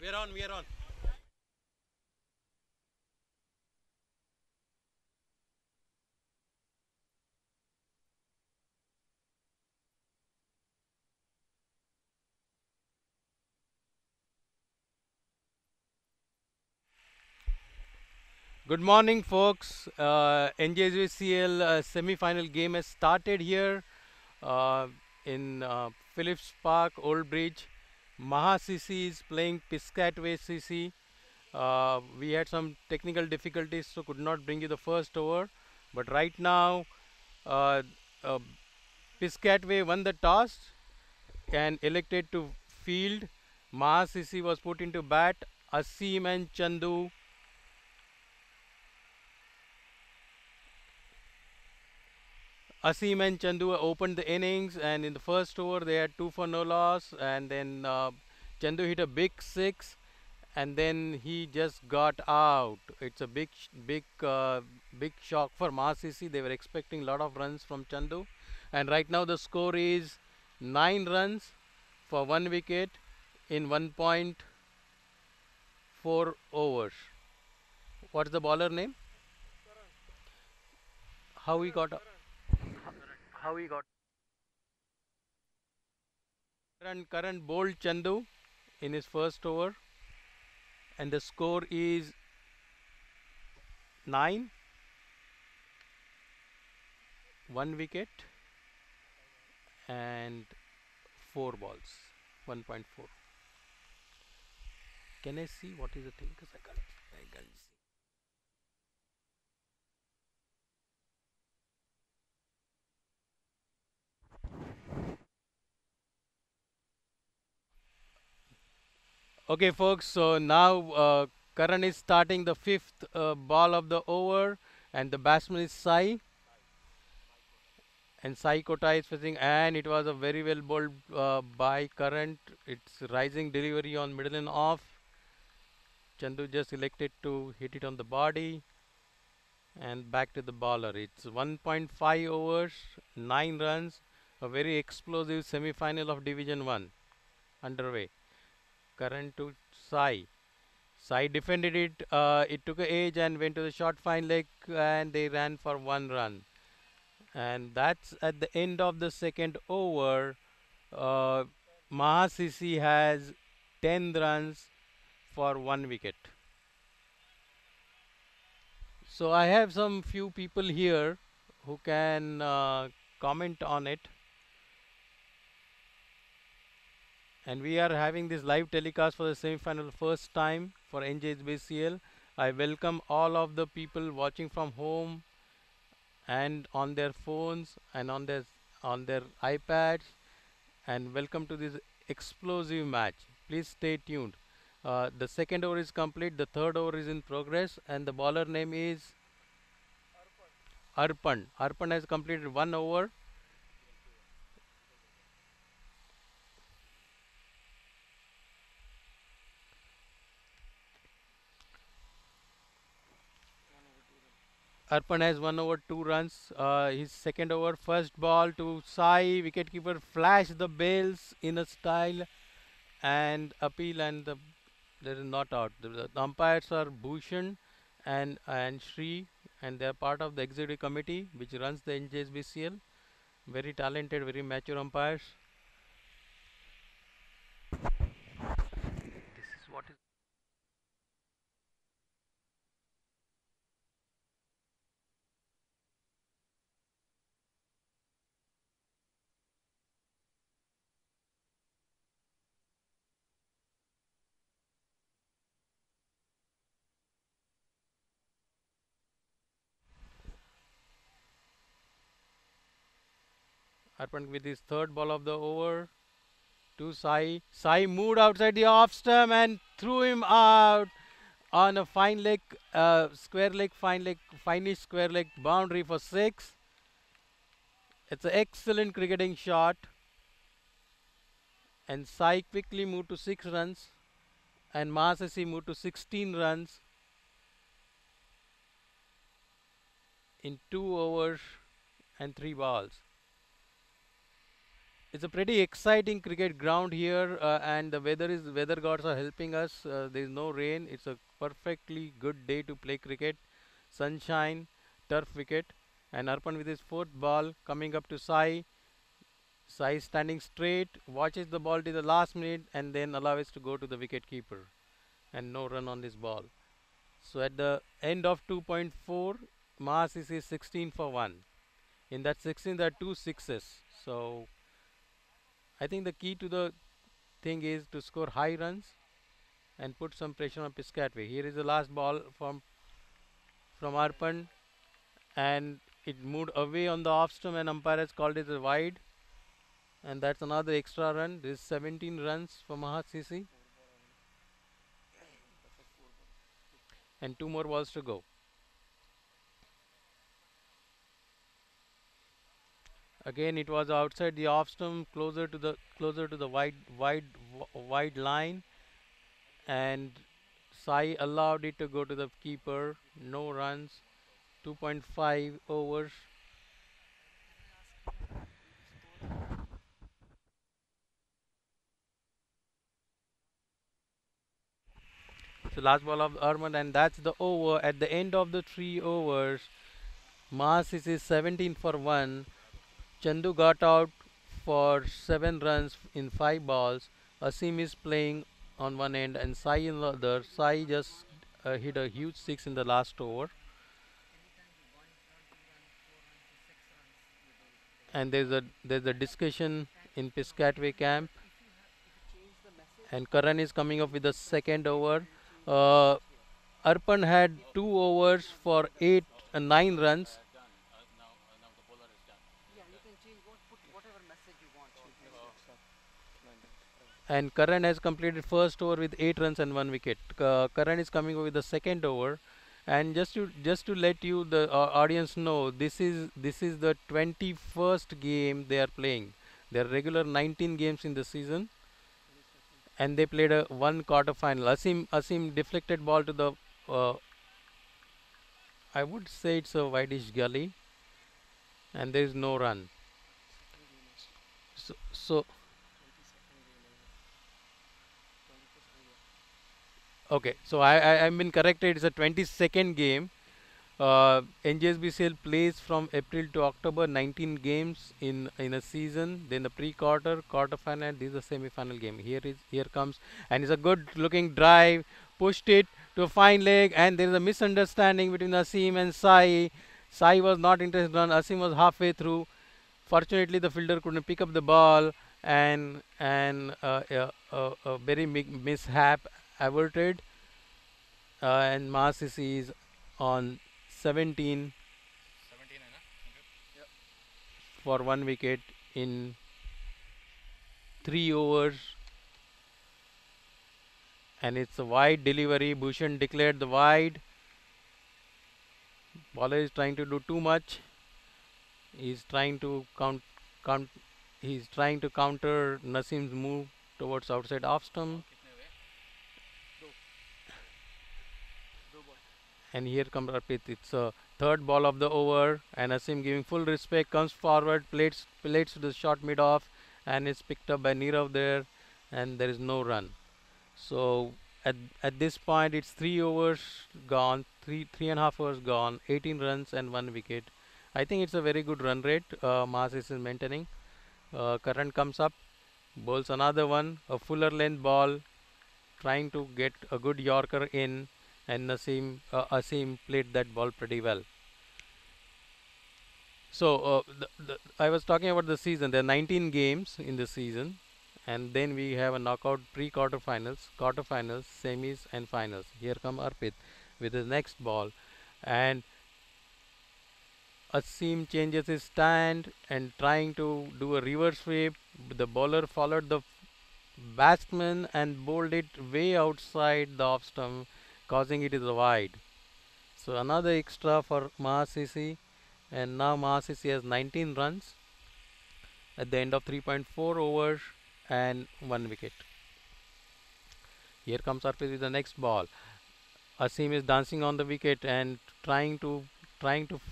We are on. We are on. Good morning, folks. NJSBCL semi-final game has started here uh, in Phillips Park, Old Bridge. Maha CC is playing Piscataway CC. We had some technical difficulties, so could not bring you the first over. But right now, uh, uh, Piscataway won the toss and elected to field. Maha CC was put into bat. Asim and Chandu Asim and Chandu opened the innings, and in the first over they had two for no loss, and then Chandu hit a big six, and then he just got out. It's a big shock for Maha CC. They were expecting a lot of runs from Chandu, and right now the score is 9 runs for 1 wicket in 1.4 overs. What's the bowler name? How he got? How he got? Current bowled Chandu in his first over, and the score is 9, 1 wicket, and 4 balls, 1.4. Can I see what is the thing? Because I can't see. Okay, folks. So now Karan is starting the fifth ball of the over, and the batsman is Sai, and Sai Kota is facing, and it was a very well bowled by Karan. It's rising delivery on middle and off. Chandu just elected to hit it on the body. And back to the bowler. It's 1.5 overs, 9 runs, a very explosive semi-final of Division 1 underway. Current to Sai. Sai defended it. It took a edge and went to the short fine leg, and they ran for 1 run. And that's at the end of the second over. Uh, Maha CC has 10 runs for 1 wicket. So I have some few people here who can comment on it. And we are having this live telecast for the semi-final first time for NJSBCL. I welcome all of the people watching from home and on their phones and on their iPads, and welcome to this explosive match. Please stay tuned. The second over is complete, the third over is in progress, and the bowler name is Arpan. Arpan has completed 1 over. Arpan has 1 over 2 runs. His second over, first ball to Sai. Wicketkeeper flashed the bails in a style and appeal, and there is not out. The umpires are Bhushan and Shri, and they are part of the executive committee which runs the NJSBCL. Very talented, very mature umpires. This is what is. Arpan with his third ball of the over to Sai. Sai moved outside the off stump and threw him out on a fine leg, fine leg, finish square leg boundary for 6. It's an excellent cricketing shot, and Sai quickly moved to 6 runs, and Maha CC moved to 16 runs in 2 overs and 3 balls. it's a pretty exciting cricket ground here, and the weather gods are helping us. There is no rain. It's a perfectly good day to play cricket. Sunshine, turf wicket, and Arpan with his fourth ball coming up to Sai. Sai standing straight, watches the ball to the last minute, and then allows it to go to the wicket keeper, and no run on this ball. So at the end of 2.4, Maha CC is 16 for 1. In that 16, there are two sixes. So I think the key to the thing is to score high runs and put some pressure on Piscataway. Here is the last ball from Arpan, and it moved away on the off stump, and umpire has called it a wide, and that's another extra run. This is 17 runs for Maha CC, and two more balls to go. Again, it was outside the off stump, closer to the wide line, and Sai allowed it to go to the keeper. No runs. 2.5 overs. So last ball of Armand, and that's the over. At the end of the 3 overs, Mahasis is 17 for 1. Chandu got out for 7 runs in 5 balls. Asim is playing on one end and Sai in the other. Sai just hit a huge 6 in the last over. And there's a discussion in Piscataway camp. And Karan is coming up with the second over. Uh, Arpan had 2 overs for 9 runs. And Karan has completed first over with 8 runs and 1 wicket. Karan is coming over with the second over, and just to let you the audience know, this is the 21st game they are playing. There are regular 19 games in the season, and they played a one quarter final. Asim deflected ball to the I would say it's a wideish gully, and there is no run. So okay, so I've been corrected. It's a 22nd game. NJSBCL plays from April to October, 19 games in a season. Then the pre-quarter, quarter-final. This is the semi-final game. Here comes, and it's a good-looking drive. Pushed it to a fine leg, and there is a misunderstanding between Asim and Sai. Sai was not interested on. Asim was halfway through. Fortunately, the fielder couldn't pick up the ball, and a very big mishap averted. And Maha CC is on 17 for 1 wicket in 3 overs, and it's a wide delivery. Bhushan declared the wide. Bowler is trying to do too much. He's trying to count. He's trying to counter Nasim's move towards outside off stump. And here comes Arpit. It's a third ball of the over, and Asim, giving full respect, comes forward, plates to the short mid off, and is picked up by Nirav there, and there is no run. So at this point, it's 3 overs gone, three and a half overs gone, 18 runs and 1 wicket. I think it's a very good run rate. Masis is maintaining. Current comes up, bowls another one, a fuller length ball, trying to get a good Yorker in, and Asim played that ball pretty well. So I was talking about the season. There are 19 games in the season, and then we have a knockout pre-quarterfinals, quarterfinals, semis, and finals. Here come Arpit with his next ball, and Asim changes his stand and trying to do a reverse sweep. The bowler followed the batsman and bowled it way outside the off stump, causing it is a wide. So another extra for Maha CC, and now Maha CC has 19 runs at the end of 3.4 overs and 1 wicket. Here comes Arpit with the next ball. Asim is dancing on the wicket and trying to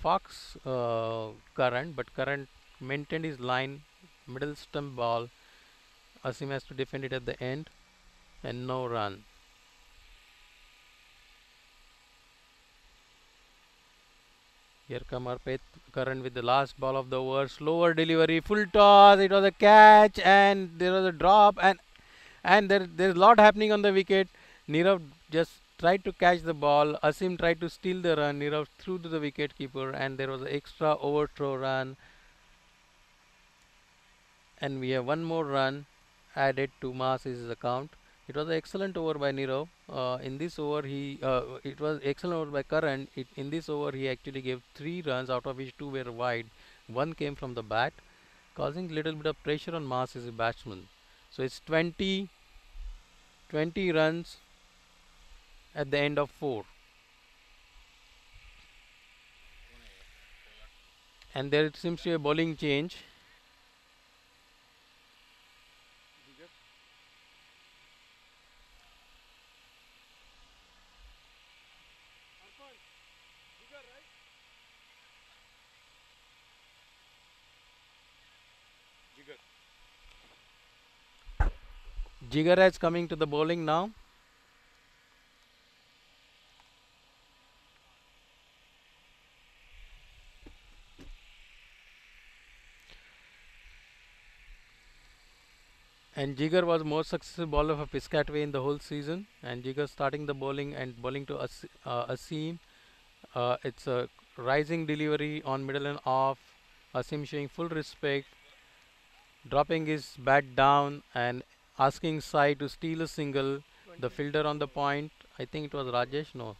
fox Current, but Current maintained his line middle stump ball. Asim has to defend it at the end, and no run. Here come Arpit Karan with the last ball of the over. Slower delivery, full toss. It was a catch, and there was a drop, and there's a lot happening on the wicket. Nirav just tried to catch the ball. Asim tried to steal the run. Nirav threw to the wicket keeper, and there was an extra overthrow run. And we have one more run added to Maha CC's account. It was an excellent over by Nirav. In this over, it was excellent over by Karan. In this over, he actually gave 3 runs, out of which 2 were wide. One came from the bat, causing little bit of pressure on Maha CC's batsman. So it's 20 runs at the end of 4. And there seems to be a bowling change. Jigar is coming to the bowling now. And Jigar was most successful bowler for Piscataway in the whole season. And Jigar starting the bowling and bowling to Asim. It's a rising delivery on middle and off. Asim showing full respect, dropping his bat down and asking Sai to steal a single. The fielder on the point, I think it was Rajesh, no.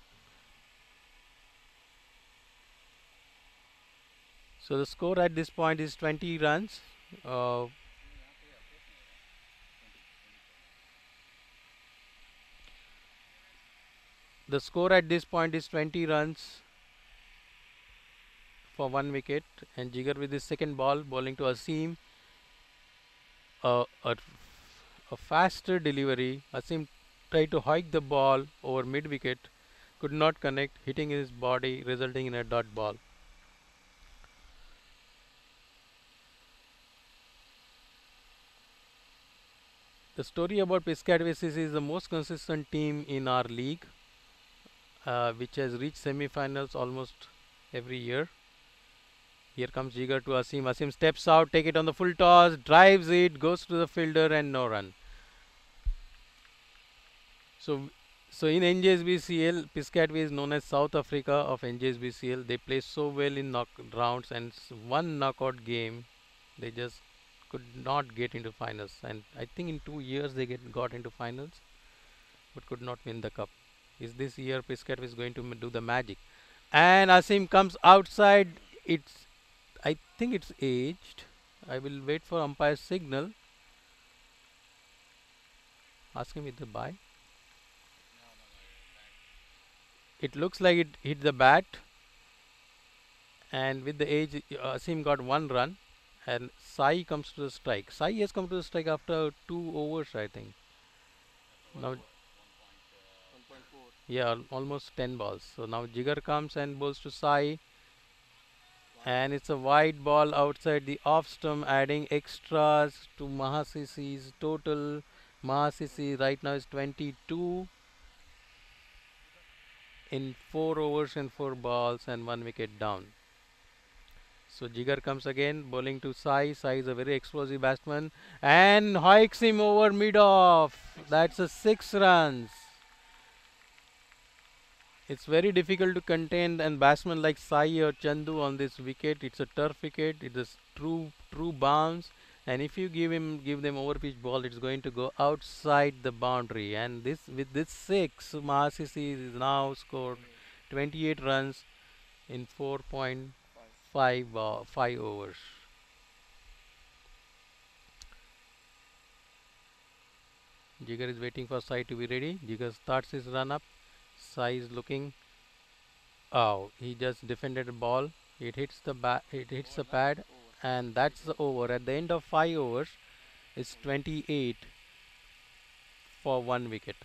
So the score at this point is 20 runs. Uh, the score at this point is 20 runs for 1 wicket. And Jigar with his second ball, bowling to Asim. Uh, a, a faster delivery. Asim tried to hike the ball over mid wicket, could not connect, hitting his body, resulting in a dot ball. The story about Piscataway CC is the most consistent team in our league, which has reached semi-finals almost every year. Here comes Jigar to Asim. Asim steps out, take it on the full toss, drives it, goes to the fielder, and no run. So, so in NJSBCL, Piscataway is known as South Africa of NJSBCL. They play so well in knock rounds, and one knockout game, they just could not get into finals. And I think in 2 years they got into finals, but could not win the cup. Is this year Piscataway is going to do the magic? And Asim comes outside. It's, I think it's aged. I will wait for umpire's signal. Ask him with the bye. It looks like it hit the bat, and with the age, Asim got 1 run, and Sai comes to the strike. Sai has come to the strike after 2 overs, I think. Now, yeah, almost 10 balls. So now Jigar comes and bowls to Sai, and it's a wide ball outside the off stump, adding extras to Maha CC's total. Maha CC right now is 22 in 4 overs and 4 balls and 1 wicket down. So Jigar comes again, bowling to Sai. Sai is a very explosive batsman and hikes him over mid off. That's a 6 runs. It's very difficult to contain a batsman like Sai or Chandu on this wicket. It's a turf wicket. It is true bounce. And if you give them overpitch ball, it's going to go outside the boundary. And this with this 6, Maha CC is now scored 28 runs in 4.5 overs. Jigar is waiting for Sai to be ready. Jigar starts his run up. Sai is looking. Oh, he just defended the ball. It hits the It hits the pad, and that's the over. At the end of 5 overs, it's 28 for 1 wicket.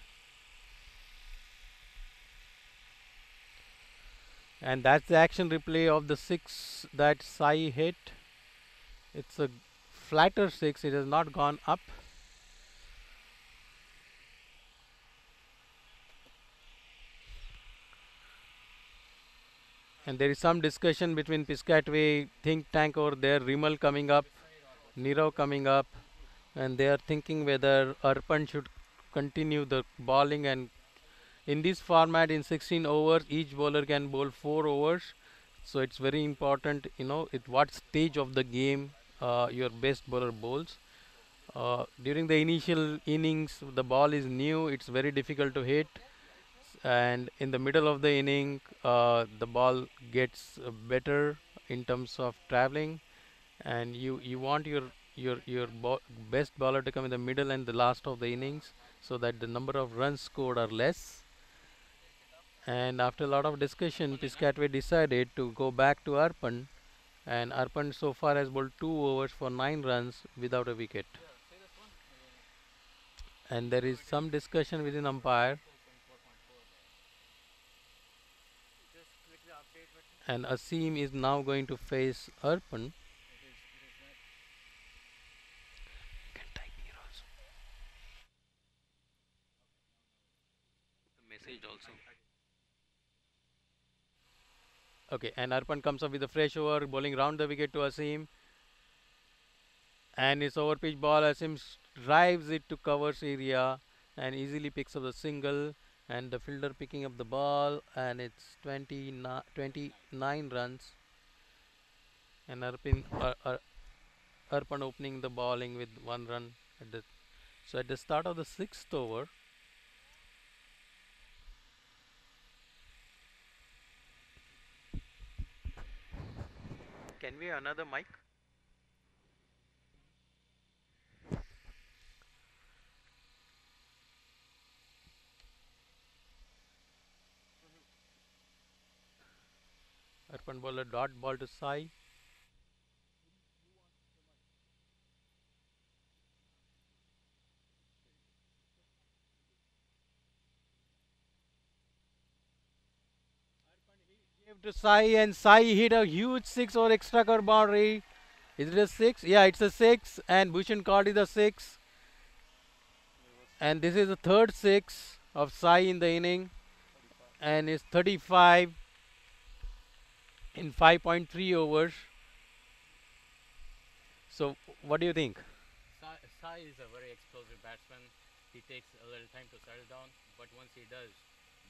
And that's the action replay of the 6 that Sai hit. It's a flatter 6. It has not gone up. And there is some discussion between Piscataway think tank over there, Rimal coming up, Nirav coming up, and they are thinking whether Arpan should continue the bowling. And in this format, in 16 overs, each bowler can bowl 4 overs. So it's very important, at what stage of the game your best bowler bowls. During the initial innings, the ball is new, it's very difficult to hit, and in the middle of the inning, the ball gets better in terms of traveling, and you want your best bowler to come in the middle and the last of the innings, so that the number of runs scored are less. And after a lot of discussion, Piscataway decided to go back to Arpan, and Arpan so far has bowled 2 overs for 9 runs without a wicket. And there is some discussion within umpire, and Asim is now going to face Arpan. Can type here also. The message also. Okay, and Arpan comes up with a fresh over, bowling round the wicket to Asim, and his over pitch ball. Asim drives it to covers area and easily picks up the single, and the fielder picking up the ball, and it's 29 runs, and Arpan opening the bowling with 1 run at the so at the start of the 6th over. Can we have another mic? Arpan bowler dot ball to Sai. Gave to Sai, and Sai hit a huge 6 over extra cover boundary. Is it a 6? Yeah, it's a 6, and Bhushan caught it a 6. And this is the third 6 of Sai in the inning, and it's 35 in 5.3 overs. So, what do you think? Sai is a very explosive batsman. He takes a little time to settle down, but once he does,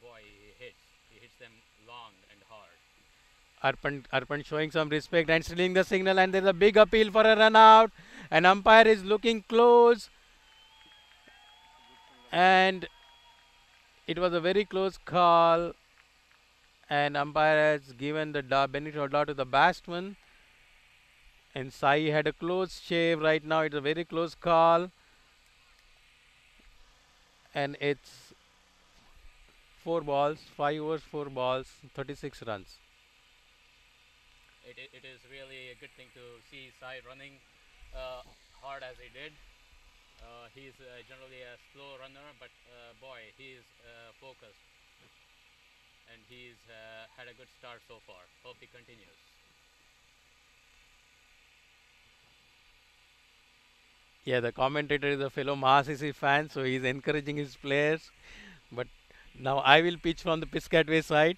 boy, he hits. He hits them long and hard. Arpan showing some respect and stealing the signal, and there's a big appeal for a run out. An umpire is looking close, and it was a very close call, and umpire has given the benefit of doubt to the batsman. And Sai had a close shave. Right now it's a very close call, and it's 4 balls, 5 overs, 4 balls, 36 runs. It is really a good thing to see Sai running hard as he did. He's generally a slow runner, but boy, he is focused, and he's had a good start so far. Hope he continues. Yeah, the commentator is a fellow Maha CC fan, so he's encouraging his players. But now I will pitch from the Piscataway side.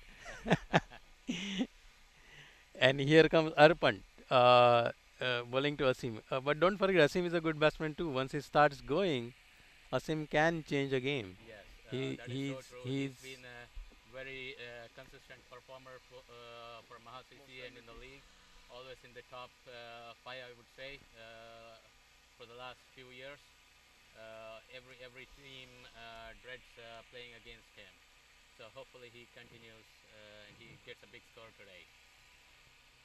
And here comes Arpan, bowling to Asim. But don't forget, Asim is a good batsman too. Once he starts going, Asim can change a game. Yes, He that is he's so true. he's He's been a very consistent performer for Maha CC and in the league. Always in the top 5, I would say, for the last few years. Every team dreads playing against him. So hopefully he continues and he gets a big score today.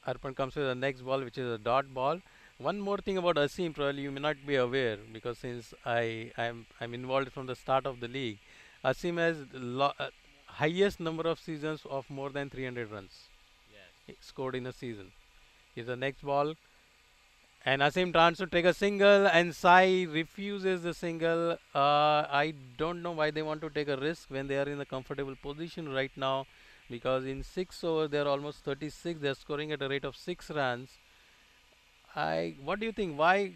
Arpan comes with the next ball, which is a dot ball. One more thing about Asim, probably you may not be aware, because since I'm involved from the start of the league, Asim has highest number of seasons of more than 300 runs Yes. scored in a season. Is the next ball, and Asim tries to take a single, and Sai refuses the single. I don't know why they want to take a risk when they are in a comfortable position right now, because in 6 overs they are almost 36. They are scoring at a rate of 6 runs. What do you think? Why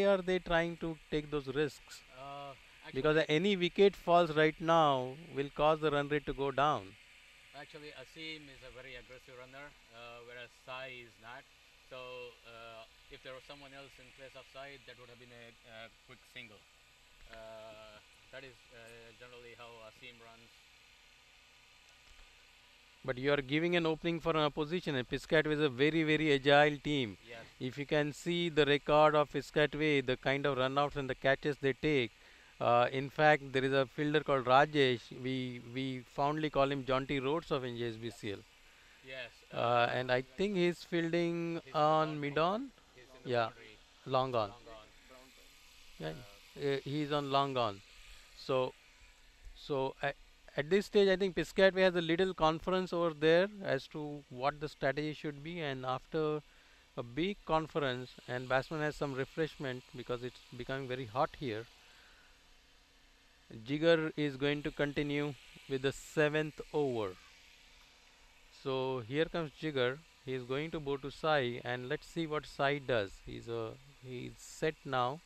are they trying to take those risks? Uh, Because actually, any wicket falls right now will cause the run rate to go down. Actually, Asim is a very aggressive runner, whereas Sai is not. So, if there was someone else in place of Sai, that would have been a quick single. That is generally how Asim runs. But you are giving an opening for an opposition, and Piscataway is a very agile team. Yes, If you can see the record of Piscataway, the kind of runouts and the catches they take. In fact, there is a fielder called Rajesh. We fondly call him Jaunty Rhodes of NJSBCL. yes. And I think he's fielding He's in the on boundary. mid on. He's in the Yeah, boundary. long on. Long gone. Yeah, Uh, he's on long on. So So at this stage, I think Piscataway has a little conference over there as to what the strategy should be, and after a big conference, and batsman has some refreshment because it's becoming very hot here. Jigger is going to continue with the seventh over. So here comes Jigger. He is going to bow to Sai, and let's see what Sai does. He's set now.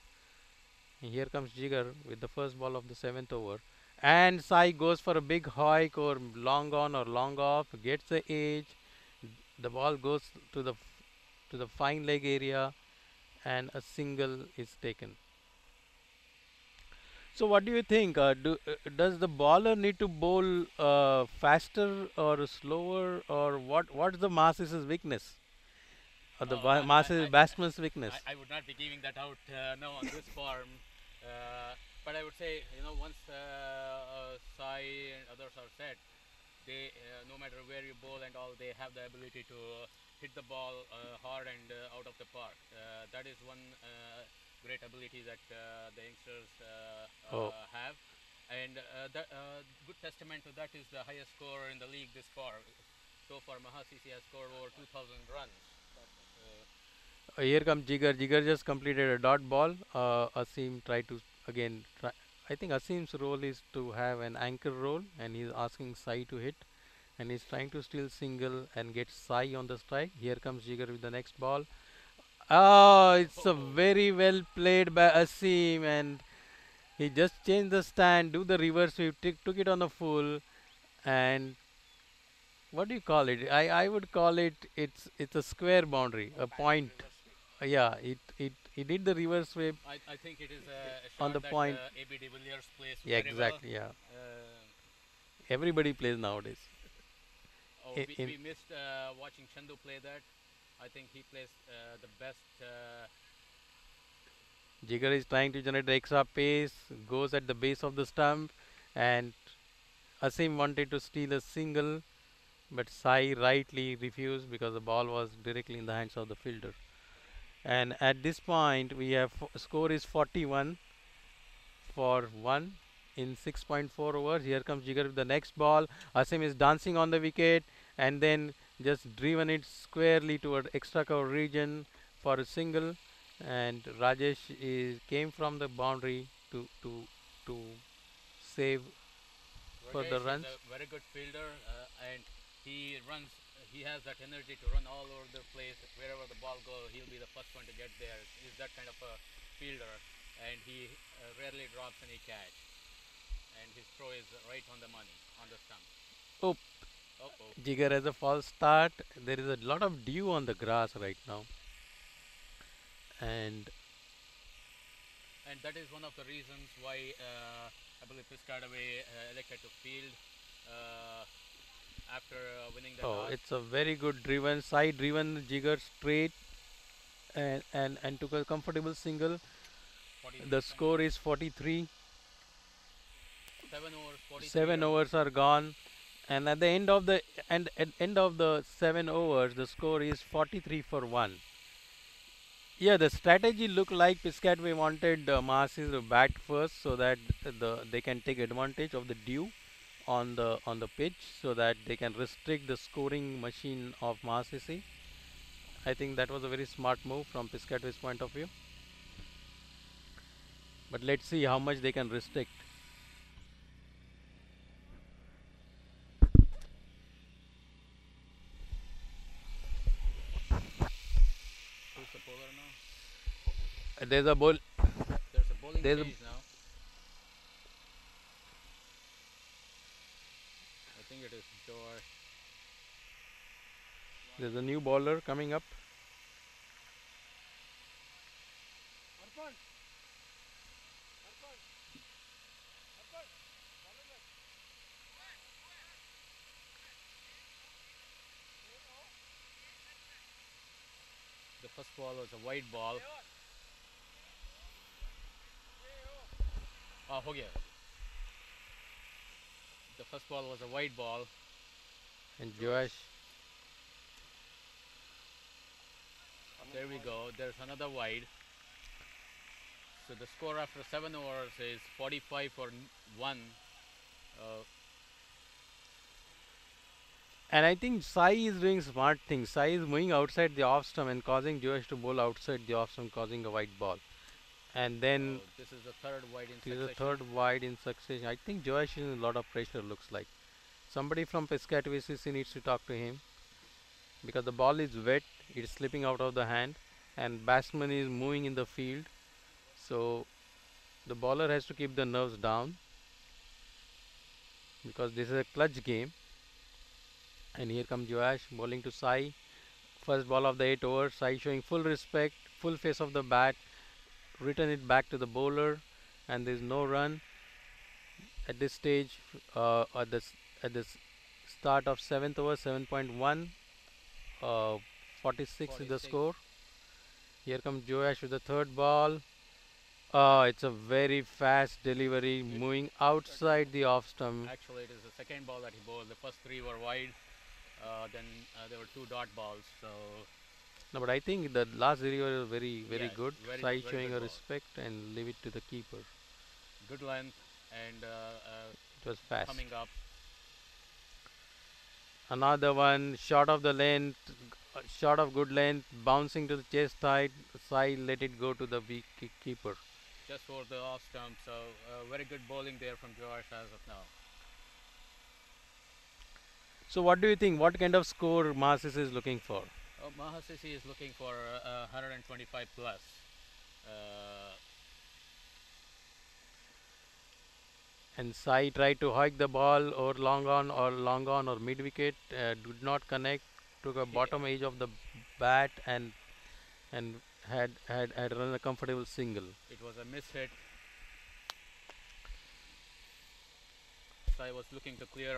Here comes Jigger with the first ball of the seventh over. And Sai goes for a big hike or long on or long off, gets the edge. The ball goes to the fine leg area, and a single is taken. So, what do you think? Does the bowler need to bowl faster or slower, or what's the Masses' weakness, or the oh, Masses batsman's weakness? I would not be giving that out now on this farm. But I would say, once Sai and others are set, they no matter where you bowl and all, they have the ability to hit the ball hard and out of the park. That is one great ability that the youngsters Oh, have, and the good testament to that is the highest score in the league this far. So far, Maha CC has scored over 2,000 runs. Uh, here comes Jigar. Jigar just completed a dot ball. Asim tried to again. I think Asim's role is to have an anchor role, and he's asking Sai to hit, and he's trying to steal single and get Sai on the strike. Here comes Jigar with the next ball. Oh, it's a oh, very well played by Asim, and he just changed the stand, do the reverse sweep, took it on the full, and what do you call it? I would call it's a square boundary, a point. Yeah, it did the reverse sweep I think it is a on shot the that point. AB de Villiers plays Yeah, very well. exactly. Yeah, Uh, everybody plays nowadays. oh, In we missed watching Chandu play that. I think he plays the best. Jigger is trying to generate the extra pace, goes at the base of the stump, and Asim wanted to steal a single, but Sai rightly refused because the ball was directly in the hands of the fielder. And at this point, we have score is 41 for 1 in 6.4 overs. Here comes Jigar with the next ball. Asim is dancing on the wicket and then just driven it squarely toward extra cover region for a single. And Rajesh came from the boundary to save further Rajesh is runs. a very good fielder, and he runs. He has that energy to run all over the place. Wherever the ball goes, he'll be the first one to get there. He's that kind of a fielder, and he rarely drops any catch. And his throw is right on the money, on the stump. Oh, Oh, oh. Jigar has a false start. There is a lot of dew on the grass right now. And And that is one of the reasons why I believe Piscataway elected to field uh, after winning the oh, toss. it's a very good driven, side driven Jigar straight and took a comfortable single. 43 The strength, score is 43. 7 overs, 43 Seven runs. overs are gone, and at the end of the end of the 7 overs, the score is 43 for 1. Yeah, the strategy looked like Piscataway wanted Mahasis to bat first so that they can take advantage of the dew on the pitch so that they can restrict the scoring machine of Mahasisi. I think that was a very smart move from Piscataway's point of view. But let's see how much they can restrict. Who's the bowler now? There's a ball. There's a bowling There's a, change now. I think it is Josh. there's a new bowler coming up. The first ball was a wide ball. हो गया. The first ball was a wide ball. And Joash. There we go. There's another wide. So the score after 7 overs is 45 for 1. Uh, And I think Sai is doing smart things. Sai is moving outside the off stump and causing Joash to bowl outside the off stump, causing a white ball. And then this is the third wide in this is the succession. third wide in succession. I think Joash is in a lot of pressure, looks like. Somebody from Piscataway CC needs to talk to him because the ball is wet, it's slipping out of the hand, and batsman is moving in the field. So the bowler has to keep the nerves down because this is a clutch game. And here comes Joash bowling to Sai. First ball of the 8 overs. Sai showing full respect, full face of the bat, return it back to the bowler, and there is no run at this stage. At this start of 7th over, 7.1, 46 is the 46. score. Here comes Joash with the third ball. It's a very fast delivery, moving outside the off stump. Actually, it is the second ball that he bowled. The first 3 were wide. Then there were 2 dot balls. So No, but I think the last delivery was very yeah, good. very Sai very showing good a ball. respect and leave it to the keeper. Good length and It was fast. coming up. Another one, short of the length, short of good length, bouncing to the chest side. Sai let it go to the weak keeper. Just for the off stump. So very good bowling there from Josh as of now. So, what do you think? What kind of score Maha CC is looking for? Maha CC is looking for 125 plus. Uh, And Sai tried to hike the ball or long on or mid wicket, did not connect, took a bottom edge of the bat and had run a comfortable single. It was a miss hit. Sai was looking to clear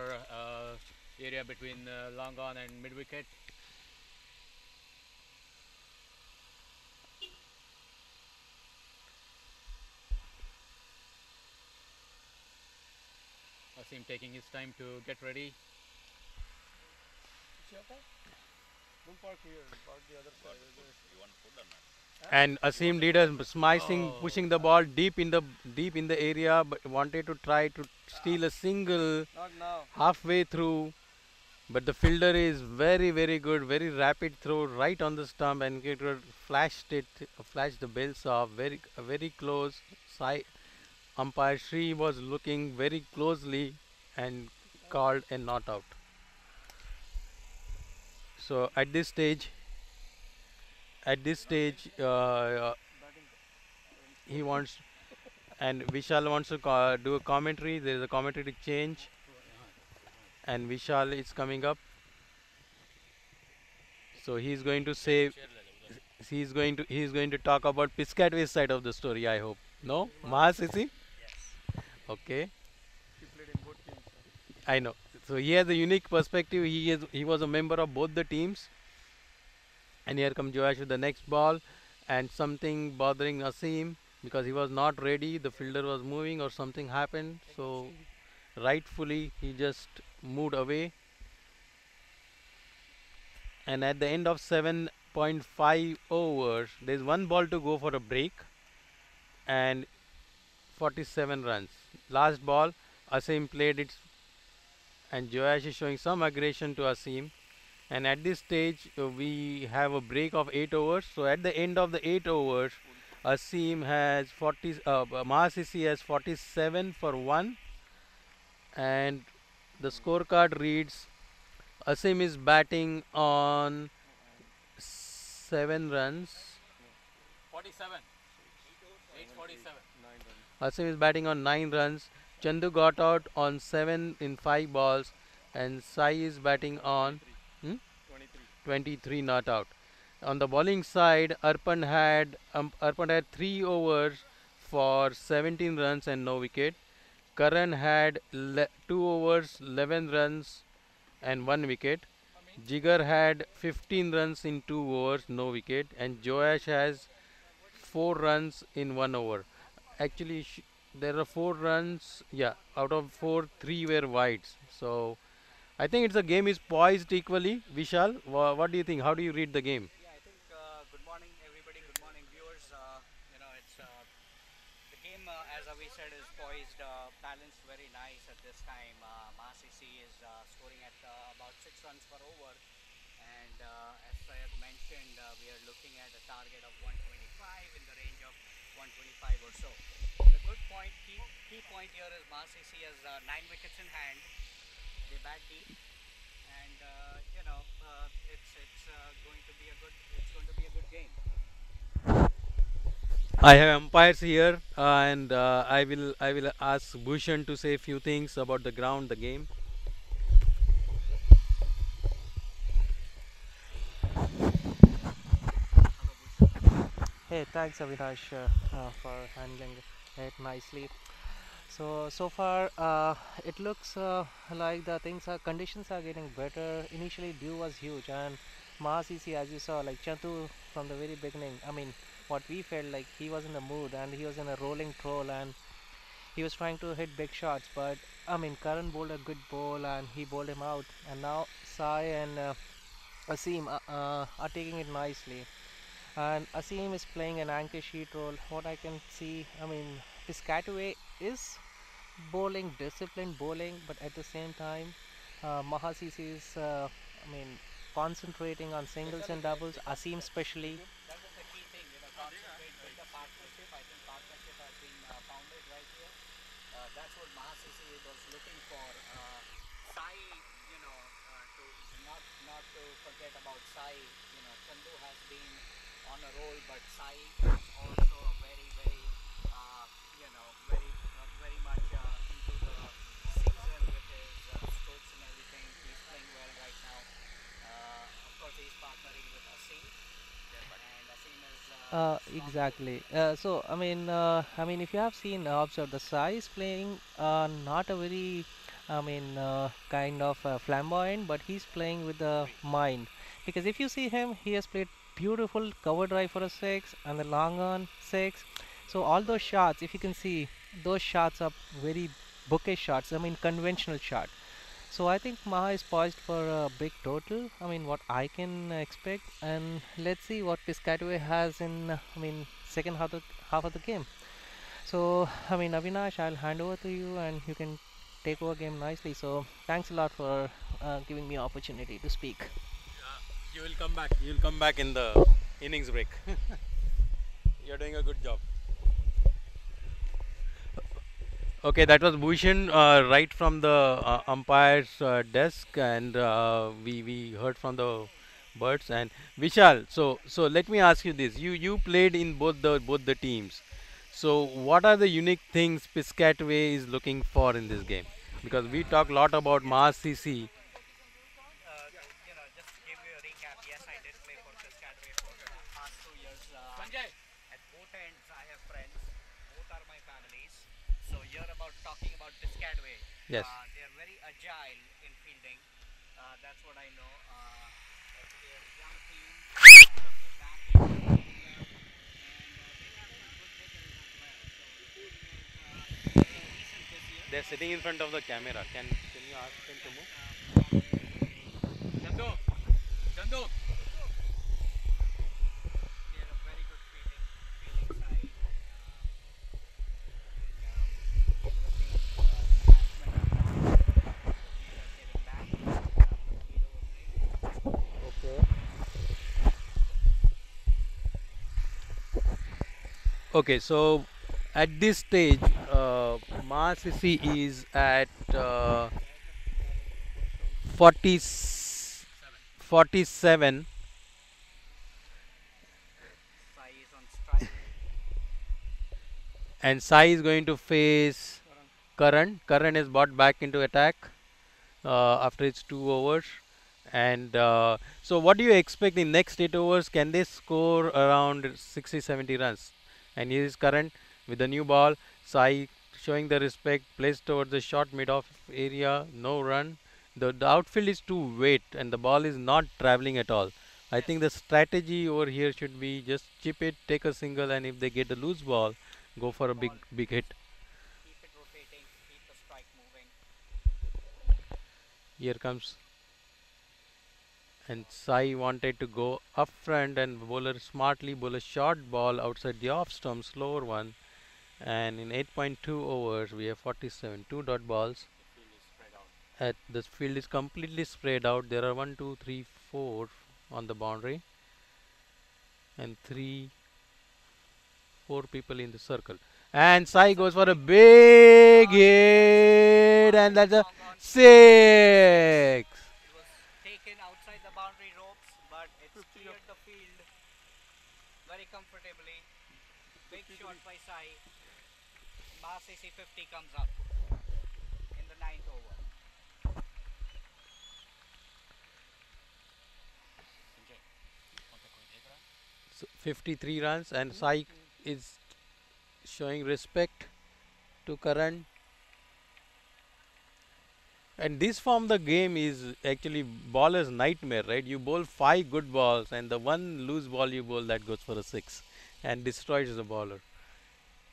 area between long on and mid wicket. Asim taking his time to get ready. Don't park here, park the other side. You want food or not? And Asim did a smashing, Oh. pushing the ball deep in the area, but wanted to try to steal a single Not now. halfway through. But the fielder is very good, very rapid throw right on the stump and it flashed the bells off very close. Side umpire Sri was looking very closely and called a not out. So at this stage, he wants and Vishal wants to do a commentary. There is a commentary change, and Vishal is coming up. So he's going to say he's going to talk about Piscataway side of the story. I hope no Maha CC. Okay, She played in both teams. I know. So he has a unique perspective. He was a member of both the teams. And here comes Joash with the next ball, and something bothering Asim because he was not ready. The fielder was moving, or something happened. So rightfully he just moved away. And at the end of 7.5 overs, there is one ball to go for a break, and 47 runs. Last ball, Asim played it, and Joash is showing some aggression to Asim. And at this stage, we have a break of 8 overs. So at the end of the 8 overs, Asim has 40, Maha CC has 47 for 1, and the scorecard reads Asim is batting on 7 runs. 47. 847. 9 runs. Asim is batting on 9 runs. Chandu got out on 7 in 5 balls, and Sai is batting on 23. hmm, 23. 23 not out. On the bowling side, Arpan had 3 overs for 17 runs and no wicket. Karan had 2 overs, 11 runs and 1 wicket. Jigar had 15 runs in 2 overs, no wicket, and Joash has 4 runs in 1 over. Actually, there are 4 runs. Yeah, out of 4, 3 were wides. So I think it's a game is poised equally. Vishal, what do you think? How do you read the game? Yeah, I think good morning, everybody. Good morning, viewers. It's the game, as Avi said, is poised, balanced, very nice at this time. Maha CC is scoring at about 6 runs per over, and as Syed mentioned, we are looking at a target of 125 in the range of 125 or so. The good point, key point here is Maha CC has 9 wickets in hand. They bat deep, and it's going to be a good game. I have umpires here, and I will ask Bhushan to say a few things about the ground, the game. Hello, Bhushan. Hey, thanks Avinash for handling it nicely. So far, it looks like the conditions are getting better. Initially, dew was huge, and Mahasisi, as you saw, like Chantu from the very beginning. I mean, what we felt like he was in the mood, and he was in a rolling troll, and he was trying to hit big shots. But I mean, Karan bowled a good ball, and he bowled him out. And now Sai and Asim are taking it nicely. And Asim is playing an anchor sheet role. What I can see, I mean, Piscataway is bowling, disciplined bowling, but at the same time, Maha CC is, I mean, concentrating on singles and doubles. Asim especially. That is the key thing, concentrate, build a partnership. I think partnership has been founded right here. That's what Mahasisi was looking for. Sai, to not to forget about Sai. Chandu has been on a roll, but Sai is also a very very much into the season with his strokes and everything. He's playing well right now. Of course, he's partnering with Asim, and Asim is strong too. Exactly. I mean, if you have seen, observed the size playing, not a very, kind of flamboyant, but he's playing with the Agree. mind. Because if you see him, he has played beautiful cover drive for a six and the long on six. So all those shots, if you can see, those shots are very bouquet shots. I mean, conventional shot. So I think Maha is poised for a big total. I mean, what I can expect, and let's see what Piscataway has in. Second half of the game. So I mean, Avinash, I'll hand over to you, and you can take over game nicely. So thanks a lot for giving me opportunity to speak. You will come back. You will come back in the innings break. You're doing a good job. Okay, that was Bhushan right from the umpire's desk, and we heard from the birds and Vishal. So let me ask you this: you played in both the teams. So what are the unique things Piscataway is looking for in this game? Because we talk a lot about Yes, Maha CC. just to give you a recap, yes, I did play for Piscataway for the past 2 years. Sanjay. At both ends, I have friends. Both are my families. So you're talking about Piscataway. Yes. They are very agile in fielding. That's what I know. They're a young team. They bat in the area, and they have some good hitters as well. So the team is very decent this year. They're sitting in front of the camera. Can you ask them to move? From Chandu. Chandu. they are a very good fielding side, and looking the batsmen are not either getting back after the 8 over break. Okay. Okay, so at this stage, Maha CC is at 40, 47. Sai is on strike. And Sai is going to face Karan. Karan is brought back into attack after its 2 overs. And so, what do you expect in next 8 overs? Can they score around 60, 70 runs? And here is Karan with the new ball. Sai showing the respect, placed towards the short mid-off area. No run. The outfield is too wet, and the ball is not traveling at all. I Yes. think the strategy over here should be just chip it, take a single, and if they get a loose ball, go for Loose a ball. big hit. Keep it rotating. Keep the strike moving. Here comes, and Sai wanted to go up front, and bowler smartly bowl a short ball outside the off stump, slower one. And in 8.2 overs, we have 47, two dot balls. The field is spread out. At the field is completely spread out. There are one, two, three, four on the boundary, and three, four people in the circle. And Sai That's a goes for a big big shot. That's hit, and wide, that's a long on. Six. six. It was taken outside the boundary ropes, but it's 50 up. cleared the field very comfortably. Big shot by Sai. Maha CC 50 comes up in the ninth over. Sanjay कौन सा कोई देख रहा है? So 53 runs, and Sai is showing respect to Karan. And this form the game is actually bowler's nightmare, right? You bowl five good balls, and the one loose ball you bowl that goes for a six, and destroys the bowler.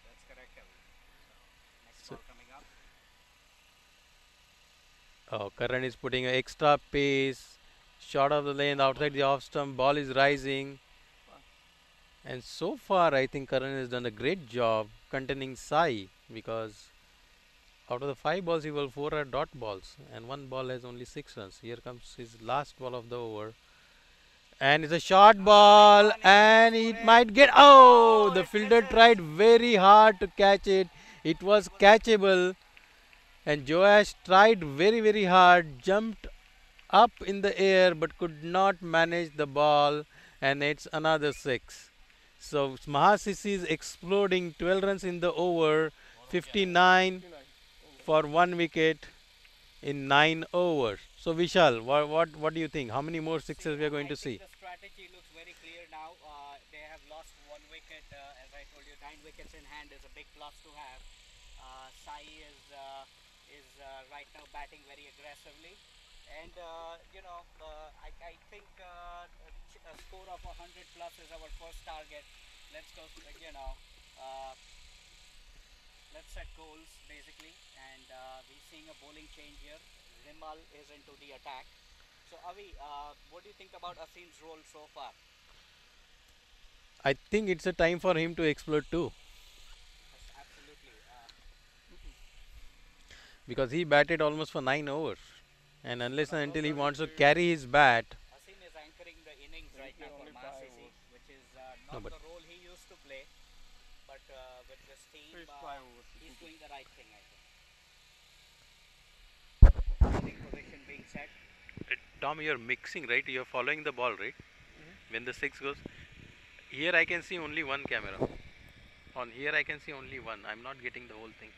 That's correct, Avi. So, next So- ball coming up. Oh, Karan is putting an extra pace, short of the lane, outside the off stump. Ball is rising, and so far I think Karan has done a great job containing Sai, because out of the five balls he bowled, four are dot balls, and one ball has only 6 runs. Here comes his last ball of the over. And it's a short ball, one, and he it goes for might it. get. Oh, Oh, the it fielder misses. tried very hard to catch it. It was catchable, and Joash tried very hard, jumped up in the air, but could not manage the ball, and it's another six. So Maha CC is exploding. 12 runs in the over, 59 59. for 1 wicket in 9 overs. So Vishal, what do you think? How many more sixes we are going I to think see? the strategy looks very clear now. They have lost 1 wicket. As I told you, 9 wickets in hand is a big plus to have. Sai is right now batting very aggressively, and I think a score of 100 plus is our first target. Let's go. Uh, let's set goals basically, and we're seeing a bowling change here. Rimal is into the attack. So Avi, what do you think about Asim's role so far? I think it's a time for him to explode too, Yes, absolutely. because he batted almost for 9 overs, and unless and Not until he that wants to he played. carry his bat, Asim is anchoring the innings Then right he now for only Maha 5 CC, overs. which is no, not but the role he used to play, but with this team, Finished 5 overs. he's doing the right thing, I think. Batting position being set. Tom, you're mixing, right? You're following the ball, right? When the six goes, here I can see only one camera. On here I can see only one. I'm not getting the whole thing.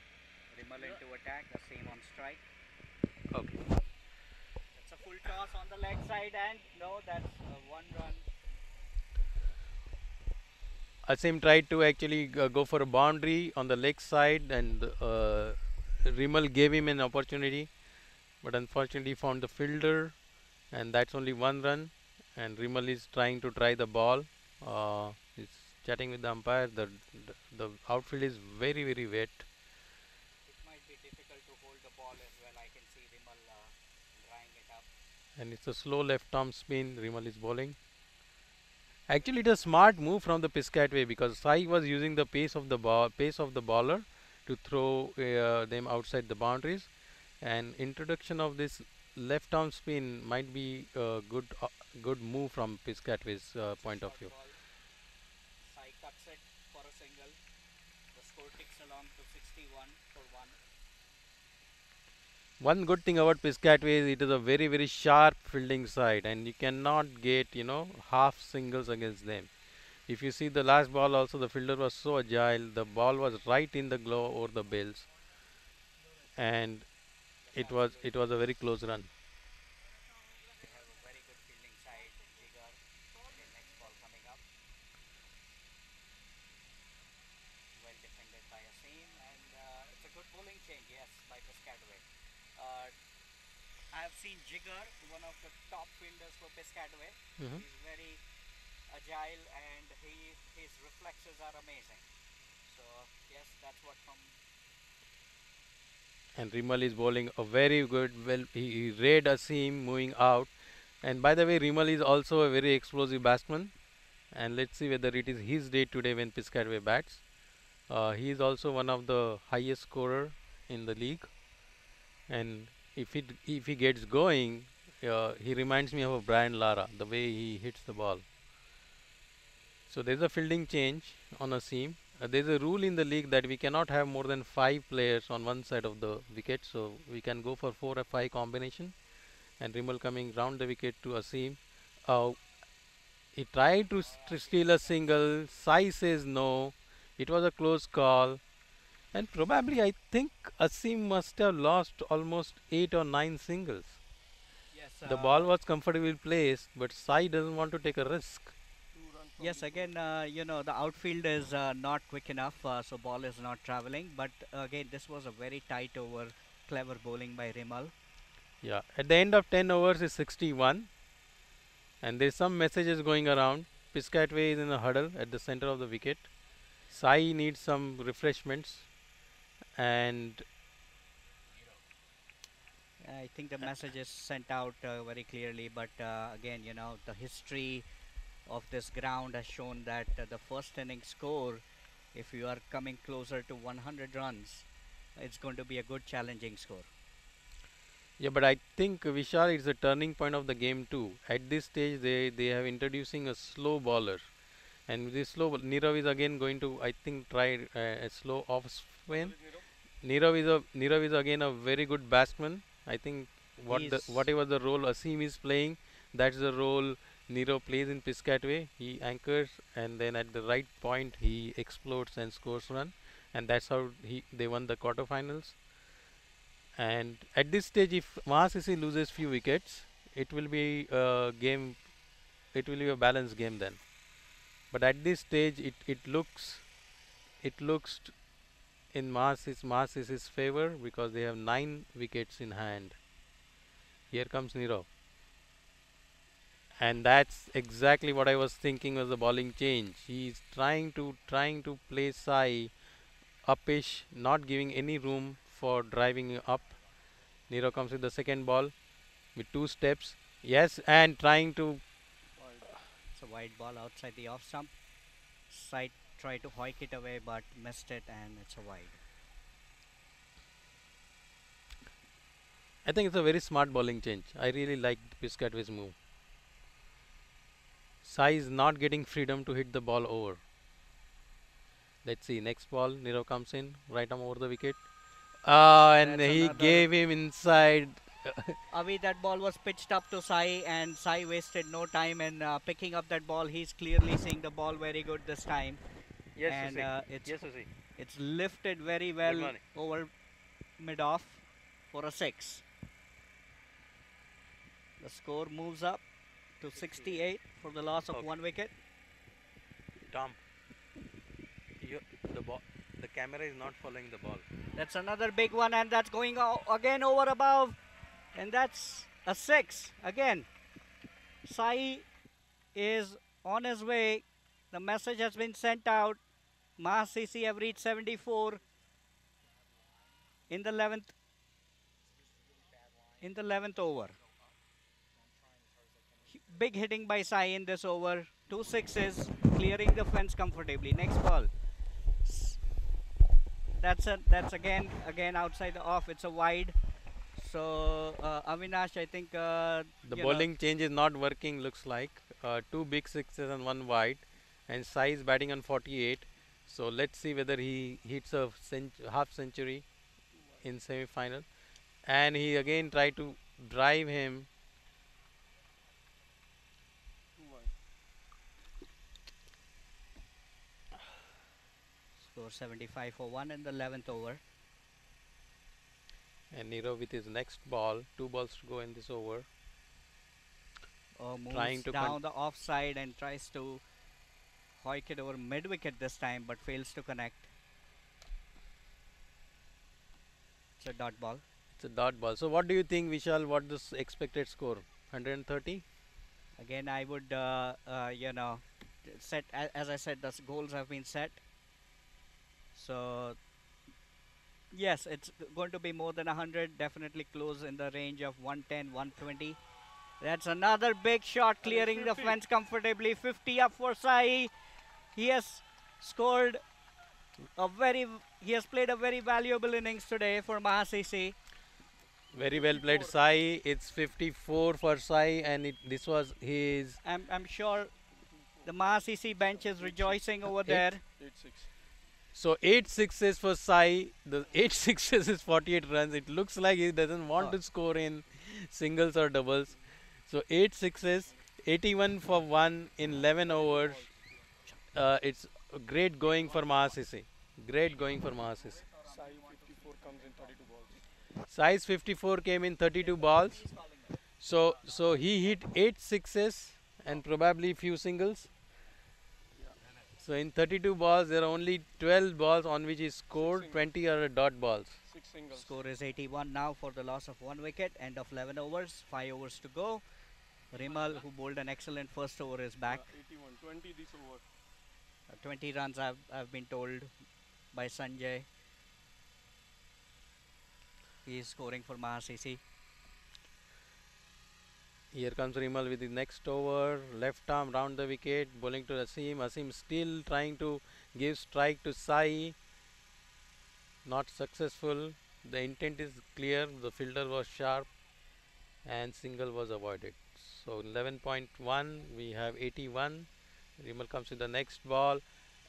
Rimal into attack, Asim on strike. Okay. It's a full toss on the leg side, and no, that's 1 run. Asim tried to actually go for a boundary on the leg side, and Rimal gave him an opportunity, but unfortunately found the fielder, and that's only 1 run. And Rimal is trying to try the ball. He's chatting with the umpire. The outfield is very wet, It might be difficult to hold the ball as well. I can see Rimal drying it up. and it's a slow left arm spin. Rimal is bowling. Actually, it is a smart move from the Piscataway, because Sai was using the pace of the bowler to throw them outside the boundaries, and introduction of this left arm spin might be a good move from Piscataway's It's a point of short view. ball. Sai cuts it for a single. The score ticks along to 61 for 1. One good thing about Piscataway is it is a very sharp fielding side, and you cannot get half singles against them. If you see the last ball also, the fielder was so agile. The ball was right in the glove over the bails, and it was a very close run. They have a very good fielding side. Jigar. Okay, next ball coming up. Well defended by Asim, and it's a good bowling change, yes, by Piscataway. Uh, I have seen Jigar, one of the top fielders for Piscataway. Mhm. He's very agile and his reflexes are amazing. So yes, that's what from. And Rimal is bowling a very good. Well, he read a seam moving out. And by the way, Rimal is also a very explosive batsman. And let's see whether it is his day today when Piscataway bats. He is also one of the highest scorer in the league. And if he gets going, he reminds me of a Brian Lara, the way he hits the ball. So there's a fielding change on a seam. There's a rule in the league that we cannot have more than 5 players on one side of the wicket, so we can go for 4 or 5 combination. And Rimal coming round the wicket to a seam. Uh, he tried to steal a single. Sai says no. It was a close call, and probably I think Asim must have lost almost 8 or 9 singles. Yes, The ball was comfortably placed, but Sai doesn't want to take a risk. Two run from yes. Deepak. Again, the outfield is not quick enough, so ball is not traveling. But again, this was a very tight over. Clever bowling by Rimal. Yeah, at the end of 10 overs is 61, and there's some messages going around. Piscataway is in a huddle at the center of the wicket. Sai needs some refreshments, and I think the message is sent out very clearly, but again, the history of this ground has shown that the first inning score, if you are coming closer to 100 runs, it's going to be a good challenging score. yeah, but I think Vishal is a turning point of the game too. At this stage, they have introducing a slow bowler, and with this Nirav is again going to I think try a slow off Ball spin. is Nirav. Nirav is again a very good batsman. I think He's whatever the role Asim is playing, that's the role Nirav plays in Piscataway. He anchors, and then at the right point he explodes and scores run, and that's how they won the quarterfinals. And at this stage, if Maha CC loses few wickets, it will be a game. It will be a balanced game then. But at this stage, it looks in Maha CC's favor because they have 9 wickets in hand. Here comes Nirav, and that's exactly what I was thinking was the bowling change. He's trying to play Sai upish, not giving any room for driving up. Nirav comes with the second ball with 2 steps. Yes, and trying to. Wide. it's a wide ball outside the off stump. Side tried to hoik it away, but missed it, and it's a wide. I think it's a very smart bowling change. I really like Piscataway's move. Sai is not getting freedom to hit the ball over. Let's see. Next ball, Nirav comes in, right arm over the wicket. Ah, and That's he another. gave him inside. Avi, that ball was pitched up to Sai, and Sai wasted no time in picking up that ball. He's clearly seeing the ball very good this time, Yes, and Susi. it's Yes, Susi. it's lifted very Good well morning. over mid off for a six. The score moves up to 68 for the loss of Okay. one wicket. Tom, the ball, the camera is not following the ball. That's another big one, and that's going again over above, and that's a six again. Sai is on his way. The message has been sent out. Maha CC have reached 74 in the 11th over. Big hitting by Sai in this over. 2 sixes, clearing the fence comfortably. Next ball. That's again outside the off. It's a wide. So Avinash, I think The bowling change is not working. Looks like 2 big 6s and 1 wide, and Sai is batting on 48. So let's see whether he hits a half century in semi-final. And he again tried to drive him. Too wide. Scores 75 for 1 in the 11th over. And Nero with his next ball, 2 balls to go in this over, trying Moves to down the offside and tries to hoik it over mid wicket this time, but fails to connect. It's a dot ball. it's a dot ball. So what do you think, Vishal? What this expected score? 130? Again, I would, set, as I said, the goals have been set. So, yes, it's going to be more than 100, definitely close in the range of 110, 120. That's another big shot, clearing the fence comfortably. 50 up for Sai. He has scored he has played a very valuable innings today for Maha CC. Very well played, Sai. It's 54 for Sai, and this was his I'm sure the Maha CC bench is rejoicing over there. 8-6. so 8 sixes for Sai. The 8 sixes is 48 runs. It looks like he doesn't want to score in singles or doubles. So 8 sixes, 81 for 1 in 11 overs. It's great going for Maha CC. Great going for Maha CC. Sai 54 comes in 32 balls. Size 54 came in 32 balls. So he hit 8 sixes and probably few singles. So in 32 balls, there are only 12 balls on which he scored. 20 are dot balls. 6 singles. Score is 81 now for the loss of 1 wicket. End of 11 overs, 5 overs to go. Rimal, who bowled an excellent first over, is back. 81, 20 this over. 20 runs I've been told by Sanjay. He is scoring for Maha CC. Here comes Rimal with the next over. Left arm round the wicket. Bowling to Asim. Asim still trying to give strike to Sai. Not successful. The intent is clear. The fielder was sharp. And single was avoided. So 11.1. We have 81. Rimal comes with the next ball.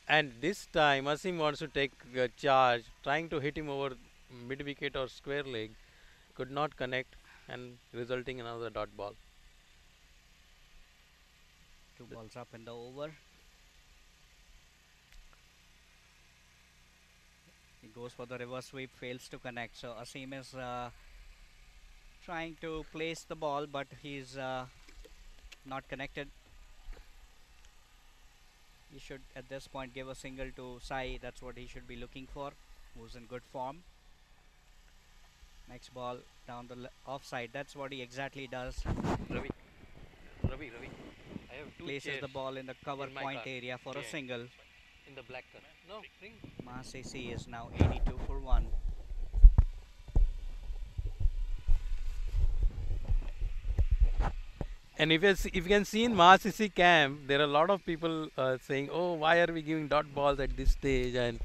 And this time Asim wants to take a charge. Trying to hit him over mid wicket or square leg. Could not connect. And resulting in another dot ball. 2 balls up in the over. He goes for the reverse sweep, fails to connect. So Asim is trying to place the ball, but he's not connected. He should at this point give a single to Sai. That's what he should be looking for, who's in good form. Next ball down the offside. That's what he exactly does. Ravi. I have two Places chairs the ball in the cover in my point car. area for a Yeah. single. in the black car. No, bring. Maha CC is now 82 for 1. And if you can see in Maha CC camp, there are a lot of people saying, "Oh, why are we giving dot balls at this stage?" And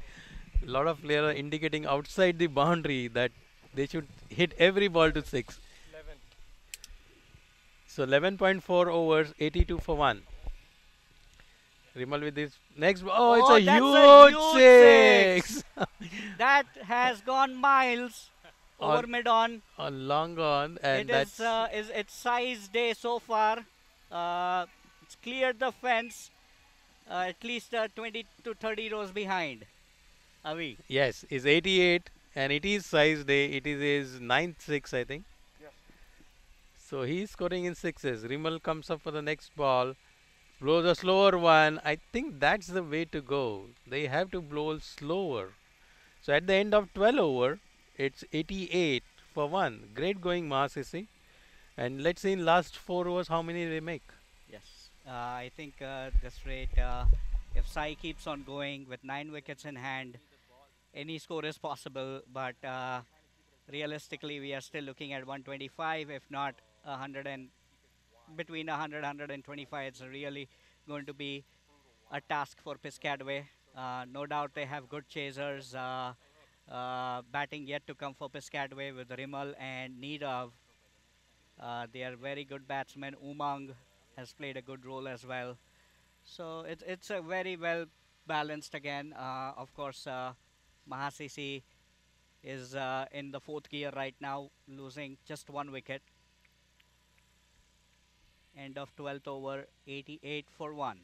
a lot of players are indicating outside the boundary that they should hit every ball to 6. 11. So 11.4 overs, 82 for 1. Rimal with his next ball. Oh, it's a that's huge a huge 6! That has gone miles over On- mid on. On long on, and It is that's it's size day so far. It's cleared the fence. At least 20 to 30 rows behind. Avi. yes, is 88, and it is size day. It is his ninth 6, I think. Yes. So he's scoring in sixes. Rimal comes up for the next ball, blows a slower one. I think that's the way to go. They have to blow slower. So at the end of 12 over, it's 88 for 1. Great going, Maha CC. And let's see in last 4 overs how many they make. Yes. I think this rate, if Sai keeps on going with 9 wickets in hand, any score is possible. But realistically, we are still looking at 125, if not 100 and between 100 125. It's really going to be a task for Piscataway. No doubt they have good chasers. Batting yet to come for Piscataway with Rimal and Nirav. They are very good batsmen. Umang has played a good role as well. So it's a very well balanced again. Of course, Maha CC is in the 4th gear right now, losing just 1 wicket. End of 12th over, 88 for 1.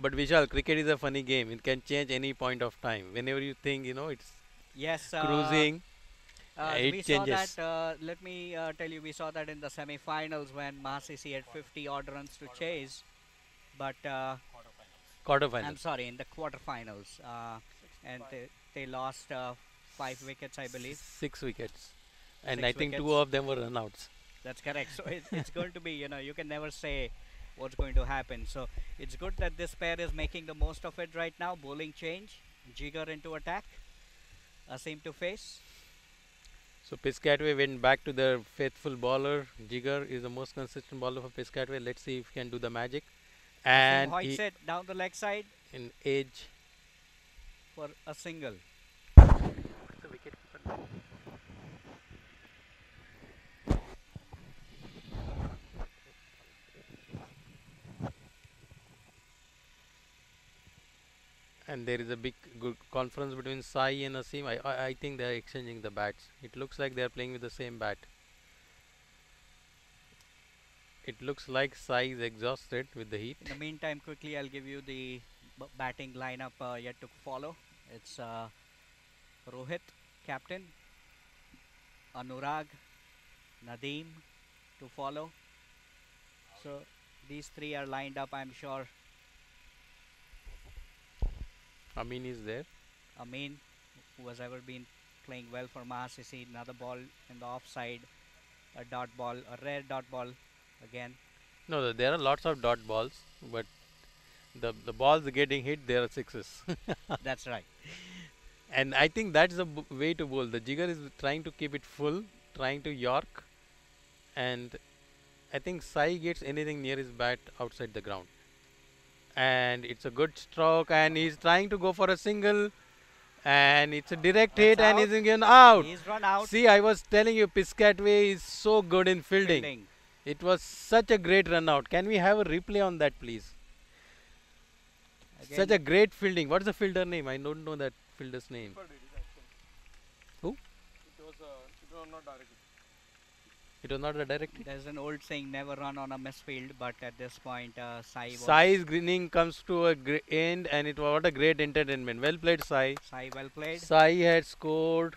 But Vishal, cricket is a funny game. It can change any point of time. Whenever you think, it's Yes, cruising, it we saw that. changes. Let me tell you, we saw that in the semi-finals when Maha CC had 50 odd runs to chase, but I'm Quarterfinals. sorry, in the quarterfinals, and they lost 5 wickets, I believe. 6 wickets. And I Six think two wickets. of them were runouts. That's correct. So it's going to be, you can never say what's going to happen. So it's good that this pair is making the most of it right now. Bowling change, Jigger into attack, Asim to face. So Piscataway went back to their faithful bowler. Jigger is the most consistent bowler for Piscataway. Let's see if he can do the magic. Asim And hoists he it down the leg side in age. for a single. And there is a big good conference between Sai and Asim. I think they are exchanging the bats. It looks like they are playing with the same bat. It looks like Sai is exhausted with the heat. In the meantime, quickly I'll give you the batting lineup yet to follow. It's Rohit, captain, Anurag, Nadeem to follow. So these three are lined up, I'm sure. Amin is there. Amin, who has ever been playing well for Maha CC, another ball in the offside, a dot ball, a rare dot ball again. No, there are lots of dot balls, but the balls getting hit, there are sixes. That's right. And I think that's the way to bowl. The Jigger is trying to keep it full, trying to York, and I think Sai gets anything near his bat outside the ground. And it's a good stroke, and he's trying to go for a single, and it's a direct That's hit, and out. he's again out. He's run out. See, I was telling you, Piscataway is so good in fielding. Fielding. It was such a great run out. Can we have a replay on that, please? Again, Such a great fielding. What's the fielder name? I don't know that fielder's name. Preferred it actually. Who? It was not directed. It was not the direct hit. there's an old saying, never run on a misfield, but at this point, Sai was. Sai's grinning comes to a end, and it was what a great entertainment. Well played, Sai. Sai well played. Sai had scored.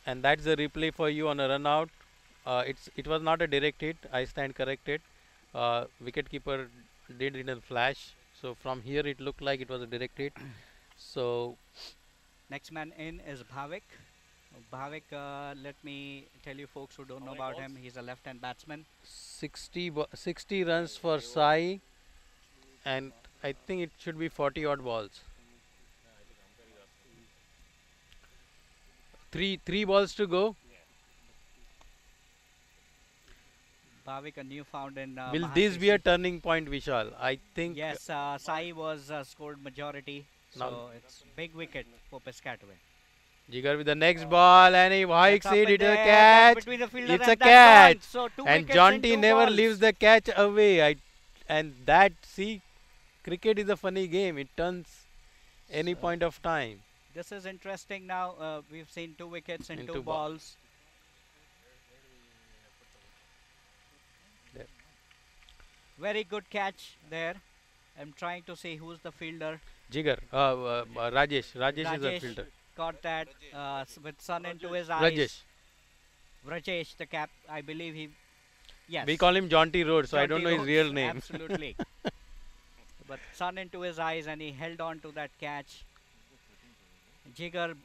And that's the replay for you on a run out. It was not a direct hit. I stand corrected. Wicketkeeper did it in a flash. So from here it looked like it was a direct hit. So Next man in is Bhavik. Bhavik, let me tell you folks who don't know about him, he's a left-hand batsman. 60 runs for Sai, and I think it should be 40 odd balls. Three balls to go. Bhavik, a newfound in Will Maha this be a CC. turning point, Vishal? I think Yes, Sai was scored majority, Now- so it's big wicket for Piscataway. Jigger with the next ball, and he hikes That's up it. in It's a there, that's catch. between the fielder It's and a that's catch. gone. So two And wickets in Jaunty two never balls. leaves the catch away. And that, see, cricket is a funny game. It turns any So- point of time. This is interesting now. We've seen 2 wickets in In 2 two balls. There. Very good catch there. I'm trying to see who's the fielder. Jigger, Rajesh. Rajesh is a Rajesh fielder. Got that with sun into his eyes. Rajesh. Rajesh, the cap. I believe he. Yes. We call him Jaunty Road, so I don't know Jaunty his real Rhodes, name. Absolutely. But sun into his eyes and he held on to that catch. Jigger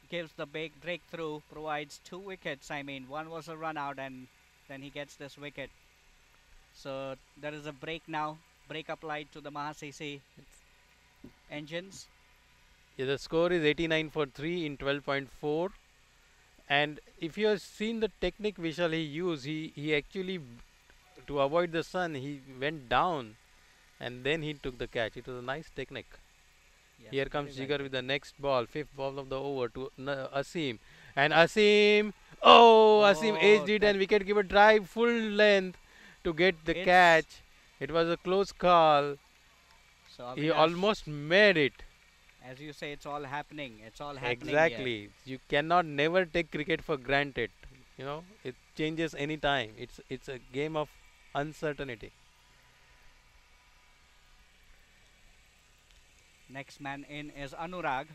gives the big breakthrough, provides 2 wickets. I mean, one was a run out and then he gets this wicket. So there is a break now. Break applied to the Maha CC engines. Yeah, the score is 89 for 3 in 12.4. And if you have seen the technique Vishal he used, he actually, to avoid the sun, he went down and then he took the catch. It was a nice technique. Yes, Here very comes well Jigger played. with the next ball, 5th ball of the over to Asim. And Asim, oh, Asim Oh, edged it that- and wicketkeeper drive full length to get the It's- catch. It was a close call. So He Avinash, almost made it. As you say, it's all happening. It's all happening here. Exactly. You cannot never take cricket for granted. You know, it changes any time. It's a game of uncertainty. Next man in is Anurag.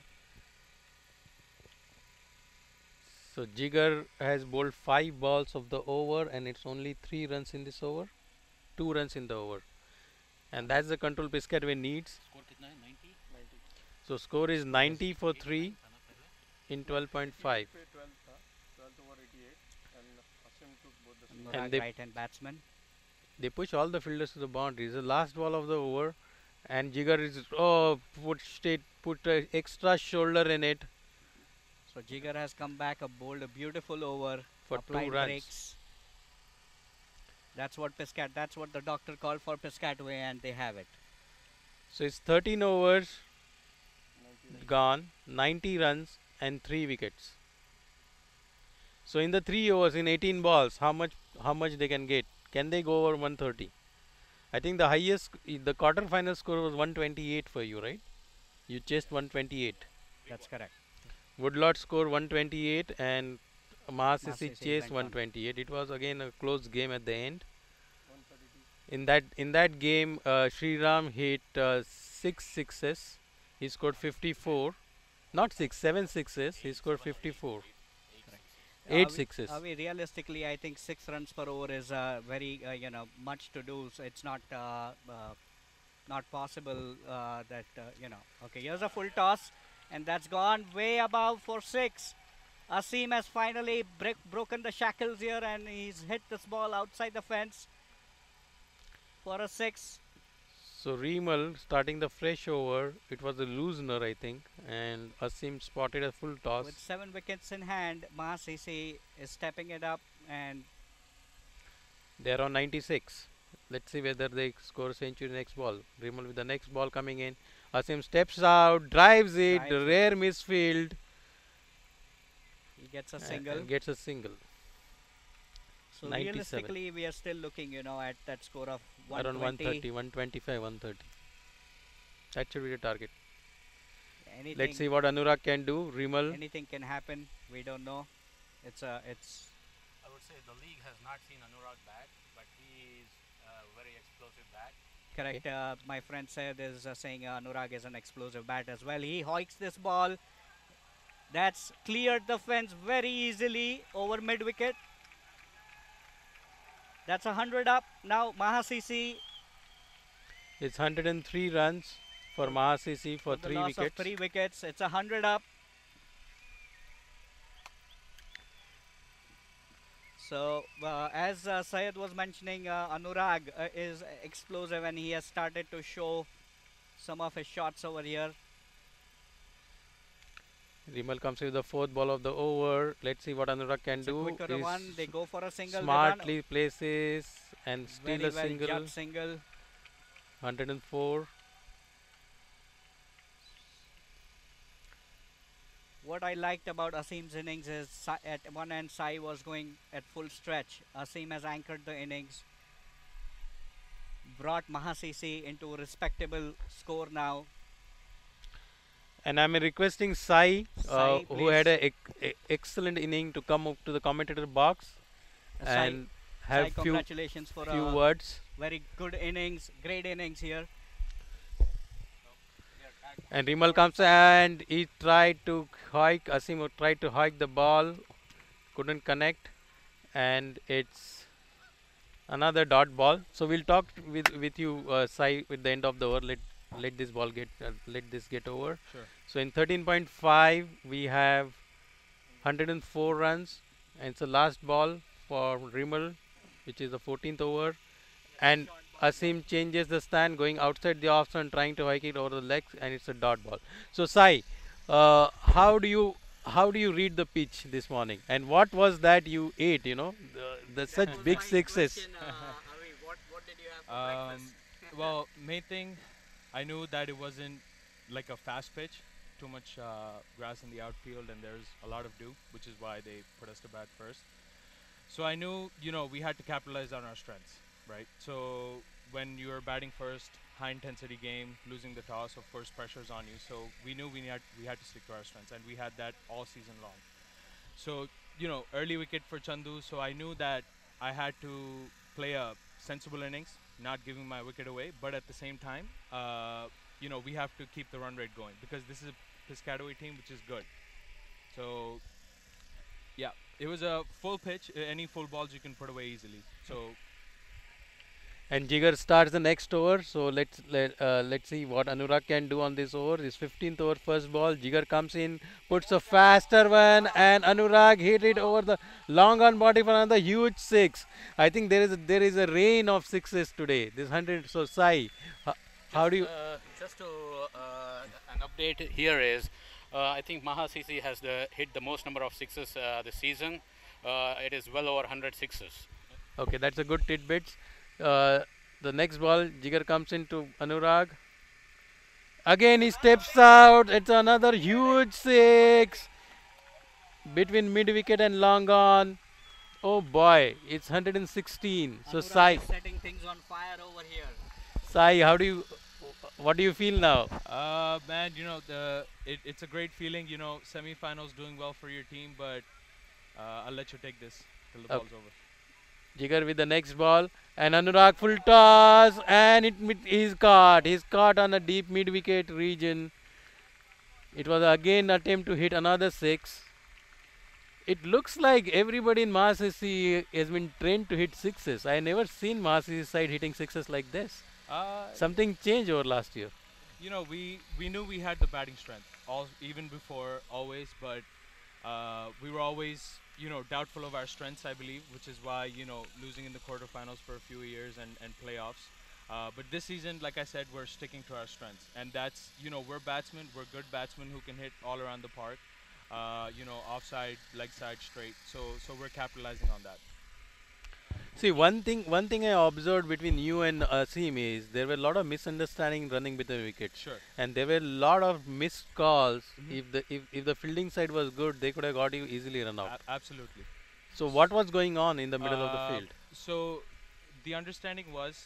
So Jigar has bowled 5 balls of the over, and it's only 3 runs in this over, 2 runs in the over, and that's the control Piscataway needs. So score is 90 for 3 in 12.5. 12th over 88, and Asim took both the And Anurag, they right hand batsman. push all the fielders to the boundaries. The last ball of the over, and Jigar is put a extra shoulder in it So Jigar has come back, bowled a beautiful over, for applied 2 runs. breaks. That's what That's what the doctor called for Piscataway, and they have it. So it's 13 overs gone, 90 runs and 3 wickets. So in the 3 overs in 18 balls, how much they can get? Can they go over 130? I think the highest, the quarter final score was 128 for you, right? You chased 128. That's correct. Woodlot scored 128 and Maha Maha CC CC chased went on. 128. It was again a close game at the end. 132. In that game, Sriram hit 6 sixes. He scored 54. Not 6, 7 sixes. He scored 54. Eight sixes. Realistically, I think 6 runs per over is very much to do. So it's not possible that Okay, here's a full toss, and that's gone way above for 6. Asim has finally broken the shackles here, and he's hit this ball outside the fence for a 6. So Remal starting the fresh over. It was a loosener, I think, and Asim spotted a full toss. With 7 wickets in hand, Maha CC is stepping it up, and They're on 96. Let's see whether they score a century next ball. Remal with the next ball coming in. Asim steps out, drives it, Drives it. rare misfield, he gets a and single. gets a single. So 97. realistically, we are still looking, at that score of Around 120. 130, 125, 130. That should be the target. Anything, Let's see what Anurag can do. Remal. anything can happen. We don't know. It's I would say the league has not seen Anurag bat, but he is a very explosive bat. correct. My friend said is saying Anurag is an explosive bat as well. He hoiks this ball. That's cleared the fence very easily over mid wicket. That's 100 up. Now Maha CC It's 103 runs for Maha CC for the 3 loss wickets. of 3 wickets. It's 100 up. So as Syed was mentioning, Anurag is explosive, and he has started to show some of his shots over here. Remal comes with the 4th ball of the over. Let's see what Anurag can It's a do. quicker Is one. They go for a single. smartly places and steal Very a well single. judged single. 104. What I liked about Asim's innings is at one end Sai was going at full stretch. Asim has anchored the innings, brought Maha CC into a respectable score now. And I'm requesting Sai, Sai, who had please. a excellent inning, to come up to the commentator box Sai, and have Sai, congratulations for few a words. very good innings, great innings here. And Remal comes and he tried to hike. Asim tried to hike the ball, couldn't connect, and it's another dot ball. So we'll talk with you, Sai, with the end of the over. Let this ball let this get over. Sure. So in 13.5 we have 104 runs, and it's the last ball for Rimal, which is the 14th over, and Asim changes the stand, going outside the off stand, trying to hike it over the legs, and it's a dot ball. So Sai, how do you read the pitch this morning, and what was that you ate? The such big sixes. What did you have Well, main thing, I knew that it wasn't like a fast pitch, too much grass in the outfield, and there's a lot of dew, which is why they put us to bat first. So I knew, we had to capitalize on our strengths, right? So when you're batting first, high intensity game, losing the toss, of course, pressure's on you. So we knew we had to stick to our strengths, and we had that all season long. So, early wicket for Chandu. So I knew that I had to play a sensible innings, not giving my wicket away, but at the same time, we have to keep the run rate going because this is a Piscataway team which is good. So yeah, it was a full pitch. Any full balls you can put away easily. So And Jigar starts the next over. So let's see what Anurag can do on this over. His 15th over, first ball. Jigar comes in, puts a faster one, and Anurag hit it over the long on body for another huge six. I think there is a rain of sixes today. This 100. So Sai, ho- how do you? Just to an update here is, I think Maha CC has hit the most number of sixes this season. It is well over 100 sixes. Okay, that's a good tidbit. Uh, the next ball, Jigar comes into Anurag. Again, he steps out. It's another huge six between mid wicket and long on. Oh boy, it's 116. So Anurag Sai, is setting things on fire over here. Sai, what do you feel now? man, it's a great feeling. Semifinals doing well for your team, but I'll let you take this till the Okay. ball's over. Jigar with the next ball, and Anurag full toss, and he's caught. He's caught on a deep mid wicket region. It was again attempt to hit another six. It looks like everybody in Maha CC has been trained to hit sixes. I never seen Maha CC side hitting sixes like this. Uh, Something changed over last year. we knew we had the batting strength, even before always, but we were always doubtful of our strengths, I believe, which is why losing in the quarterfinals for a few years and playoffs. But this season, like I said, we're sticking to our strengths, and that's we're batsmen, we're good batsmen who can hit all around the park, offside, leg side, straight. So we're capitalizing on that. See, one thing I observed between you and Asim is there were a lot of misunderstanding running between wickets, Sure. and there were a lot of missed calls. Mhm. If the fielding side was good, they could have got you easily run out. Absolutely. So what was going on in the middle of the Uh, field? so the understanding was,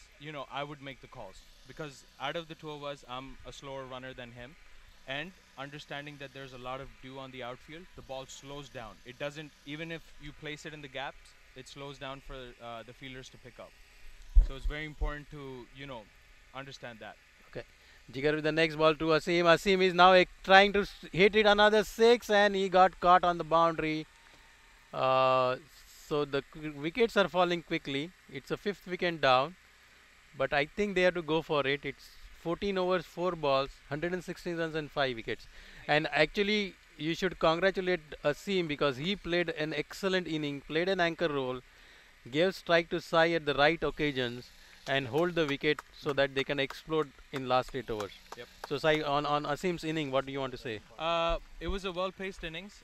I would make the calls because out of the two of us, I'm a slower runner than him, and understanding that there's a lot of dew on the outfield, the ball slows down. It doesn't, even if you place it in the gaps, it slows down for the fielders to pick up. So it's very important to, understand that. Okay, Jigar with the next ball to Asim. Asim is now trying to hit it another six, and he got caught on the boundary. Uh, so the wickets are falling quickly. It's a fifth wicket down, but I think they have to go for it. It's 14 overs, 4 balls, 116 runs and 5 wickets. And actually, you should congratulate Asim because he played an excellent inning, played an anchor role, gave strike to Sai at the right occasions, and hold the wicket so that they can explode in last 8 overs. Yep. So Sai, on Asim's inning, what do you want to say? It was a well-paced innings.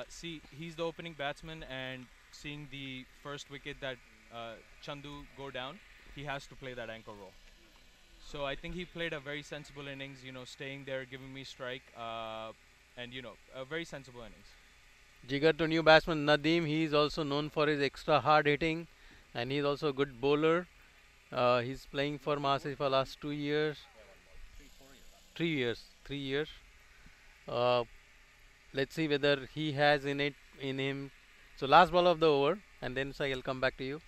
See, he's the opening batsman, and seeing the first wicket that Chandu go down, he has to play that anchor role. So I think he played a very sensible innings. Staying there, giving me strike, and a very sensible innings. Jigar to new batsman Nadeem. He is also known for his extra hard hitting, and he is also a good bowler. He's playing for Maharashtra for last 2 years, 3 years, 3 years. Uh, let's see whether he has in him. So last ball of the over, and then Sai, I'll come back to you.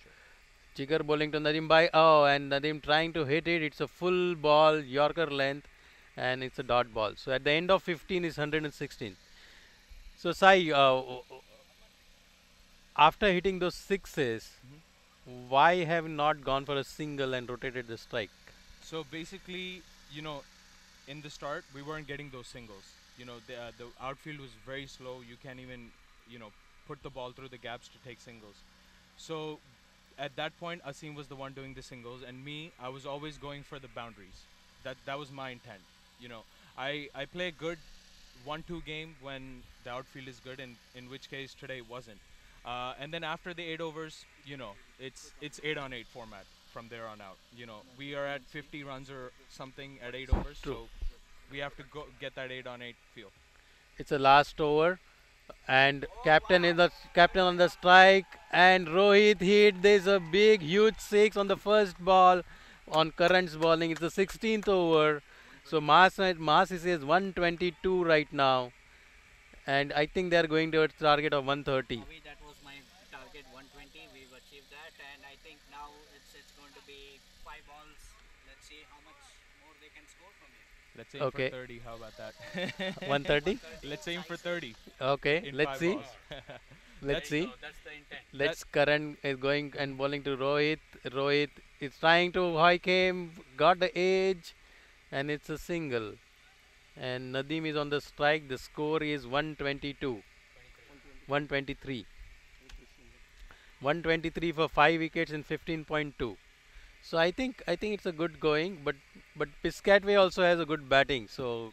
Jigar bowling to Nadeem by and Nadeem trying to hit it. It's a full ball, Yorker length, and it's a dot ball. So at the end of 15 is 116. So Sai, after hitting those sixes, Mhm. why have you not gone for a single and rotated the strike? So basically, in the start, we weren't getting those singles. The outfield was very slow. You can't even, put the ball through the gaps to take singles. So at that point, Asim was the one doing the singles, and me, I was always going for the boundaries. That was my intent. I play a good 1-2 game when the outfield is good, and in which case today it wasn't. And then after the 8 overs, it's 8 on 8 format from there on out. We are at 50 runs or something at 8 overs, True. so we have to go get that 8 on 8 feel. It's a last over, and captain on the strike, and Rohit hit. There's a big, huge six on the first ball, on Current's bowling. It's the 16th over. So Maha CC is 122 right now, and I think they are going towards target of 130. Avi, that was my target 120. We've achieved that, and I think now it's going to be 5 balls. Let's see how much more they can score from here. Let's aim for Okay, 30. How about that? 130. 130 Let's aim for precisely. 30 Okay, in let's five see. balls. Let's There you see. go. That's the intent. That Let's Karan is going and bowling to Rohit. Rohit is trying to hike him, got the edge, and it's a single. And Nadeem is on the strike. The score is 122, 123. 123 for 5 wickets in 15.2. So I think it's a good going, but Piscataway also has a good batting. So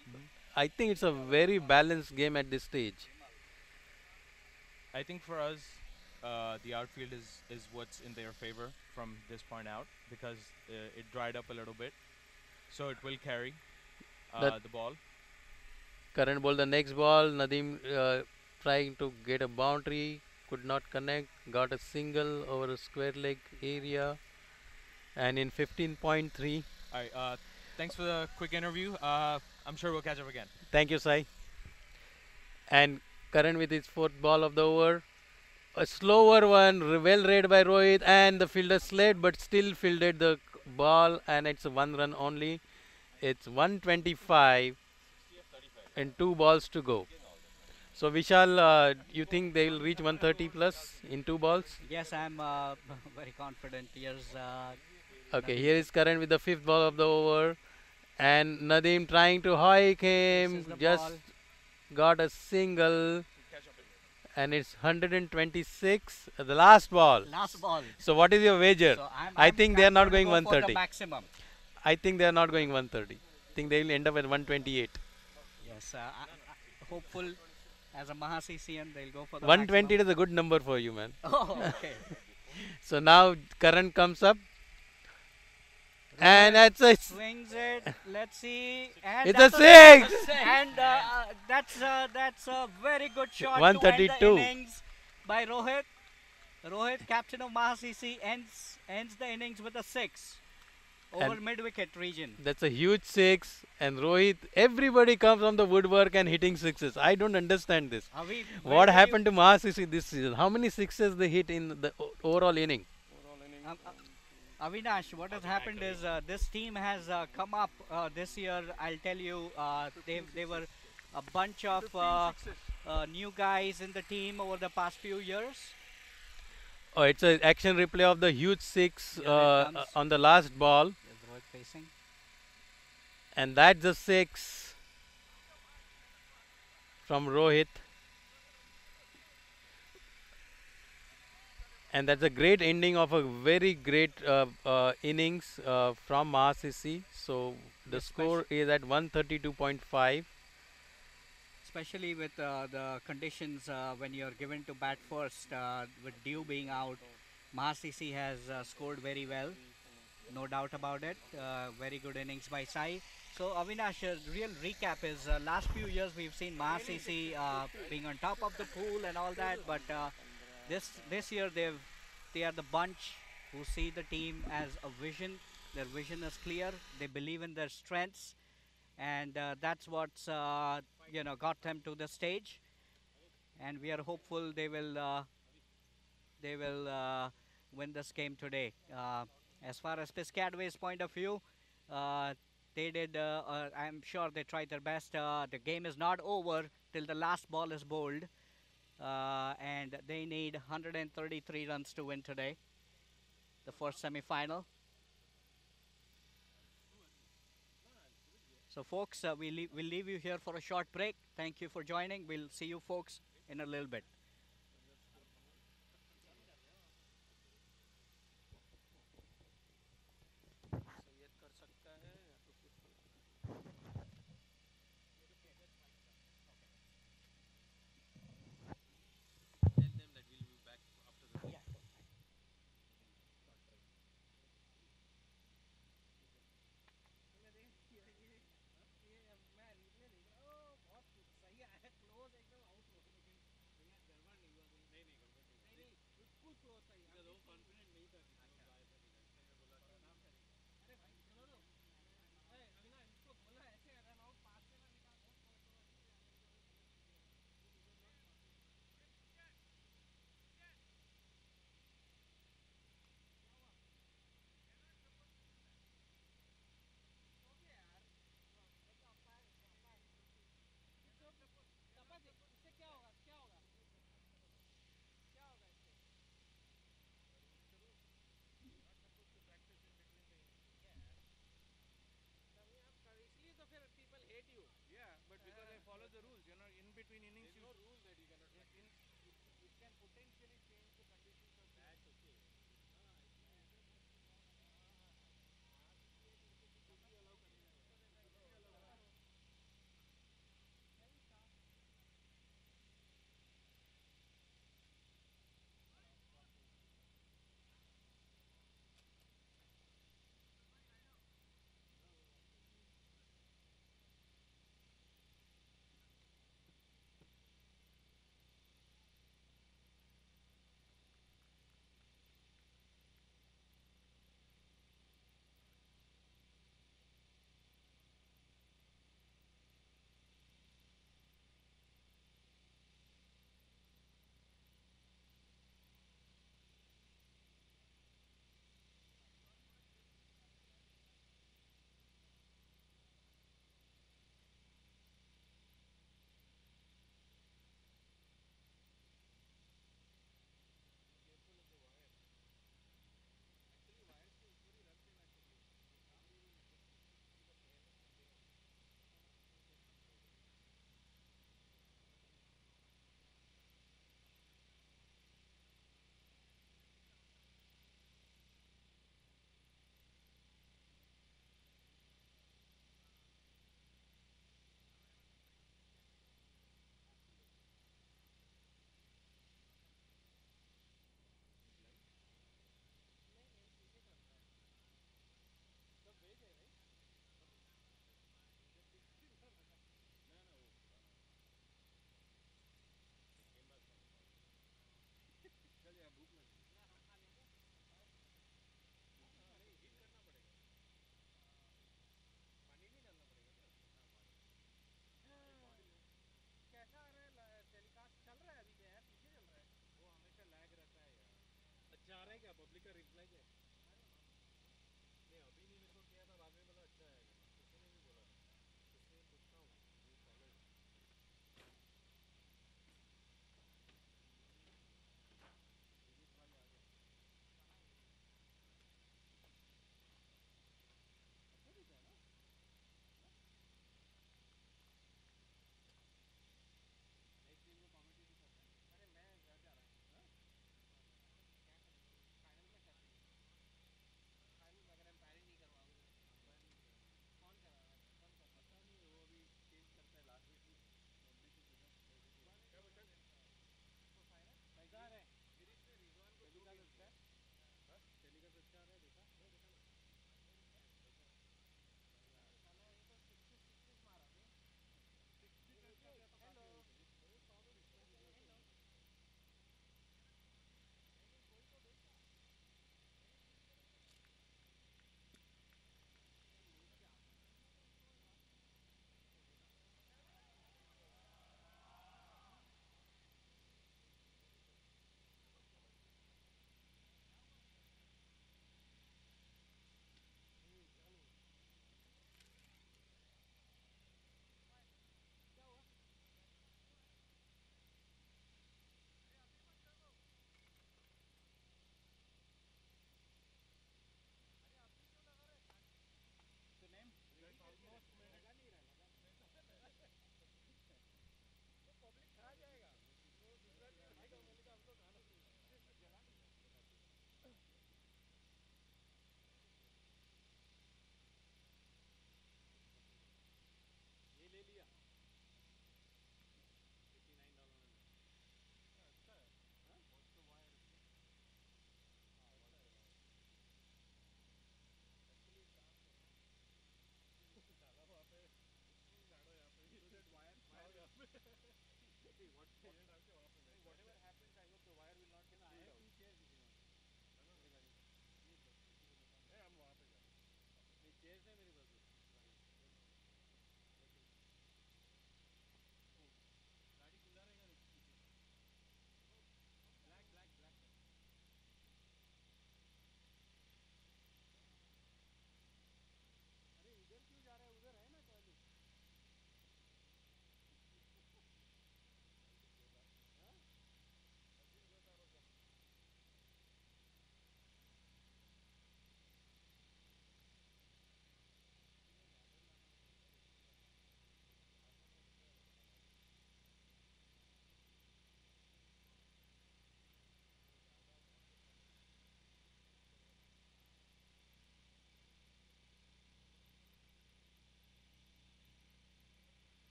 I think it's a very balanced game at this stage. I think for us, the outfield is what's in their favor from this point out because it dried up a little bit, so it will carry The the ball. current ball, the next ball, Nadeem trying to get a boundary, could not connect, got a single over a square leg area, and in 15.3. All right. Thanks for the quick interview. I'm sure we'll catch up again. Thank you, Sai. And Karan with his fourth ball of the over. A slower one, well read by Rohit, and the fielder slid but still fielded the ball, and it's a 1 run only. It's 125 and 2 balls to go. So, Vishal, you think they will reach 130 plus in 2 balls? Yes, I'm very confident. Here's Okay, here Nadeem. is Karan with the fifth ball of the over, and Nadeem trying to hike This is him, the just ball. got a single, and it's 126. The last ball. Last ball. So, what is your wager? So I think they are not going going to go for the 130. maximum. I think they are not going 130. I think they will end up at 128. Yes, hopeful as a Maha CCN, they'll go for the 120 maximum. is a good number for you, man. Oh, okay. So now Karan comes up, and Rohit that's a swings it. Let's see, and it's a that's six. and that's a very good shot to end the 132. innings by Rohit. Rohit, captain of Maha CC, ends the innings with a six over And mid wicket region. that's a huge six. And Rohit, everybody comes from the woodwork and hitting sixes. I don't understand this. Avi, where What did happened to Maha CC this season? How many sixes they hit in the overall inning? Overall inning. you, Avinash, what has happened is this team has come up this year. I'll tell you, they were a bunch of 15 sixes. new guys in the team over the past few years. Oh, it's an action replay of the huge six Here it comes. on the last ball, There's Rohit facing. and that's the six from Rohit. And that's a great ending of a very great innings from Maha CC. So the Yes, score is at 132.5. Especially with the conditions when you're given to bat first, with Dew being out, Maha CC has scored very well, no doubt about it. Very good innings by Sai. So Avinash, a real recap is last few years we've seen Maha CC being on top of the pool and all that, but this year they are the bunch who see the team as a vision. Their vision is clear. They believe in their strengths, and that's what's got them to the stage. And we are hopeful they will win this game today. As far as Piscataway's point of view, uh, they did. I'm sure they tried their best. The game is not over till the last ball is bowled, and they need 133 runs to win today, the first semi-final. So, folks, we'll leave you here for a short break. Thank you for joining. We'll see you, folks, in a little bit. between innings, There's no rule that you cannot practice. it can potentially change the conditions of the That's okay.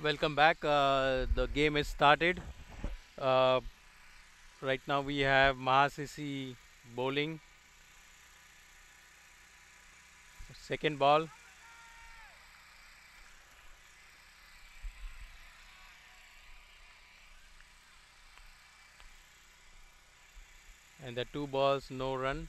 Welcome back. The game is started. Uh, right now we have Maha CC bowling. Second ball. And the two balls, no run.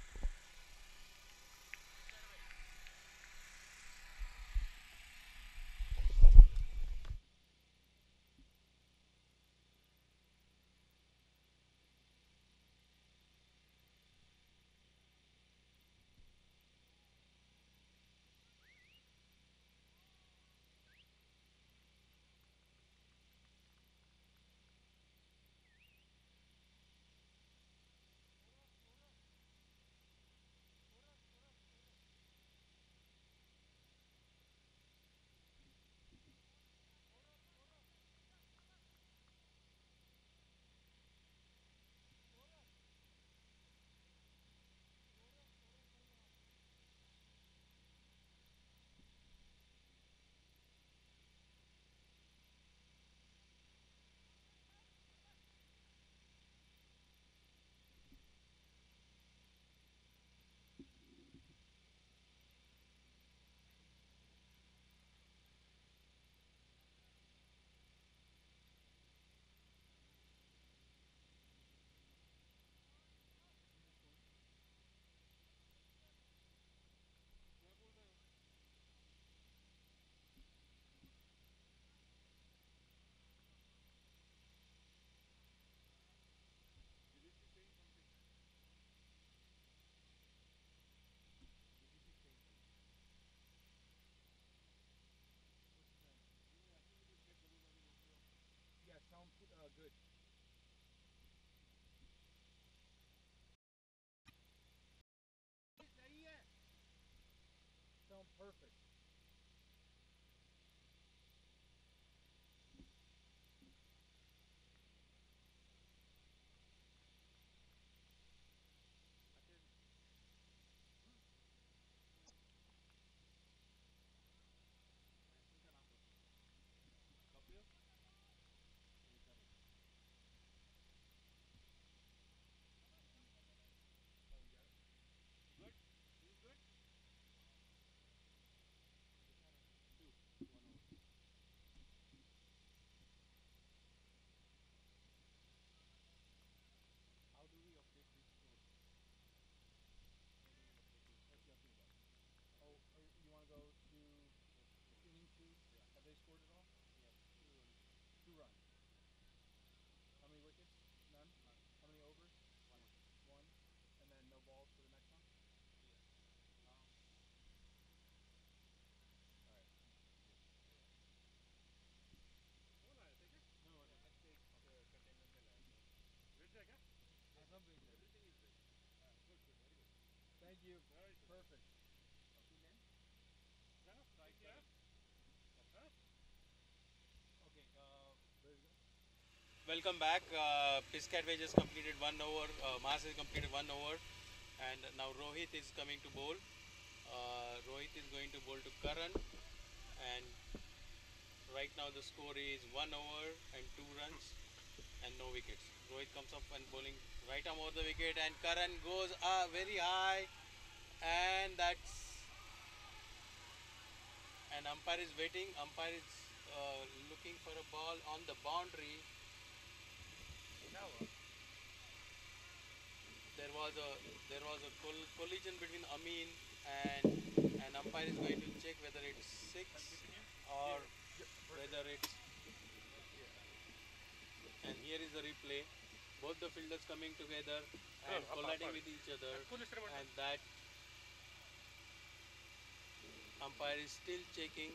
Yeah, sound good. Sound perfect. Oh, you want to go to inning two? Have they scored at all? Two runs. How many wickets? None? How many overs? One. And then no balls for the next one? All right. No, next take containment में लाया था. Ready है क्या? हाँ सब ready है. Everything is ready. Good, good, very good. Thank you. Perfect. Strike seven. Okay. Where is it? Welcome back. Piscataway just completed 1 over. Maha has completed 1 over. And now Rohit is coming to bowl. Rohit is going to bowl to Karan. And right now the score is 1 over and 2 runs and no wickets. Rohit comes up and bowling right arm over the wicket, and Karan goes very high, and that's an umpire is waiting. Umpire is looking for a ball on the boundary. There was a collision between Amin and umpire is going to check whether it's six or whether it's, and here is the replay. Both the fielders coming together and colliding with each other, and that umpire is still checking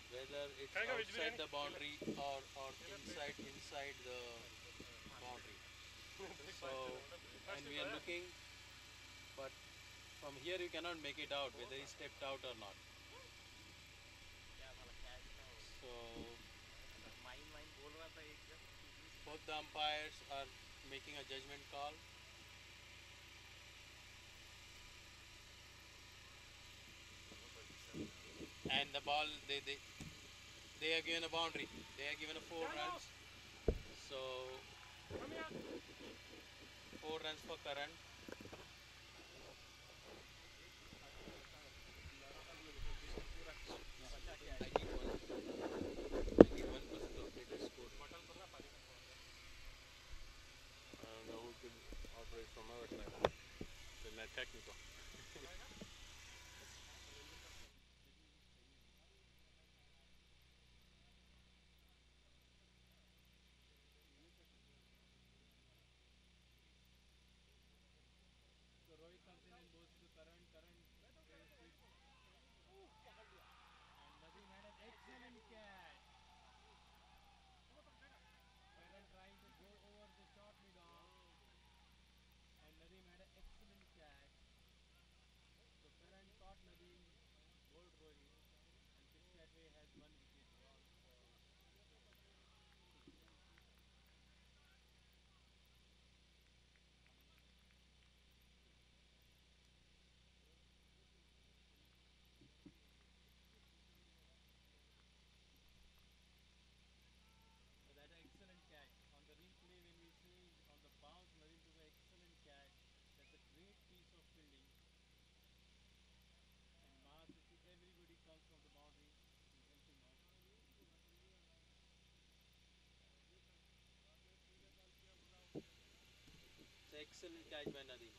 whether it's outside the boundary or inside the boundary. So, and we are looking, but from here you cannot make it out whether he stepped out or not. So both the umpires are making a judgment call. And the ball, they they are given a boundary. They are given a 4 runs. So 4 runs for Karan. I need 1% of latest score. I don't know who could operate from our side. They're not technical. It's an excellent catch by Nadeem.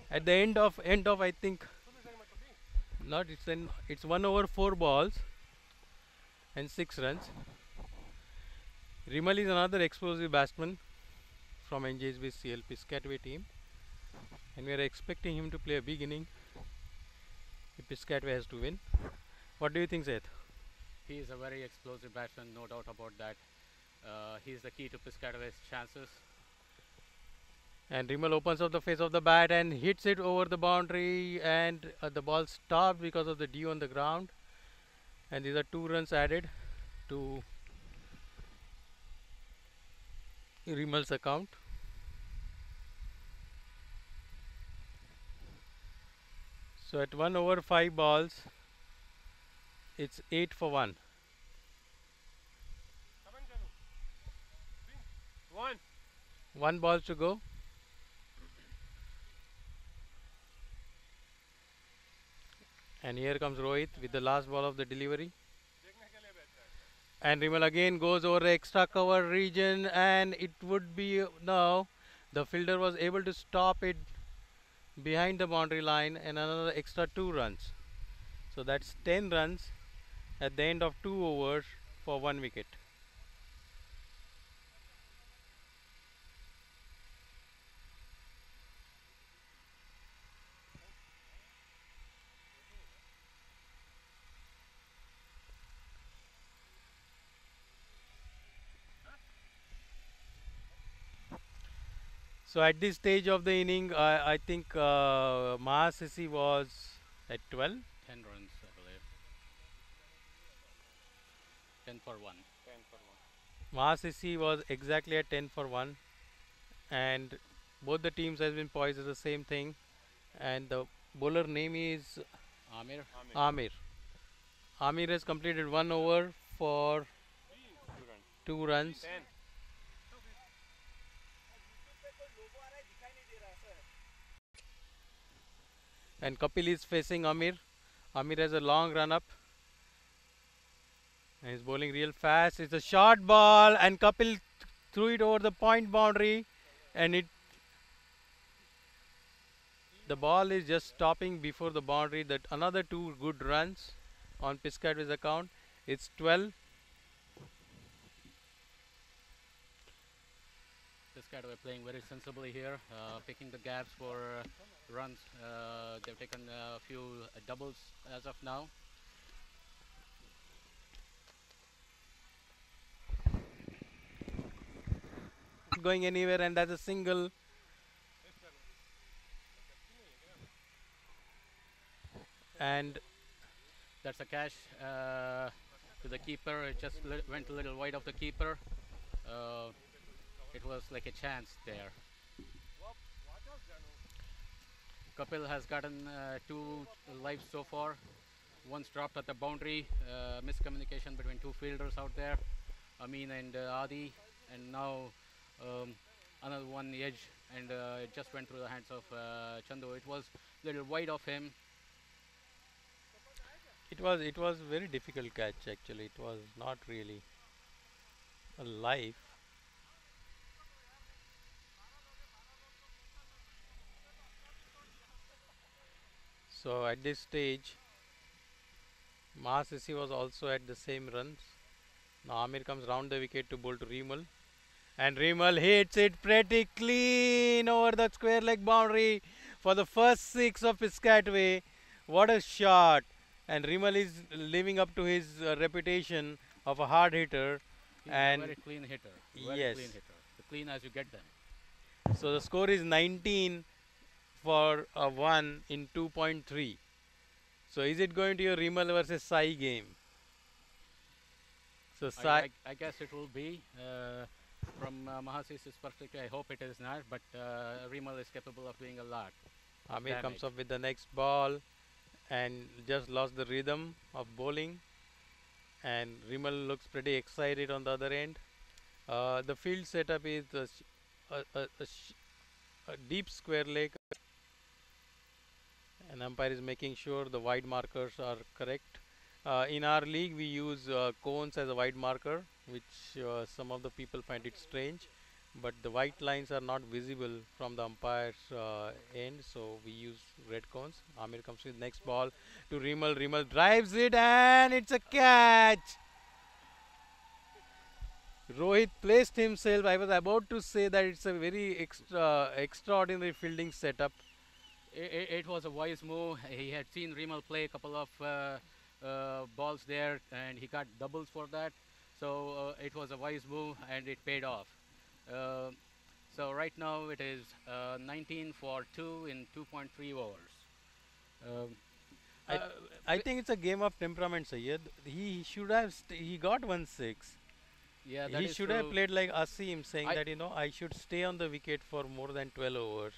At the end of I think not it's 1 over 4 balls and 6 runs. Rimal is another explosive batsman from NJSBCL Piscataway team, and we are expecting him to play a big inning if Piscataway has to win. What do you think, Zaid? He is a very explosive batsman, no doubt about that. He is the key to Piscataway's chances. And Rimal opens up the face of the bat and hits it over the boundary, and the ball stopped because of the dew on the ground. And these are 2 runs added to Rimal's account. So at 1 over 5 balls, it's 8 for 1. One. 1 ball to go. And here comes Rohit with the last ball of the delivery. And Rimal again goes over the extra cover region, and it would be no. The fielder was able to stop it behind the boundary line, and another extra 2 runs. So that's 10 runs at the end of 2 overs for 1 wicket. So at this stage of the inning, I think Maha CC was at 12. 10 runs, I believe. 10 for 1. 10 for 1. Maha CC was exactly at 10 for 1. and both the teams has been poised as the same thing, and the bowler name is Amir. Amir. Amir has completed 1 over for 2 runs, and Kapil is facing Amir. Amir has a long run up and he's bowling real fast. It's a short ball and Kapil threw it over the point boundary, and the ball is just stopping before the boundary. That another 2 good runs on Piscataway's account. It's 12. Piscataway playing very sensibly here, picking the gaps for runs. They've taken a few doubles as of now. Not going anywhere, and that's a single. And That's a catch to the keeper. It just went a little wide of the keeper. Uh, it was like a chance there. Kapil has gotten 2 lives so far. One's dropped at the boundary. Miscommunication between 2 fielders out there, Amin and Adi, and now another one edge, and it just went through the hands of Chandu. It was a little wide of him. it was very difficult catch actually. It was not really a life. So at this stage, Maha CC was also at the same runs. Now Amir comes round the wicket to bowl to Remal. And Remal hits it pretty clean over the square leg boundary for the first 6 of Piscataway. What a shot! And Remal is living up to his reputation of a hard hitter. He's And a very clean hitter. Very yes, clean hitter. The clean as you get them. so the score is 19 for a 1 in 2.3. So is it going to be a Remal versus Sai game? So Sai, I guess it will be. From Maha CC's perspective, I hope it is not, but Remal is capable of doing a lot. Amir comes damage. up with the next ball and just lost the rhythm of bowling. And Remal looks pretty excited on the other end. The field setup is a deep square leg, and umpire is making sure the wide markers are correct. In our league, we use cones as a wide marker, which some of the people find it strange. But the white lines are not visible from the umpire's end, so we use red cones. Amir comes with next ball to Remal. Remal drives it, and it's a catch. Rohit placed himself. I was about to say that it's a very extraordinary fielding setup. It was a wise move. He had seen Remal play a couple of balls there, and he got doubles for that. So it was a wise move, and it paid off. Uh, so right now it is 19 for 2 in 2.3 overs. Um, I uh, I think it's a game of temperament, Sayyed. He should have he got 1 6. yeah, that He is should true. have played like Asim, saying I, that I should stay on the wicket for more than 12 overs.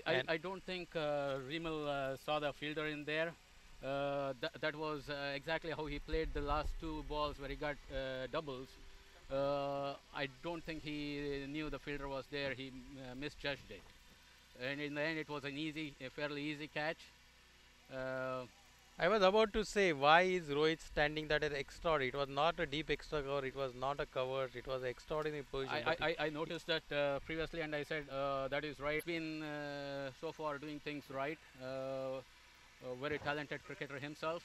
And I don't think Rimal saw the fielder in there. That was exactly how he played the last 2 balls where he got doubles. I don't think he knew the fielder was there. He misjudged it, and in the end, it was a fairly easy catch. Uh, I was about to say, why is Rohit standing that as extra? It was not a deep extra cover. It was not a cover. It was an extraordinary position. I noticed that previously, and I said that is right. Been so far doing things right. A very talented cricketer himself.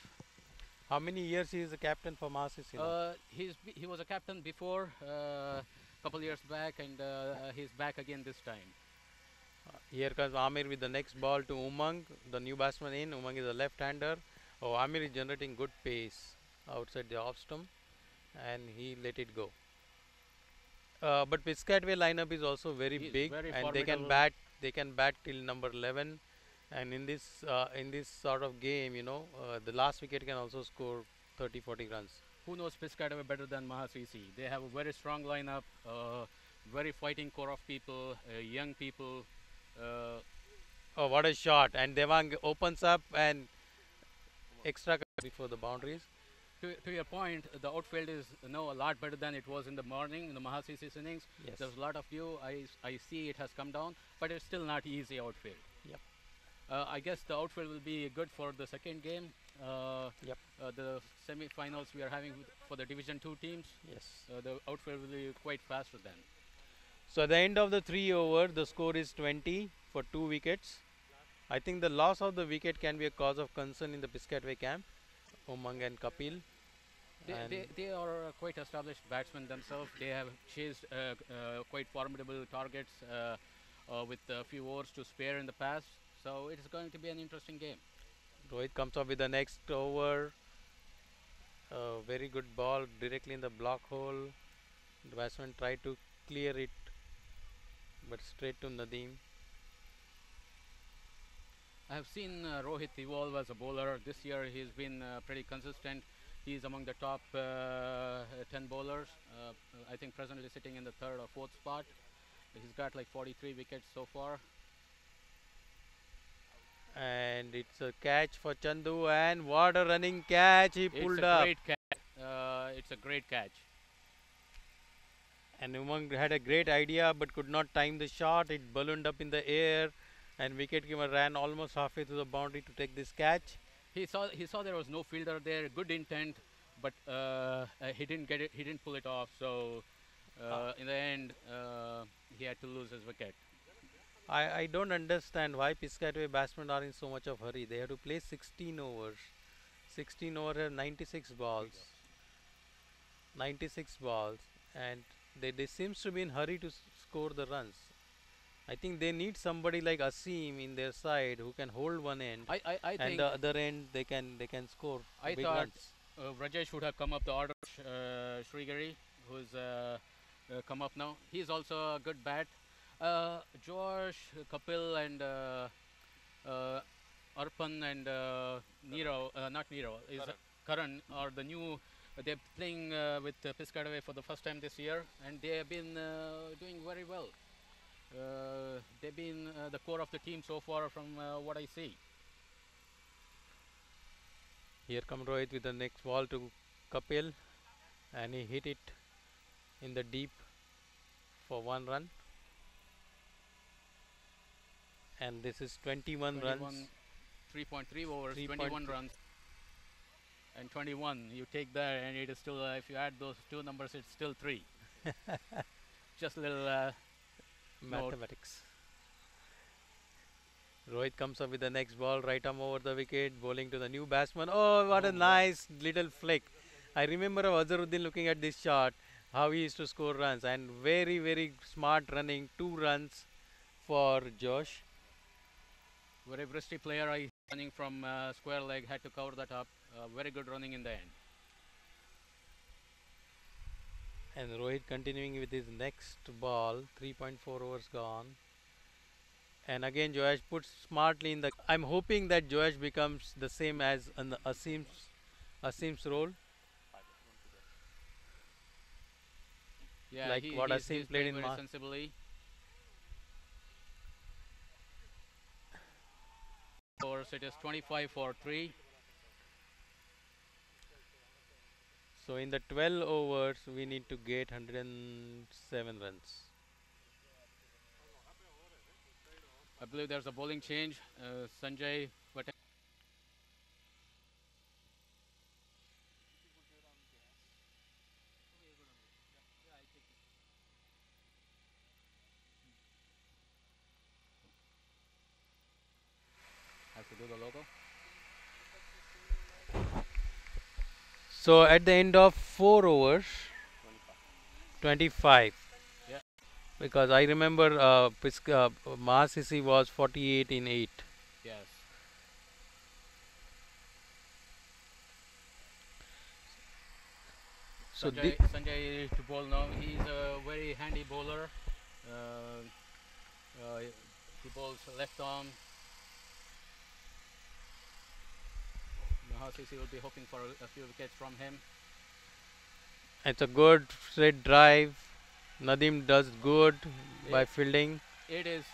How many years he is a captain for Maha CC now? He was a captain before, couple years back, and he's back again this time. Here comes Amir with the next ball to Umang, the new batsman in. Umang is a left-hander. Oh, Amir is generating good pace outside the off stump, and he let it go. But Piscataway lineup is also very He's big, very and they can formidable. bat. They can bat till number 11. And in this sort of game, the last wicket can also score 30, 40 runs. Who knows Piscataway better than Maha CC? They have a very strong lineup. very fighting core of people, young people. Uh, Oh, what a shot! And Devang opens up and extra before the boundaries. to your point, the outfield is a lot better than it was in the morning in the Maha CC innings. Yes. There's a lot of dew. I see it has come down, but it's still not easy outfield. Yep. I guess the outfield will be good for the second game. Yep. The semi-finals we are having for the Division 2 teams. Yes. The outfield will be quite faster then. So at the end of the 3 over, the score is 20 for 2 wickets. I think the loss of the wicket can be a cause of concern in the Piscataway camp. Umang and Kapil. They are quite established batsmen themselves. They have chased quite formidable targets with a few overs to spare in the past. So it is going to be an interesting game. Rohit comes up with the next over. A very good ball directly in the block hole. The batsman tried to clear it, but straight to Nadeem. I have seen Rohit evolve as a bowler. This year he's been pretty consistent. He's among the top 10 bowlers. I think presently sitting in the third or fourth spot. He's got like 43 wickets so far. And it's a catch for Chandu, and what a running catch he pulled It's a up. great catch. It's a great catch. And Umang had a great idea but could not time the shot. It ballooned up in the air, and wicketkeeper ran almost halfway to the boundary to take this catch. He saw there was no fielder there. Good intent, but he didn't get it. He didn't pull it off. So in the end, he had to lose his wicket. I don't understand why Piscataway batsmen are in so much of hurry. They have to play 16 overs. 16 over have 96 balls. 96 balls, and they seems to be in hurry to score the runs. I think they need somebody like Asim in their side who can hold one end, I and think the other end they can score I big thought runs. Rajesh would have come up the order. Srigari, who's come up now. He's also a good bat. Josh, Kapil, and Arpan and Nero, not Nero, is Karan are the new. They're playing with Piscataway for the first time this year, and they have been doing very well. They've been the core of the team so far, from what I see. Here come Rohit with the next ball to Kapil, and he hit it in the deep for 1 run. And this is 21 runs. 3.3 overs, 3.3 21 runs, and 21. You take that, and it is still, if you add those two numbers, it's still 3. Just a little note. Mathematics. Rohit comes up with the next ball, right arm over the wicket, bowling to the new batsman. Oh, what a nice little flick. I remember Azharuddin looking at this shot, how he used to score runs, and very, very smart running, 2 runs for Josh. Very wristy player. I running from square leg, had to cover that up. Very good running in the end. And Rohit continuing with his next ball, 3.4 overs gone. And again Joash puts smartly in the. I'm hoping that Joash becomes the same as an Asim's role, Yeah, like what Asim he's played playing in very Ma. sensibly. Overs, it is 25 for 3. So in the 12 overs we need to get 107 runs. I believe there's a bowling change. Sanjay Patel. Have to do the logo. So at the end of 4 overs, 25. Yeah. Because I remember Maha CC was 48 in 8. Yes. So Sanjay to bowl now. He's a very handy bowler. He bowls left arm. Maha CC will be hoping for a few wickets from him. it's a good straight drive. Nadim does good by It, fielding. it is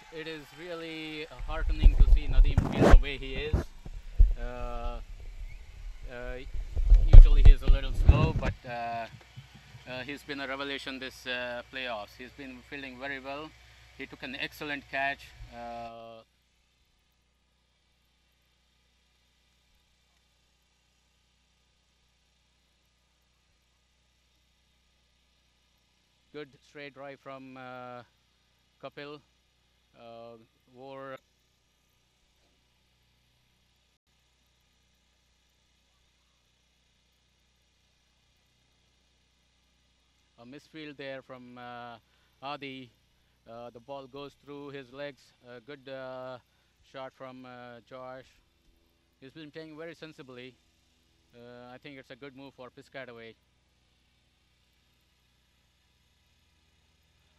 really heartening to see Nadeem feel the way he is. Uh, uh, Usually he is a little slow, but he's been a revelation this playoffs. He's been fielding very well. He took an excellent catch. Good straight drive from Kapil. Wore a misfield there from Adi. The ball goes through his legs. A good shot from Josh. He's been playing very sensibly. I think it's a good move for Piscataway.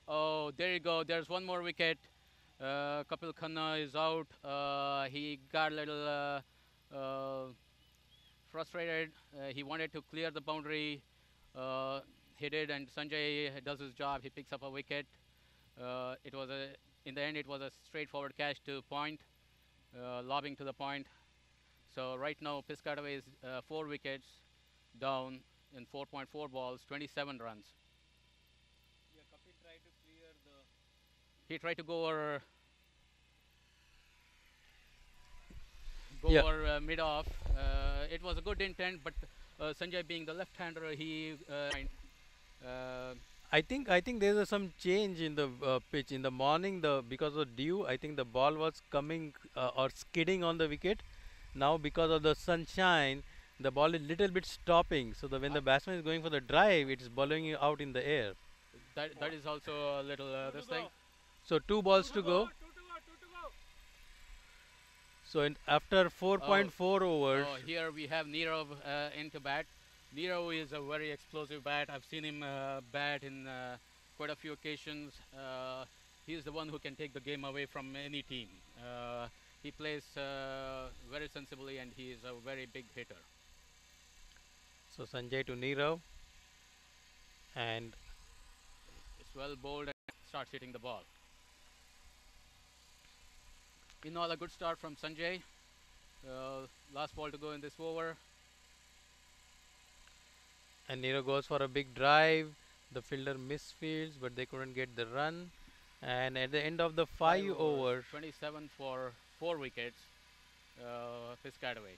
Oh, there you go. There's one more wicket. Kapil Khanna is out. He got a little frustrated. He wanted to clear the boundary. Uh, he did, and Sanjay does his job. He picks up a wicket. It was a, in the end, it was a straightforward catch to point, lobbing to the point. So right now, Piscataway is 4 wickets down in 4.4 balls, 27 runs. Yeah, Kapil tried to clear the. He tried to go Yeah, over mid off. It was a good intent, but Sanjay being the left-hander, he uh, I think there's some change in the pitch in the morning. The because of dew, I think the ball was coming or skidding on the wicket. Now because of the sunshine, the ball is little bit stopping. So when uh, the batsman is going for the drive, it is ballowing out in the air. that is also a little Two to this thing. go. So two balls to go. Two to go. Two to go. So after Oh, 4.4 overs, oh, here we have Nirav into bat. Nirav is a very explosive bat. I've seen him bat in quite a few occasions. He's the one who can take the game away from any team. He plays very sensibly, and he is a very big hitter. so Sanjay to Nirav, and It's well bowled and starts hitting the ball. In all, a good start from Sanjay. Last ball to go in this over. Nirav goes for a big drive. The fielder misfields, but they couldn't get the run. And at the end of the Five five overs, overs, 27 for 4 wickets. Piscataway.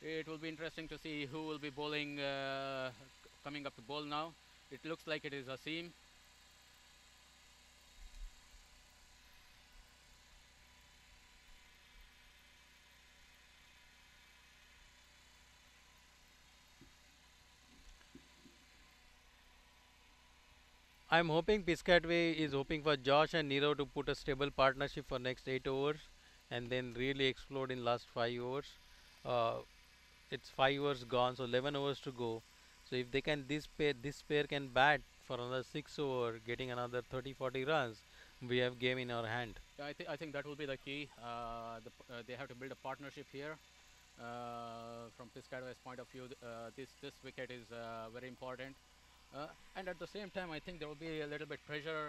It will be interesting to see who will be bowling coming up to bowl now. It looks like it is Asim. I'm hoping Piscataway is hoping for Josh and Nero to put a stable partnership for next 8 overs, and then really explode in last 5 overs. Uh, it's 5 overs gone, so 11 overs to go. So if they can this pair can bat for another 6 over, getting another 30-40 runs, we have game in our hand. Yeah, I think that will be the key. They have to build a partnership here. From Piscataway's point of view, this wicket is very important. And at the same time, I think there will be a little bit pressure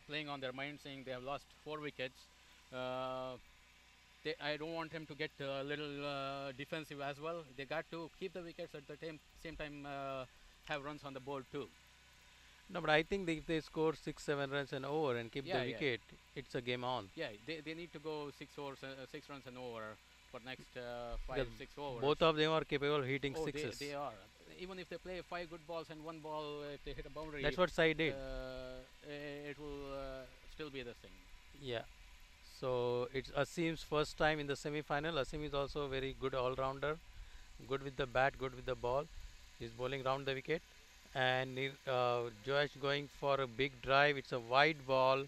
playing on their mind, saying they have lost 4 wickets. Uh, I don't want them to get a little defensive as well. They got to keep the wickets at the same time, have runs on the board too. No, but I think if they score 6-7 runs an over and keep the Yeah, yeah, wicket, it's a game on. yeah. They need to go 6 overs, 6 runs and over for next five Because six overs. both of them are capable of hitting Oh, sixes. they are. Even if they play 5 good balls and one ball, if they hit a boundary, That's what Sai did. it will still be the thing. Yeah. So it's Asim's first time in the semi-final. Asim is also a very good all-rounder, good with the bat, good with the ball. He's bowling round the wicket, and Joash going for a big drive. It's a wide ball.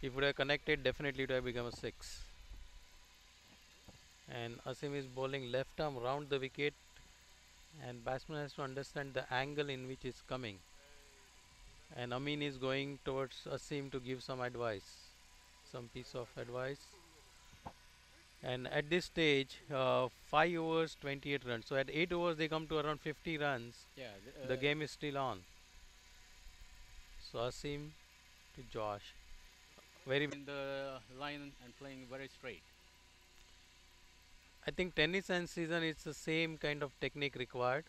If it would have connected, definitely it would have become a six. And Asim is bowling left arm round the wicket, and batsman has to understand the angle in which it's coming. And Amin is going towards Asim to give some advice, some piece of advice. And at this stage, 5 overs, 28 runs. So at 8 overs, they come to around 50 runs. Yeah, The game is still on. So Asim to Josh. Very. In the line and playing very straight. I think tennis and season it's the same kind of technique required.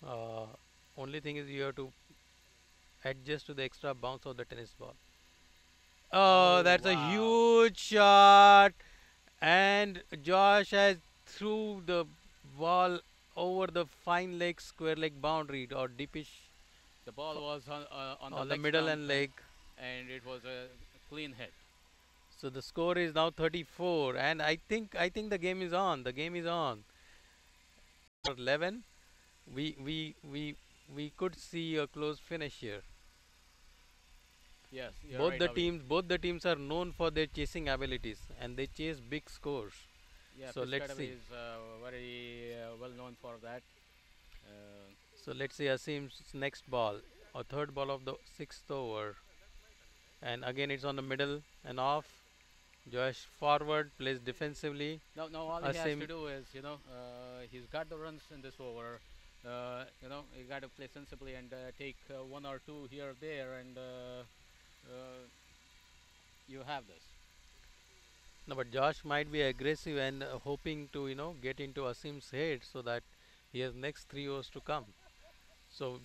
Uh, Only thing is you have to adjust to the extra bounce of the tennis ball. Oh, Oh that's a wow! huge shot, and Josh has threw the ball over the fine leg, square leg boundary or deepish The ball was on the on the leg middle stump, and leg. and it was a clean hit. So the score is now 34, and I think the game is on. The game is on. For 11, we could see a close finish here. Yes, you're Both right, the Avi. teams, both the teams are known for their chasing abilities, and they chase big scores. Yeah, So let's see. Piscataway is very well known for that. Uh, So let's see Asim's next ball, or third ball of the sixth over, and again it's on the middle and off. Josh forward plays defensively. now all he has to Asim, do is, he's got the runs in this over. You got to play sensibly and take one or two here or there, and you have this. no, but Josh might be aggressive and hoping to get into Asim's head so that he has next 3 overs to come. So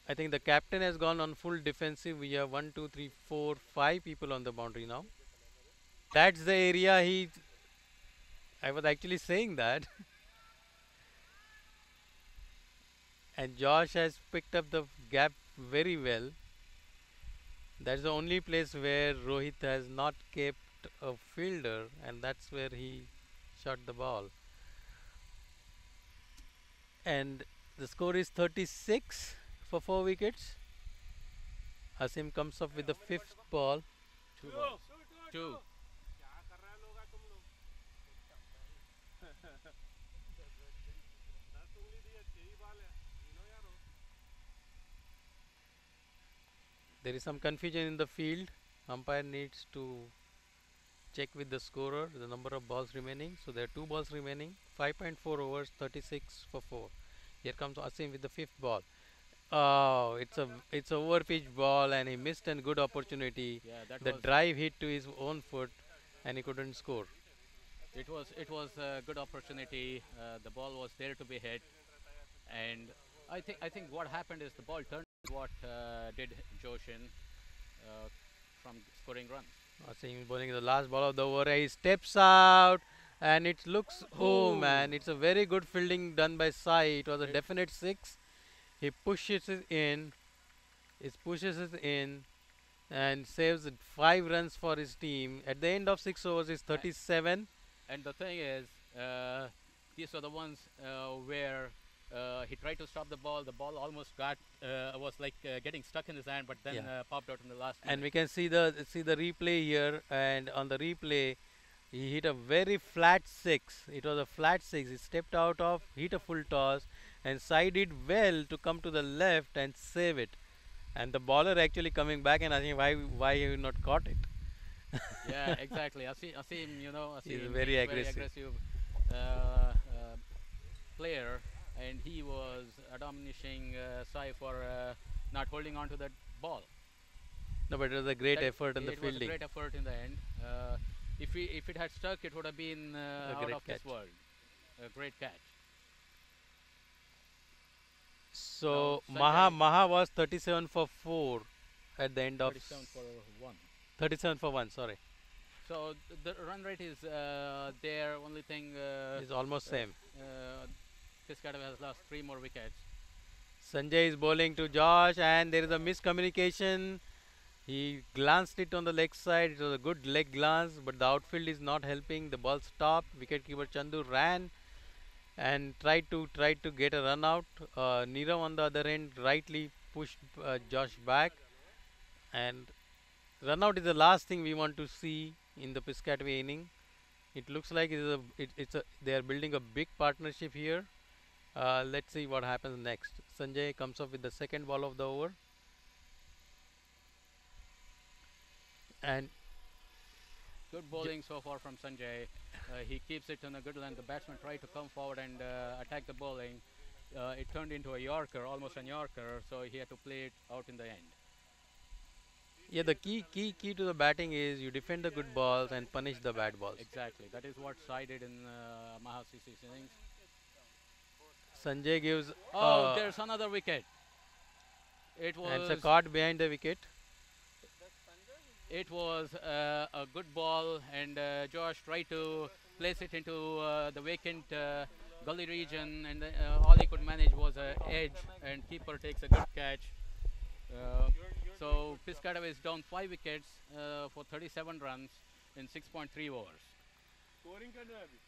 I think the captain has gone on full defensive. We have one, two, three, four, 5 people on the boundary now. That's the area he. I was actually saying that, and Josh has picked up the gap very well. That's the only place where Rohit has not kept a fielder, and that's where he shot the ball. And the score is 36 for 4 wickets. Asim comes up with the fifth ball. Two balls. Two. There is some confusion in the field. Umpire needs to check with the scorer the number of balls remaining. So there are 2 balls remaining. 5.4 overs, 36 for 4. Here comes Asim with the fifth ball. Oh, it's a overpitch ball, and he missed a good opportunity. Yeah, that The was drive hit to his own foot, and he couldn't score. it was a good opportunity. The ball was there to be hit, and I think what happened is the ball turned. What did Joshin from scoring runs? Asim bowling the last ball of the over. He steps out, and it looks. Oh Oh, man, it's a very good fielding done by Sai. It was a it, definite six. He pushes it in. It pushes it in and saves 5 runs for his team. At the end of 6 overs, it's a- 37. and the thing is, these are the ones where he tried to stop the ball. The ball almost was like getting stuck in his hand, but then Yeah, popped out in the last and minute. we can see the replay here. And on the replay, he hit a very flat six. It was a flat six. He stepped out of, hit a full toss, and Sai did well to come to the left and save it. And the bowler actually coming back, and I think why he not caught it. Yeah, exactly. Asim, He's Asim, very he's very aggressive. aggressive player, and he was admonishing Sai for not holding on to that ball. No, but it was a great That effort in the it was a fielding. great effort in the end. If it had stuck, it would have been A out great of catch. this world. A great catch. Now So Maha Sanjay, Maha was 37 for 4 at the end of 37 for one. 37 for 1. Sorry, So the run rate is there. Only thing, is almost same. Piscataway has lost 3 more wickets. Sanjay is bowling to Josh, and there is a miscommunication. He glanced it on the leg side. It was a good leg glance, but the outfield is not helping. The ball stopped. Wicketkeeper Chandu ran and tried to get a run out. Nirav on the other end rightly pushed Josh back, and run out is the last thing we want to see in the Piscataway inning. It looks like it's a they are building a big partnership here. Let's see what happens next. Sanjay comes up with the second ball of the over, and Good bowling so far from Sanjay. He keeps it on a good line. The batsman tried to come forward and attack the bowling. It turned into a Yorker, almost a Yorker, so he had to play it out in the end. Yeah, the key to the batting is you defend the good balls and punish the bad balls. Exactly. That is what Sai did in Maha CC's innings. Sanjay gives Oh, there's another wicket. It and it's a was caught behind the wicket. a good ball, and Josh tried to place it into the vacant gully region, and all he could manage was a edge, and keeper takes a good catch. Uh, so Piscataway is down 5 wickets for 37 runs in 6.3 overs. Scoring करना है अभी.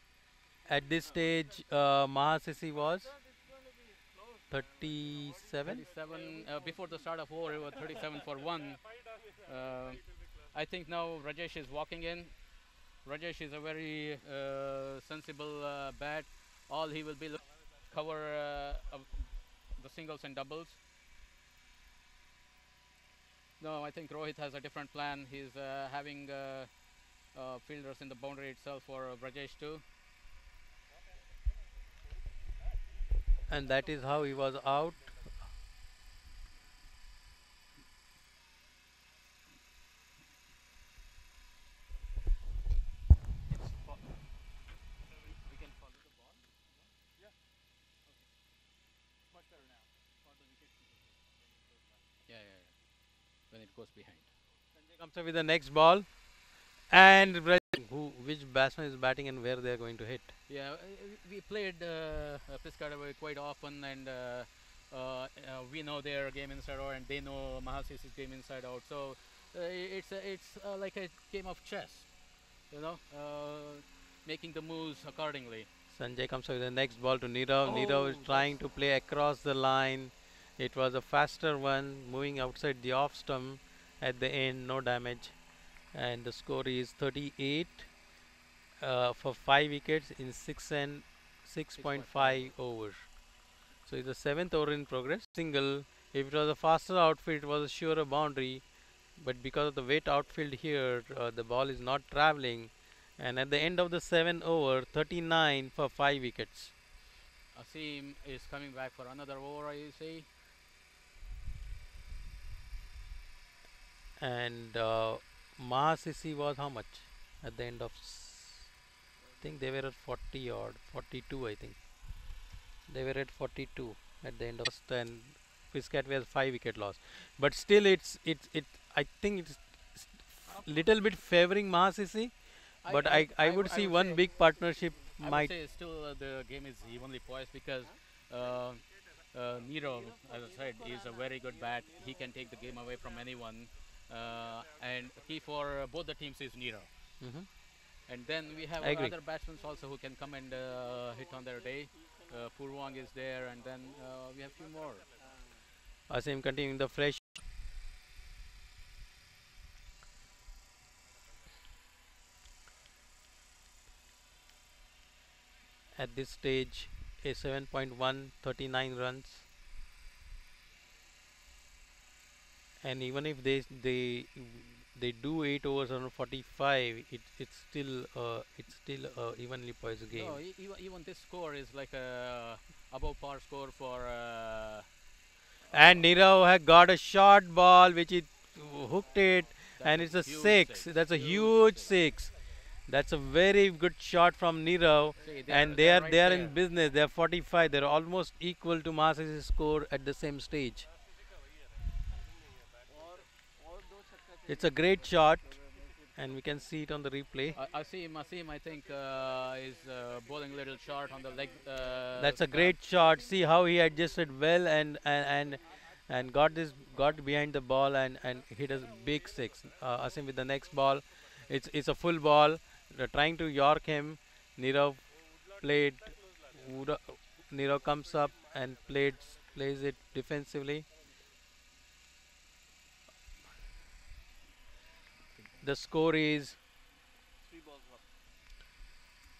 At this stage, Maha CC was 37. 37 before the start of over, it was 37 for one. Uh, I think now Rajesh is walking in. Rajesh is a very sensible bat. All he will be cover of the singles and doubles. No, I think Rohit has a different plan. He's having fielders in the boundary itself for Rajesh too. And that is how he was out. We can follow the ball. Yeah. Much better now. For the wicket. Yeah, yeah, yeah. When it goes behind. Comes up with the next ball, and which batsman is batting and where they are going to hit. Yeah, we played Piscataway quite often, and we know their game inside out, and they know Maha CC's game inside out. So it's like a game of chess, you know, making the moves accordingly. Sanjay comes up with the next ball to Nirav. Nirav is Oh, trying to play across the line. It was a faster one, moving outside the off stump at the end, no damage. And the score is 38 for 5 wickets in 6 and 6.5 overs. So it's the 7th over in progress. Single. If it was a faster outfield, it was a surer boundary. But because of the wet outfield here, the ball is not traveling. And at the end of the 7th over, 39 for 5 wickets. Asim is coming back for another over, I see. And Maha CC was how much at the end of? I think they were at 40 or 42. I think they were at 42 at the end of first, and Piscataway has 5 wicket loss. But still, it. I think it's little bit favoring Maha CC. But I would see one say, big partnership I would might. say still the game is evenly poised because Nero, as I said, is a very good bat. He can take the game away from anyone. And key for both the teams is Nero. Mhm. And then we have I agree. other batsmen also who can come and hit on their day. Purwang is there, and then we have few more. Asim continuing the fresh. At this stage, a 7.1, 39 runs. And even if they do 8 overs on 45, it's still evenly poised game. No, even this score is like a above par score for. And Nirav had got a short ball which it hooked it, and it's a huge 6. six, That's a huge huge 6. That's a very good shot from Nirav, See, and they're they right are there. in business. They are 45. They're almost equal to Mas's score at the same stage. It's a great shot, and we can see it on the replay. Asim, I think, is bowling a little short on the leg. That's a stump. great shot. See how he adjusted well and got behind the ball and hit a big 6. Asim with the next ball. It's a full ball. They're trying to york him. Nirav played. Nirav comes up and plays it defensively. The score is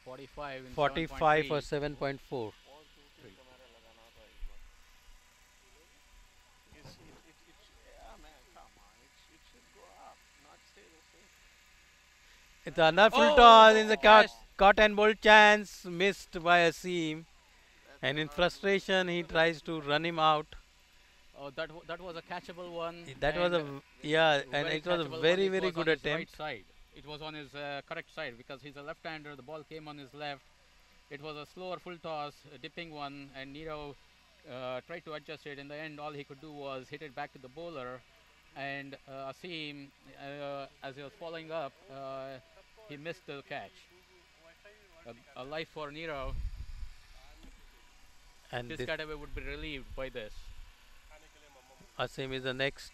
45 in 45 for 7.3. 7.4. Yeah, man, come on. It should go up, not stay the same. It's another full Oh, toss in the catch. caught and bolt chance missed by a seam. That's And in not frustration, he tries to run him out. Oh, that was a catchable one, That was and yeah, and very it was a catchable one. very It very was on good his right attempt. side. It was on his correct side because he's a left-hander. The ball came on his left. It was a slower full toss, a dipping one, and Nero tried to adjust it. In the end, all he could do was hit it back to the bowler, and Asim, as he was following up, he missed the catch. A life for Nero. And this Piscataway would be relieved by this. Asim is the next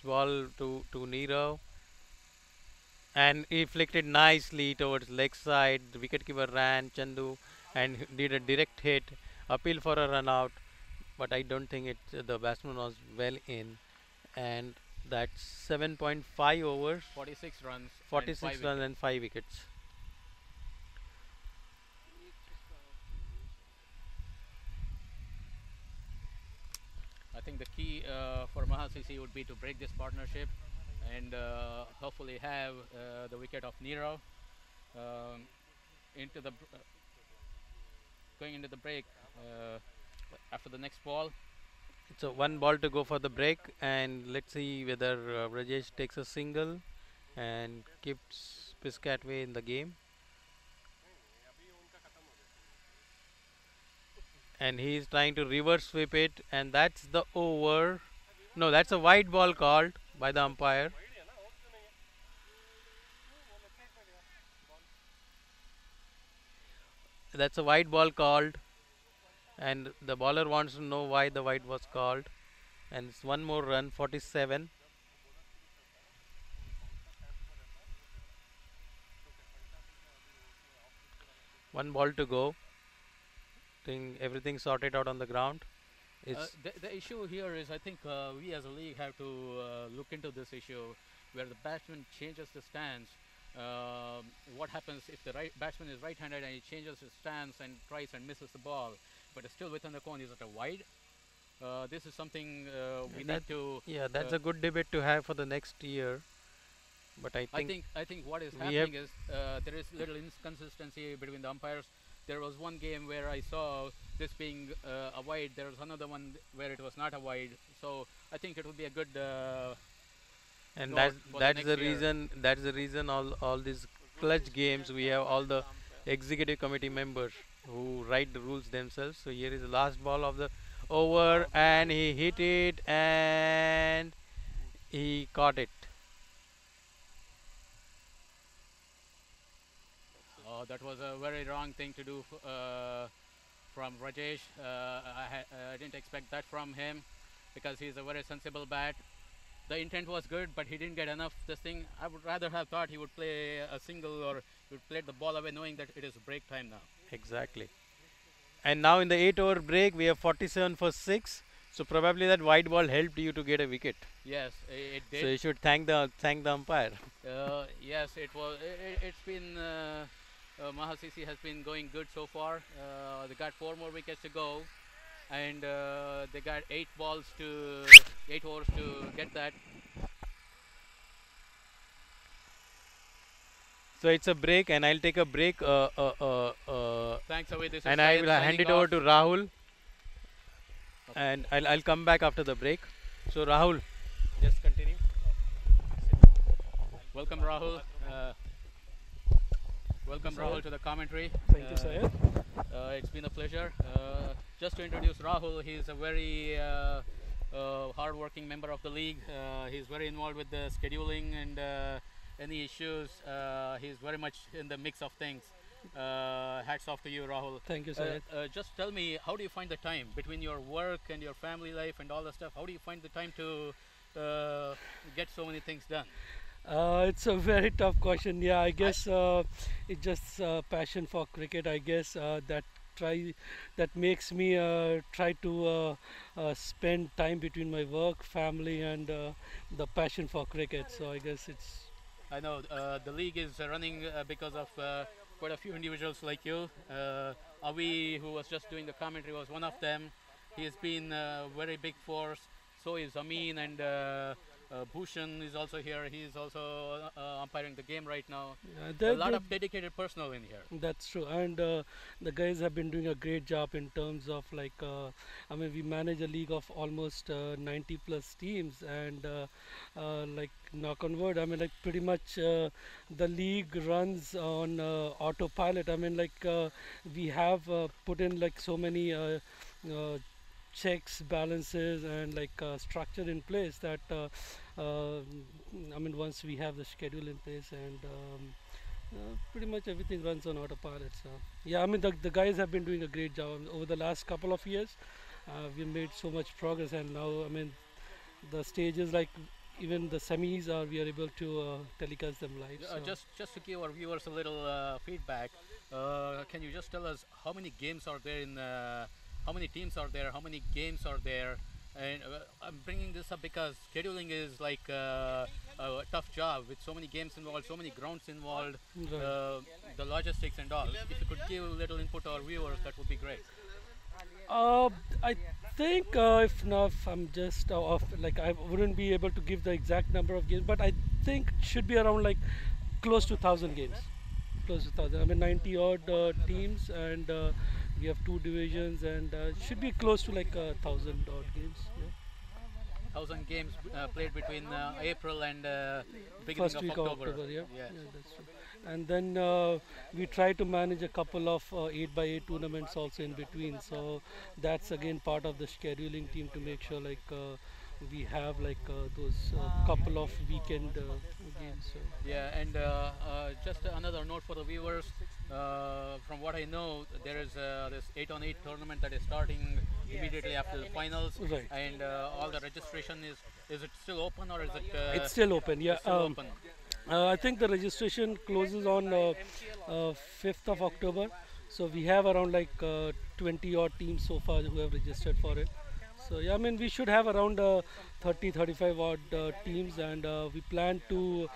ball to Nero, and he flicked it nicely towards leg side. The wicketkeeper ran Chandu and did a direct hit, appeal for a run out, but I don't think the batsman was well in, and that's 7.5 overs, 46 runs and 5 46 runs wickets. and 5 wickets. I think the key for Maha CC would be to break this partnership and hopefully have the wicket of Nero um, into the going into the break after the next ball. So one ball to go for the break, and let's see whether Rajesh takes a single and keeps Piscataway in the game. And he is trying to reverse sweep it, and that's the over. No, that's a wide ball called by the umpire. That's a wide ball called, and the bowler wants to know why the wide was called. And it's one more run, 47. One ball to go. Think everything sorted out on the ground. It's The issue here is I think we as a league have to look into this issue where the batsman changes the stance. What happens if the batsman is right-handed and he changes his stance and tries and misses the ball, but it's still within the cone? Is it a wide? This is something we that need to. yeah, that's a good debate to have for the next year. But I think what is we have happening is there is little inconsistency between the umpires. There was one game where I saw this being a wide. There was another one where it was not a wide. So I think it would be a good and note for the that's next the year. reason all these clutch games we have all the executive committee members who write the rules themselves. So here is the last ball of the over, and he hit it and he caught it. That was a very wrong thing to do from Rajesh. I didn't expect that from him because he's a very sensible bat. The intent was good, but he didn't get enough. This thing, I would rather have thought he would play a single or he would play the ball away, knowing that it is break time now. Exactly. And now in the 8 over break we have 47 for 6. So probably that wide ball helped you to get a wicket. Yes, it So you did. should thank the umpire. Yes, it was. It's been. Maha CC has been going good so far. They got 4 more wickets to go, and they got 8 overs to get that. So it's a break, and I'll take a break. Thanks, away. This is And I Syed will hand signing it over off. to Rahul, Okay. and I'll come back after the break. So Rahul, just continue. Welcome, Rahul. Welcome, Thank you, Rahul, Syed. to the commentary. Thank you, Syed. It's been a pleasure. Just to introduce Rahul, he's a very hard-working member of the league. He's very involved with the scheduling and any issues. He's very much in the mix of things. Hats off to you, Rahul. Thank you, Syed. Just tell me, how do you find the time between your work and your family life and all that stuff? How do you find the time to get so many things done? It's a very tough question. Yeah, I guess it's just passion for cricket. I guess try that makes me try to spend time between my work, family, and the passion for cricket. So I guess it's I know the league is running because of quite a few individuals like you. Avi, who was just doing the commentary, was one of them. He has been a very big force. So is Amin and Bhushan is also here. He is also umpiring the game right now. A They lot of dedicated personnel in here. That's true, and the guys have been doing a great job in terms of like, I mean, we manage a league of almost 90 plus teams, and like knock on wood, I mean, like pretty much the league runs on autopilot. I mean, like we have put in like so many uh, checks, balances, and like structure in place that I mean, once we have the schedule in place and pretty much everything runs on autopilot. So yeah, I mean the guys have been doing a great job over the last couple of years. We made so much progress, and now I mean the stages like even the semis are we are able to telecast them live. So Just to give our viewers a little feedback, can you just tell us how many games are there in how many teams are there, how many games are there? And I'm bringing this up because scheduling is like a tough job with so many games involved, so many grounds involved, right. the logistics and all. If you could give a little input to our viewers, that would be great. Uh, I think if not, if I'm just off, like I wouldn't be able to give the exact number of games, but I think it should be around like close to 1,000 games. Close to 1,000. I mean 90 odd teams, and we have two divisions, and it should be close to like 1,000 odd games. Yeah. 1,000 games played between April and beginning First of week of October. October, yeah. Yes. Yeah, that's true. And then we try to manage a couple of 8 by 8 tournaments also in between. So that's again part of the scheduling team to make sure like we have like those couple of weekend games. So. Yeah, and just another note for the viewers. From what I know, there is this 8-on-8 tournament that is starting immediately after the finals, Right. and all the registration is it still open or is it? It's still open, yeah. It's still open. I think the registration closes on 5th of October. So we have around like 20 odd teams so far who have registered for it. So yeah, I mean we should have around 30, 35 odd teams, and we plan to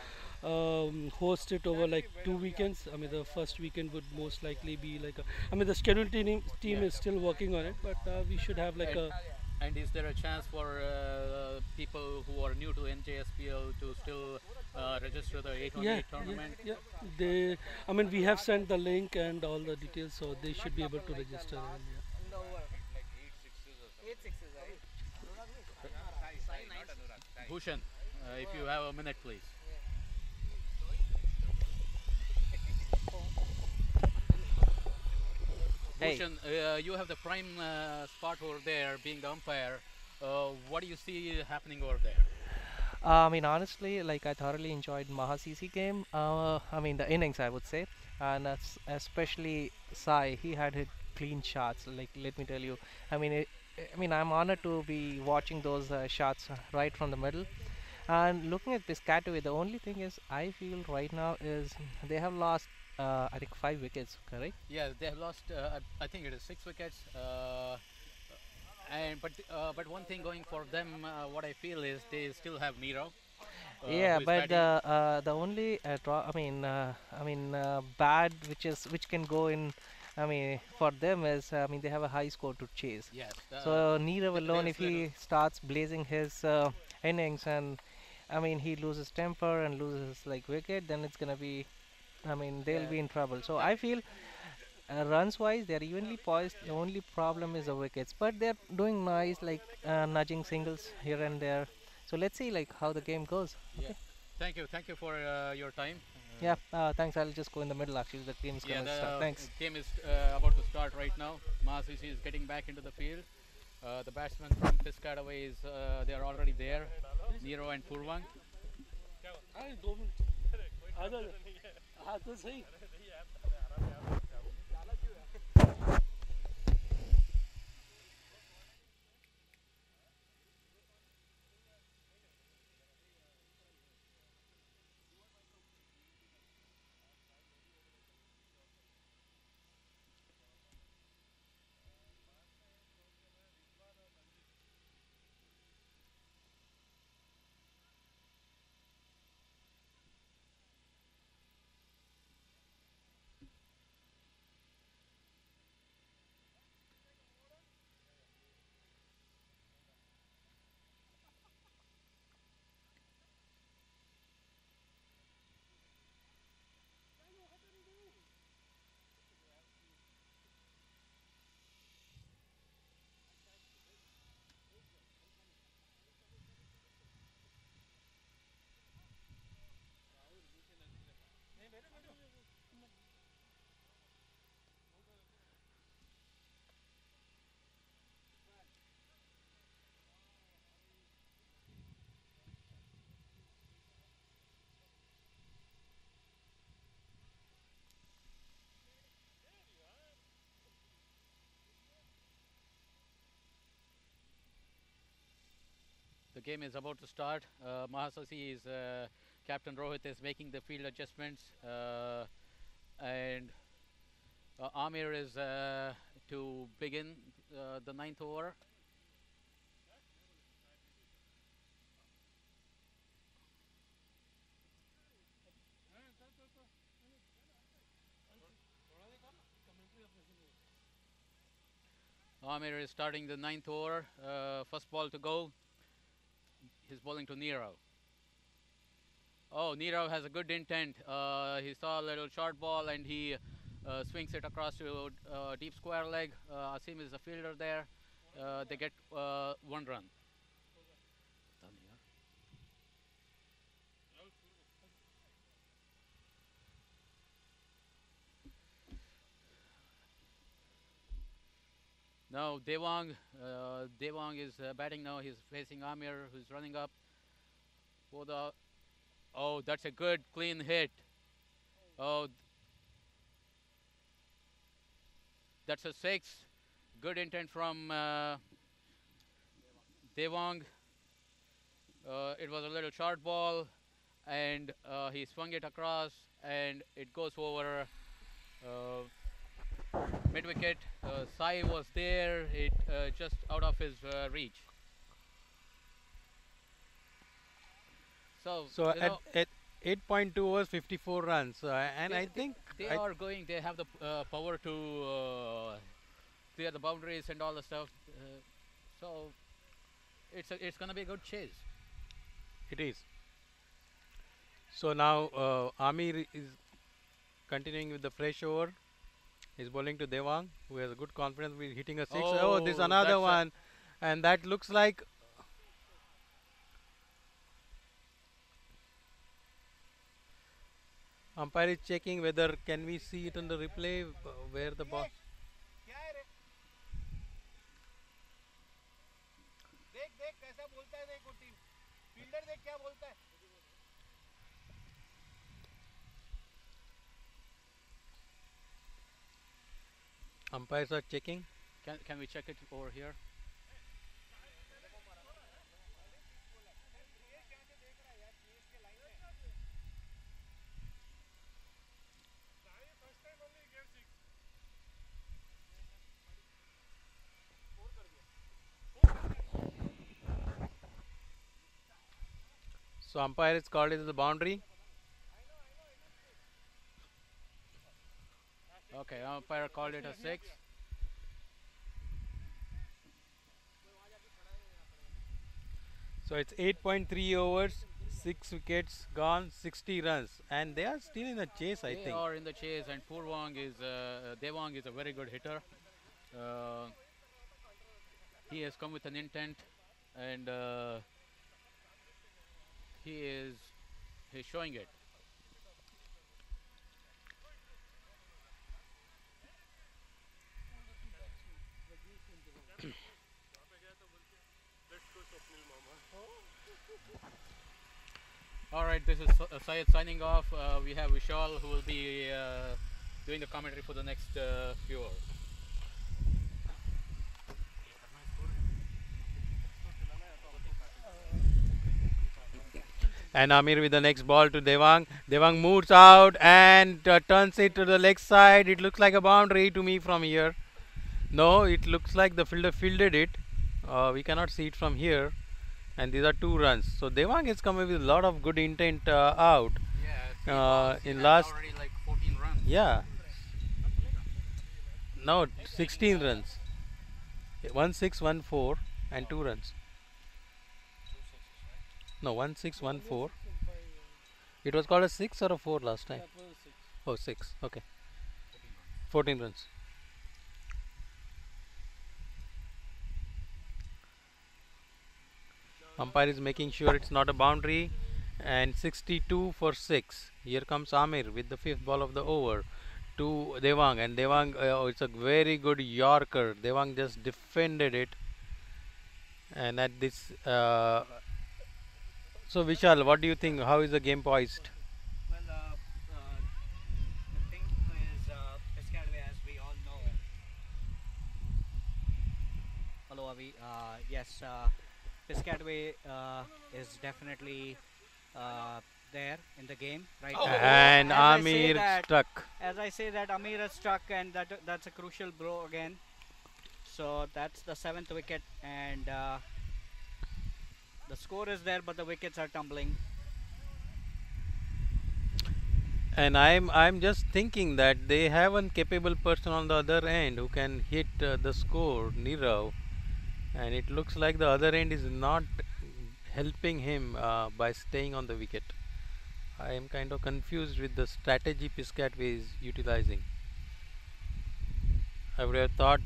host it over like 2 weekends. I mean the first weekend would most likely be like I mean the schedule team Yeah. is still working on it, but we should have like And, a and is there a chance for people who are new to NJSPL to still register the 8-on-8 yeah, tournament? yeah. They, I mean, we have sent the link and all the details, so they should be able to register. And, yeah. Bhushan, if you have a minute, please. Hey. Bhushan, you have the prime spot over there, being the umpire. What do you see happening over there? I mean, honestly, like I thoroughly enjoyed Maha CC game. I mean, the innings, I would say, and especially Sai. He had hit clean shots. Like, let me tell you. I mean, I mean, I'm honored to be watching those shots right from the middle. And looking at Piscataway, the only thing is I feel right now is they have lost, I think, 5 wickets. Correct? Yeah, they have lost. I think it is 6 wickets. But one thing going for them, what I feel is they still have Nero, Yeah, who is but batting. the only I mean, bad which can go in. I mean, for them is I mean they have a high score to chase. Yes, So Neerav alone, there's if he starts blazing his innings and I mean he loses temper and loses like wicket, then it's gonna be. I mean they'll yeah, be in trouble. So I feel runs wise they're evenly poised. The only problem is the wickets, but they're doing nice like nudging singles here and there. So let's see like how the game goes. yeah. Thank you for your time. Yeah, thanks. I'll just go in the middle actually. The game's Yeah, gonna start. the Thanks. game is about to start right now. Maha CC is getting back into the field. The batsmen from Piscataway is they are already there. Nero and Purvang. game is about to start. Maha CC is Captain Rohit is making the field adjustments, and Amir is to begin the ninth over. Amir is starting the ninth over. First ball to go. He's bowling to Nero. Oh, Nero has a good intent. He saw a little short ball and he swings it across to deep square leg. Asim is the fielder there. They get 1 run. Now Devang is batting now. He's facing Amir, who's running up for the. Oh, that's a good clean hit. Oh, that's a 6. Good intent from Devang. It was a little short ball, and he swung it across, and it goes over mid wicket. Sai was there. It just out of his reach. So So you at, know at 8.2 overs, 54 runs, and I think they I, are going. They have the power to clear the boundaries and all the stuff. So it's gonna be a good chase. it is. So now Amir is continuing with the fresh over. He's bowling to Devang, who has a good confidence with hitting a 6. Oh, this Oh, another that's a one, and that looks like umpire is checking whether can we see it on the replay where the ball. Umpires are checking. Can we check it over here? So umpire is called as the boundary. Okay, umpire called it a 6. So it's 8.3 overs, 6 wickets gone, 60 runs, and they are still in the chase. I They think. are in the chase, and Devang is a very good hitter. Uh, he has come with an intent, and he is he's showing it. All right, this is Syed signing off. We have Vishal who will be doing the commentary for the next few hours. And Amir with the next ball to Devang. Devang moves out and turns it to the leg side. It looks like a boundary to me from here. No, it looks like the fielder fielded it. We cannot see it from here. And these are 2 runs. So Devang is coming with a lot of good intent out. Yeah, in last, already like 14 runs. yeah, no, 16 runs. 1-6, 1-4, and 2 runs. No, 1-6, 1-4. It was called a 6 or a 4 last time. Oh, 6. Okay, 14 runs. Umpire is making sure it's not a boundary, and 62 for 6. Here comes Amir with the 5th ball of the over to Devang, and Devang, it's a very good Yorker. Devang just defended it, and at this. So Vishal, what do you think? How is the game poised? Well, the thing is, Piscataway, as we all know. Hello, Avi. Yes, Piscataway is definitely there in the game right now. And As I say Amir that, struck. as I say that, Amir is struck, and that's a crucial blow again. So that's the seventh wicket, and the score is there, but the wickets are tumbling. And I'm just thinking that they have one capable person on the other end who can hit the score, Nirav, and it looks like the other end is not helping him by staying on the wicket. I am kind of confused with the strategy Piscataway is utilizing. I would have thought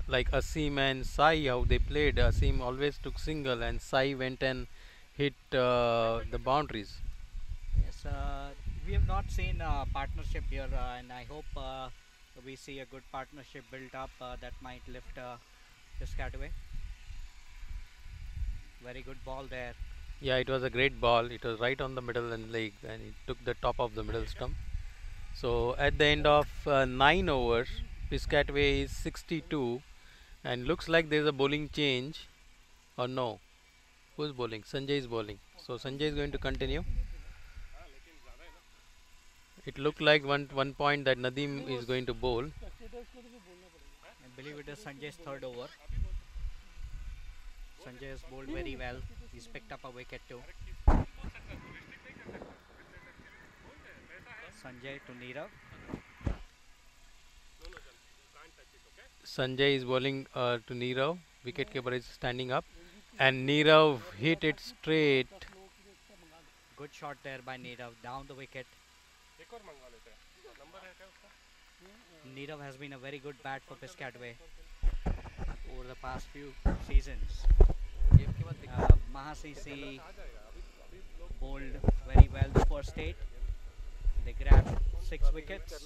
like Asim and Sai how they played. Asim always took single and Sai went and hit the boundaries. Yes, we have not seen a partnership here, and I hope we see a good partnership built up that might lift Piscataway. Very good ball there. Yeah, it was a great ball. It was right on the middle and leg, and it took the top of the middle stump. So at the end of 9 overs, Piscataway is 62, and looks like there's a bowling change. Or no, who's bowling? Sanjay is bowling. So Sanjay is going to continue. It looked like one point that Nadeem is going to bowl. I believe it is Sanjay's third over. Sanjay has bowled very well. He's picked up a wicket too. Sanjay to Nirav. Sanjay is bowling to Nirav. Wicketkeeper is standing up, and Nirav hit it straight. Good shot there by Nirav down the wicket. Nirav has been a very good bat for Piscataway over the past few seasons. Maha CC bowled very well the first 8. They grabbed 6 wickets.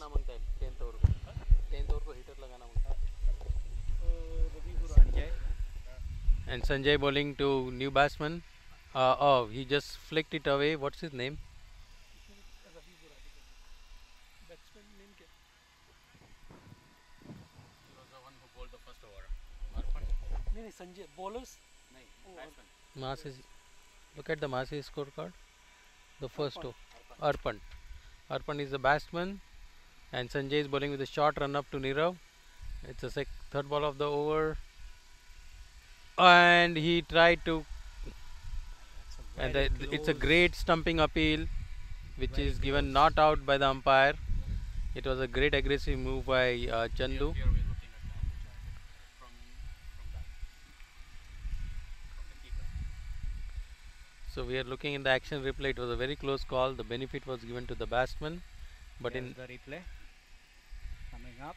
Sanjay. And Sanjay bowling to new batsman. Oh, he just flicked it away. What's his name? He was the one who bowled the first over. Sanjay, bowlers. Batsman. Mass is, look at the Mass scorecard. The first over. Arpan. Arpan is the batsman, and Sanjay is bowling with a short run up to Nirav. It's the third ball of the over, and he tried to. And it's a great stumping appeal, which Very is given close. not out by the umpire. It was a great aggressive move by Chandu. Here we're looking at now from that from the keeper. So we are looking in the action replay. It was a very close call. The benefit was given to the batsman, but Here's in the replay coming up.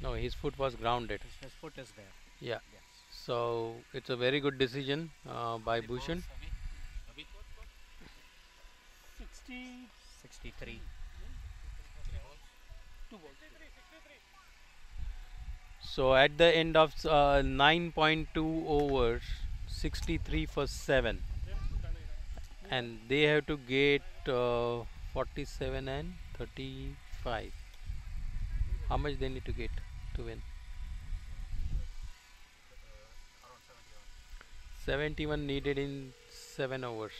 no, his foot was grounded. His foot is there. Yeah. Yes. So it's a very good decision by The Bhushan. balls, Abhi? 63. 3 balls? So at the end of 9.2 overs, 63 for 7, and they have to get 47 and 35. How much they need to get to win? Around 71. 71 needed in 7 overs.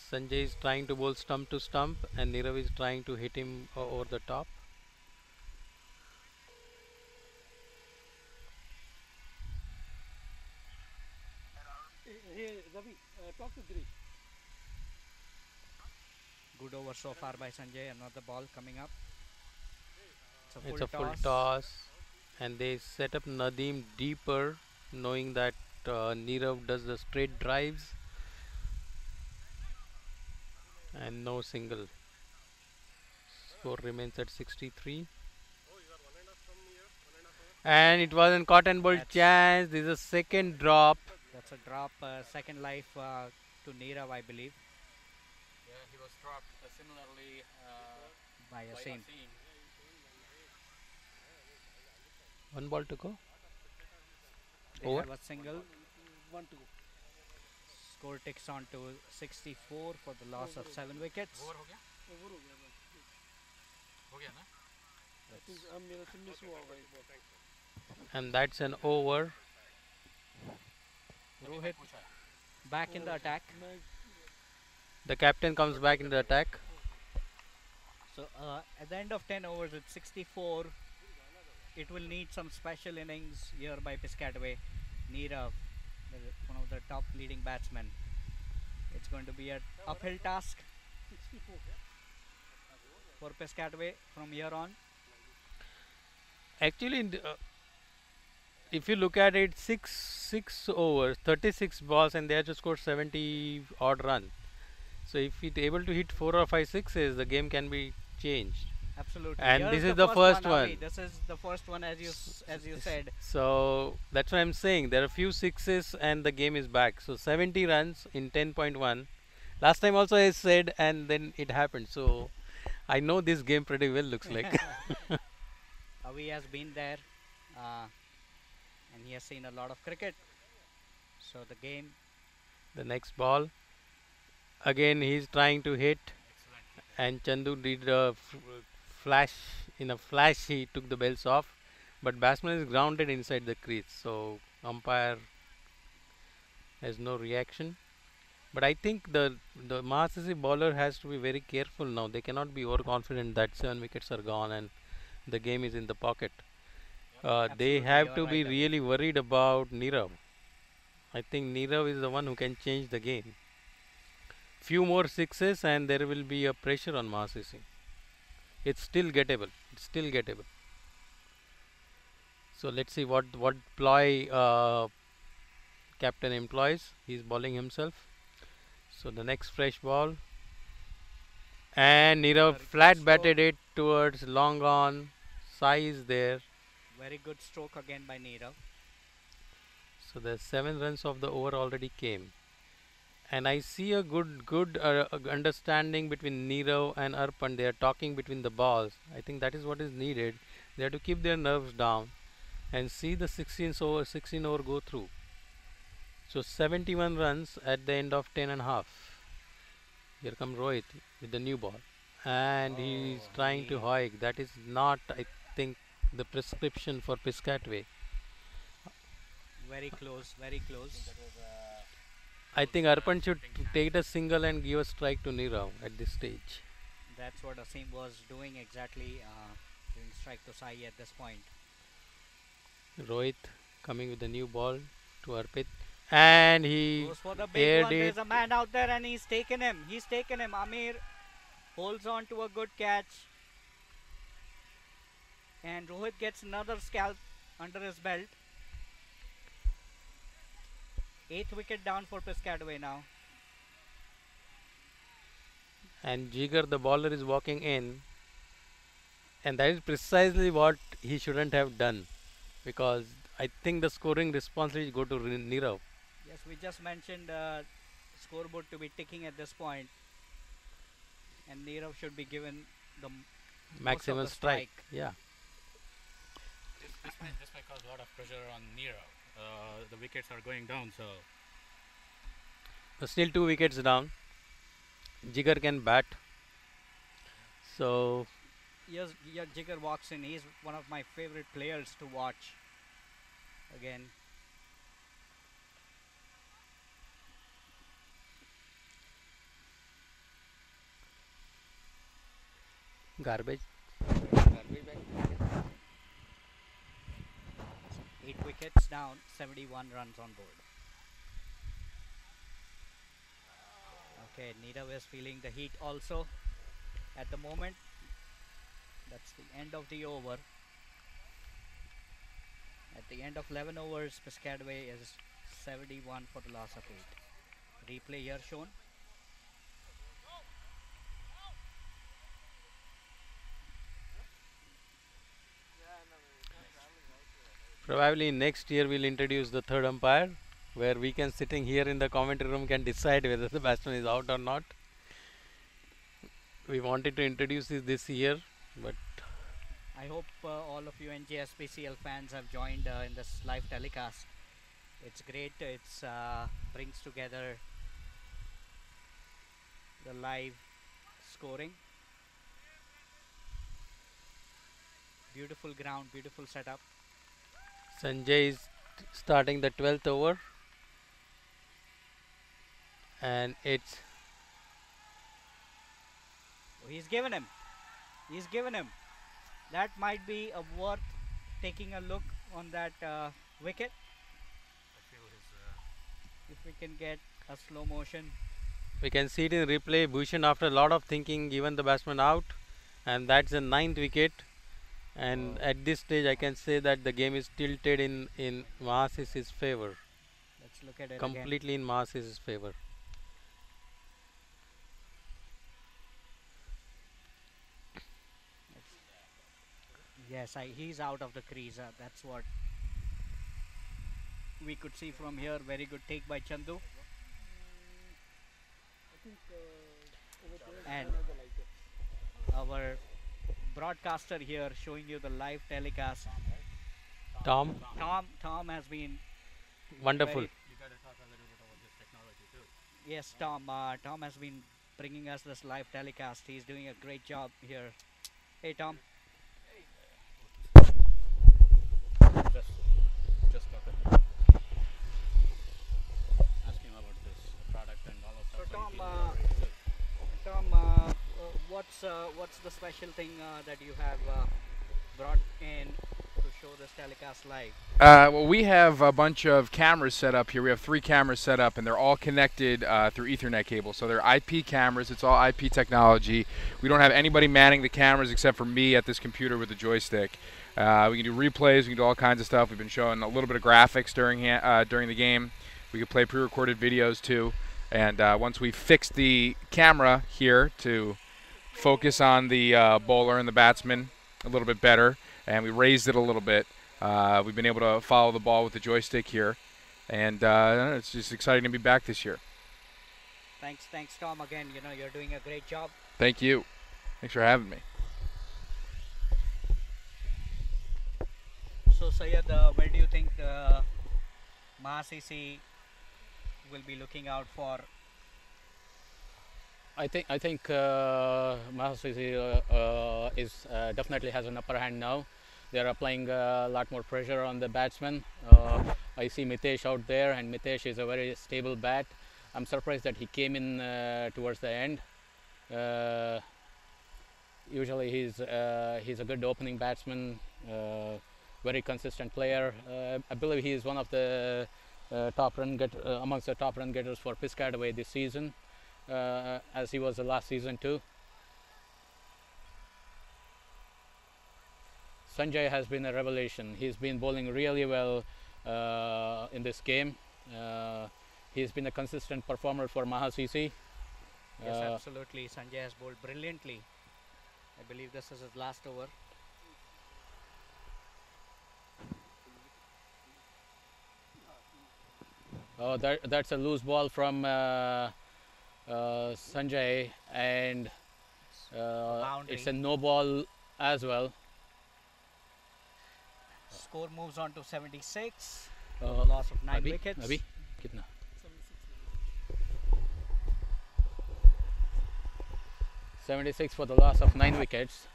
Sanjay is trying to bowl stump to stump, and Nirav is trying to hit him over the top. Hey, Ravi, talk to Girish. Good over so far by Sanjay. Another ball coming up. It's a full toss, and they set up Nadeem deeper, knowing that Nirav does the straight drives, and no single. Score remains at 63. And it was an cotton ball chance. This is a second drop. That's a drop, second life to Nirav, I believe, Yeah, he was dropped similarly by by Asim. Asim. One ball to go. They Over. have a single. One to go. Score ticks on to 64 for the loss of 7 wickets. Over हो गया? Over हो गया बस हो गया ना? अब मेरा से मिस हुआ होगा एक बार And that's an over. Rohit back in the attack. मैं The captain comes back in the attack. So at the end of 10 overs at 64, it will need some special innings here by Piscataway. Neerav, one of the top leading batsmen. It's going to be an uphill task 64 for Piscataway from here on. Actually, if you look at it, six overs, 36 balls, and they have to score 70 odd run. So if it able to hit 4 or 5 sixes, the game can be changed. Absolutely. And Here's this is the first Avi. one. This is the first one, as you said. So that's what I'm saying. There are few sixes, and the game is back. So 70 runs in 10.1. Last time also I said, and then it happened. So I know this game pretty well. Looks like. Avi has been there, and he has seen a lot of cricket. So the game. The next ball. Again, he's trying to hit, and Chandu did a flash. In a flash, he took the bells off, but batsman is grounded inside the crease, so umpire has no reaction. But I think the Maha CC bowler has to be very careful now. They cannot be overconfident that 7 wickets are gone and the game is in the pocket. They Absolutely, have you're to be right, Avi. really worried about Neerav. I think Neerav is the one who can change the game. Few more sixes and there will be a pressure on Maha CC. It's still gettable. It's still gettable. So let's see what ploy captain employs. He's bowling himself. So the next fresh ball, and Neerav Very good flat stroke. batted it towards long on. Sai is there. Very good stroke again by Neerav. So the 7 runs of the over already came. And I see a good understanding between Neerav and Arpan. They are talking between the balls. I think that is what is needed. They have to keep their nerves down and see the 16 over go through. So 71 runs at the end of 10 and a half. Here comes Rohit with the new ball. And he is trying to hike. That is not, I think, the prescription for Piscataway. Very close, very close. I think Arpan should take a single and give a strike to Neerav at this stage. That's what Asim was doing exactly, giving strike to Sai at this point. Rohit coming with the new ball to Arpit. And he Goes for the big aired one. it. There's a man out there and he's taken him. He's taken him. Amir holds on to a good catch. And Rohit gets another scalp under his belt. 8th wicket down for Piscataway now. And Jigar, the bowler, is walking in. And that is precisely what he shouldn't have done. Because I think the scoring responsibility go to Neerav. Yes, we just mentioned scoreboard to be ticking at this point. And Neerav should be given the Maximum the strike. Yeah. This may cause a lot of pressure on Neerav. The wickets are going down, so But still 2 wickets down. Jigar can bat. So Yes, yeah, Jigar walks in. He's one of my favorite players to watch. Again, garbage. 8 wickets down, 71 runs on board. Okay, Neerav is feeling the heat also at the moment. That's the end of the over. At the end of 11 overs, Piscataway is 71 for the loss of 8. Replay here shown. Probably next year we'll introduce the third umpire, where we can sitting here in the commentary room can decide whether the batsman is out or not. We wanted to introduce this year, but I hope all of you NJSBCL fans have joined in this live telecast. It's great. It's brings together the live scoring. Beautiful ground, beautiful setup. Sanjay is starting the 12th over, and it's Oh, he's given him. He's given him. That might be worth taking a look on that wicket. If we can get a slow motion. we can see it in replay. Bhushan, after a lot of thinking, given the batsman out, and that's the 9th wicket. And at this stage, I can say that the game is tilted in Maha CC's favor, Let's look at it again. completely in Maha CC's favor. Yes, he's out of the crease. That's what we could see from here. Very good take by Chandu. And our broadcaster here showing you the live telecast. Tom, Tom has been wonderful. very- Yes, Tom has been bringing us this live telecast. He's doing a great job here. Hey, Tom. Just got it. Ask him about this product and all of So, stuff. Tom, He's very good. Tom, what's the special thing that you have brought in to show this telecast live? Well, we have a bunch of cameras set up here. We have 3 cameras set up, and they're all connected through Ethernet cable. So they're IP cameras. It's all IP technology. We don't have anybody manning the cameras except for me at this computer with the joystick. We can do replays. We can do all kinds of stuff. We've been showing a little bit of graphics during the game. We can play pre-recorded videos too. And once we fix the camera here to focus on the bowler and the batsman a little bit better, and we raised it a little bit, we've been able to follow the ball with the joystick here, and it's just exciting to be back this year. Thanks, Tom. Again, you're doing a great job. Thank you. Thanks for having me. So, Syed, where do you think Maha CC will be looking out for? I think Maha CC is definitely has an upper hand now. They are applying a lot more pressure on the batsman. I see Mitesh out there, and Mitesh is a very stable bat. I'm surprised that he came in towards the end. Usually he's a good opening batsman, very consistent player. I believe he is one of the amongst the top run getters for Piscataway this season, as he was the last season too. Sanjay has been a revelation. He's been bowling really well in this game. He's been a consistent performer for Maha CC. Yes, absolutely. Sanjay has bowled brilliantly. I believe this is his last over. Oh, that's a loose ball from Sanjay, and it's a no ball as well. Score moves on to 76. Loss of 9 wickets. अभी कितना? 76 for the loss of 9 wickets.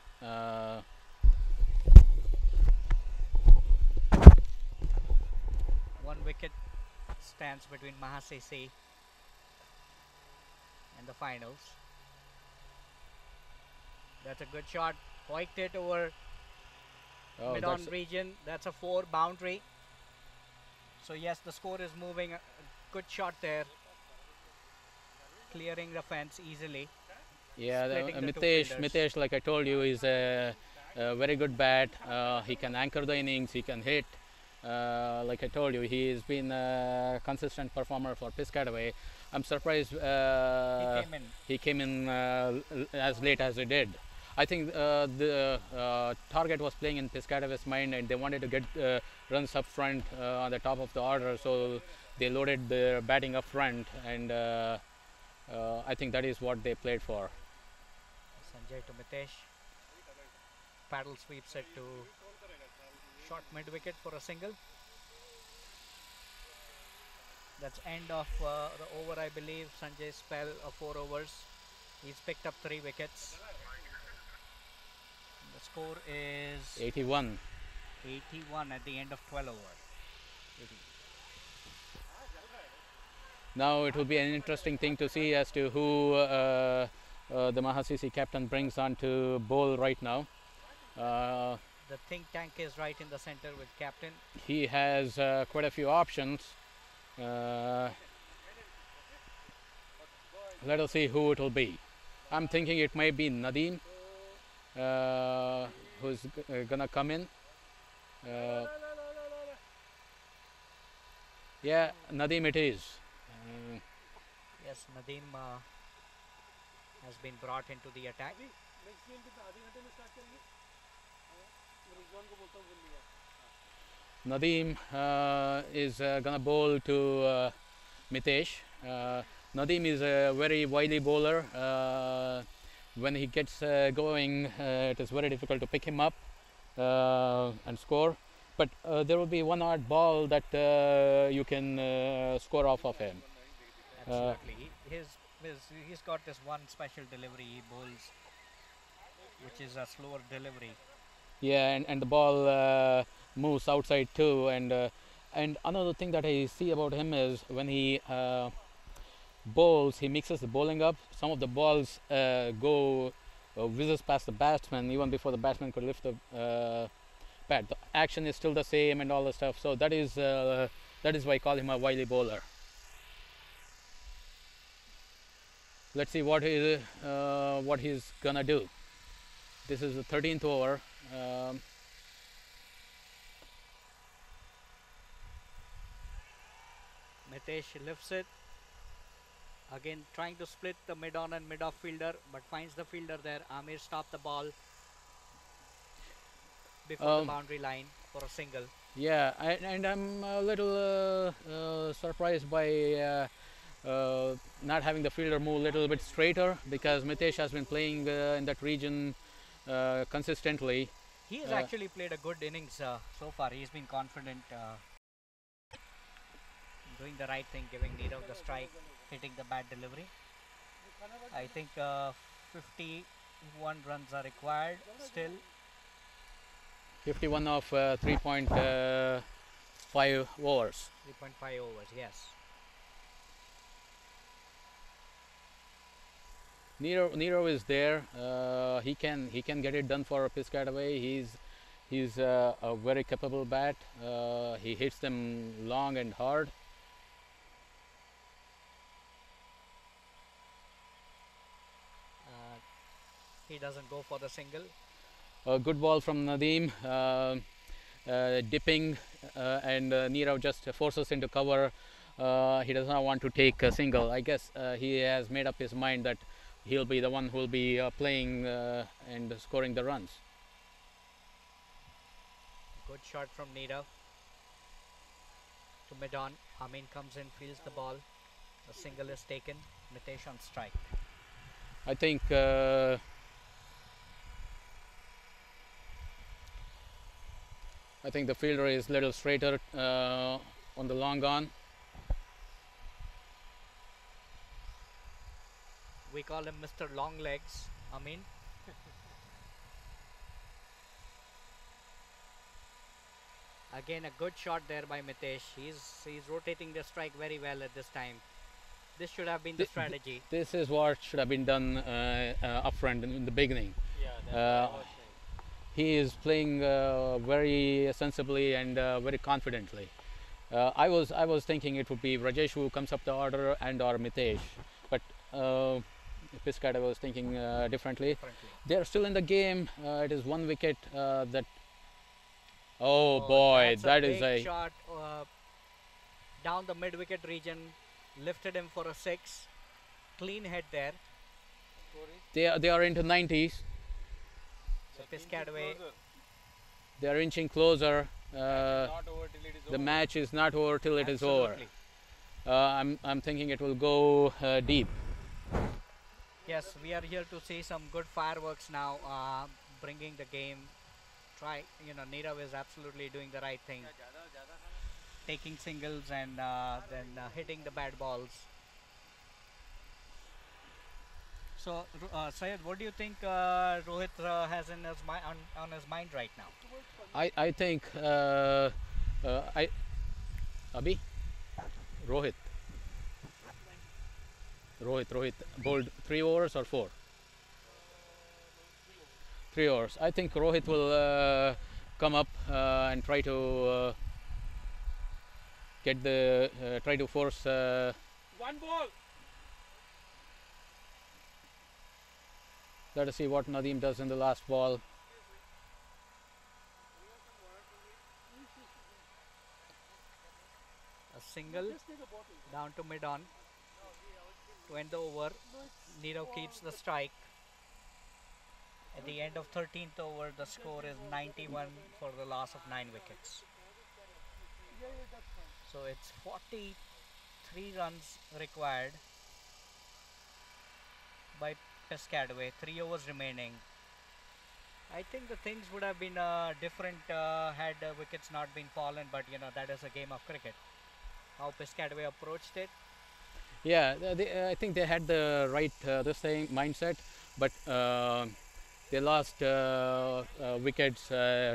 1 wicket stands between Maha CC and the finals. That's a good shot. Hoiked it over Oh, mid-on that's- region. That's a 4 boundary. So yes, the score is moving. A good shot there. Clearing the fence easily. Yeah, splitting the two Mitesh, fielders. Mitesh, like I told you, is a very good bat. He can anchor the innings. He can hit. Like I told you, he's been a consistent performer for Piscataway. I'm surprised he came in as late as he did. I think the target was playing in Piscataway's mind, and they wanted to get runs up front on the top of the order, so they loaded their batting up front, and I think that is what they played for. Sanjay to Mitesh. Paddle sweeps it to short mid wicket for a single. That's end of the over, I believe. Sanjay's spell of 4 overs. He's picked up 3 wickets. The score is 81. 81 at the end of 12 overs. Now it will be an interesting thing to see as to who the Maha CC captain brings on to bowl right now. The think tank is right in the center with captain. He has quite a few options. Let us see who it will be. I'm thinking it might be Nadeem, who's gonna come in. Yeah, Nadeem it is. Yes, Nadeem has been brought into the attack. Nadeem is gonna bowl to Mitesh. Nadeem is a very wily bowler. When he gets going, it is very difficult to pick him up and score. But there will be one odd ball that you can score off of him. Absolutely. He's got this one special delivery he bowls, which is a slower delivery. Yeah, and the ball moves outside too. And another thing that I see about him is when he bowls, he mixes the bowling up. Some of the balls go whizzes past the batsman even before the batsman could lift the bat. The action is still the same and all the stuff. So that is why I call him a wily bowler. Let's see what he's gonna do. This is the 13th over. Mitesh lifts it. Again trying to split the mid-on and mid-off fielder, but finds the fielder there. Amir stopped the ball before the boundary line for a single. Yeah, and I'm a little surprised by not having the fielder move a little bit straighter, because Mitesh has been playing in that region consistently. He has actually played a good innings so far. He's been confident, doing the right thing, giving Nirav the strike, hitting the bad delivery. I think 51 runs are required still. 51 of 3.5 overs. 3.5 overs, yes. Nero is there. He can get it done for Piscataway. He's a very capable bat. He hits them long and hard. He doesn't go for the single. A good ball from Nadeem, dipping, and Nirav just forces into cover. He does not want to take a single. I guess he has made up his mind that he'll be the one who will be playing and scoring the runs. Good shot from Nirav to mid-on. Amin comes in, fields the ball. The single is taken. Mitesh on strike. I think the fielder is a little straighter on the long on. We call him Mr. Long Legs, Amin. Again, a good shot there by Mitesh. He's rotating the strike very well at this time. This should have been the strategy. This is what should have been done upfront in the beginning. Yeah, that's what I was saying. He is playing very sensibly and very confidently. I was thinking it would be Rajesh who comes up the order and or Mitesh, but Piscataway was thinking differently. They are still in the game. It is 1 wicket that. Oh boy, that is a shot down the mid-wicket region. Lifted him for a 6. Clean head there. They are into 90s. So Piscataway. They are inching closer. The match is not over till it is over. I'm thinking it will go deep. Yes, we are here to see some good fireworks now, bringing the game. Nirav is absolutely doing the right thing. Taking singles and then hitting the bad balls. So, Syed, what do you think Rohit has in his on his mind right now? I think I Abhi Rohit Rohit bowled 3 overs or four. 3 overs. I think Rohit will come up and try to try to force. One ball. Let us see what Nadeem does in the last ball. A single down to mid on to end the over. Nirav keeps the strike. At the end of 13th over, the score is 91 for the loss of 9 wickets. So it's 43 runs required by Piscataway. 3 overs remaining. I think the things would have been different had wickets not been fallen, but you know, that is a game of cricket. How Piscataway approached it. Yeah, I think they had the right mindset, but they lost wickets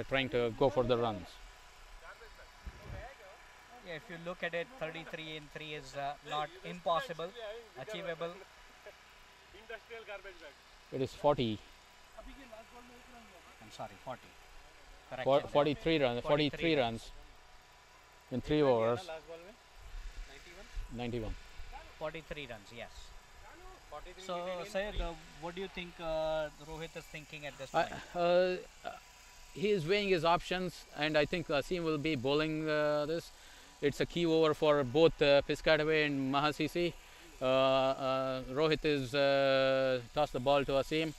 trying to go for the runs. Yeah, if you look at it, 33 in 3 is not impossible, achievable. It is 40. I'm sorry, 40. Correction. 43 runs. 43 runs in 3 overs. 91. 43 runs, yes. So, Syed, what do you think Rohit is thinking at this point? He is weighing his options, and I think Asim will be bowling this. It's a key over for both Piscataway and Maha CC. Rohit is tossed the ball to Asim.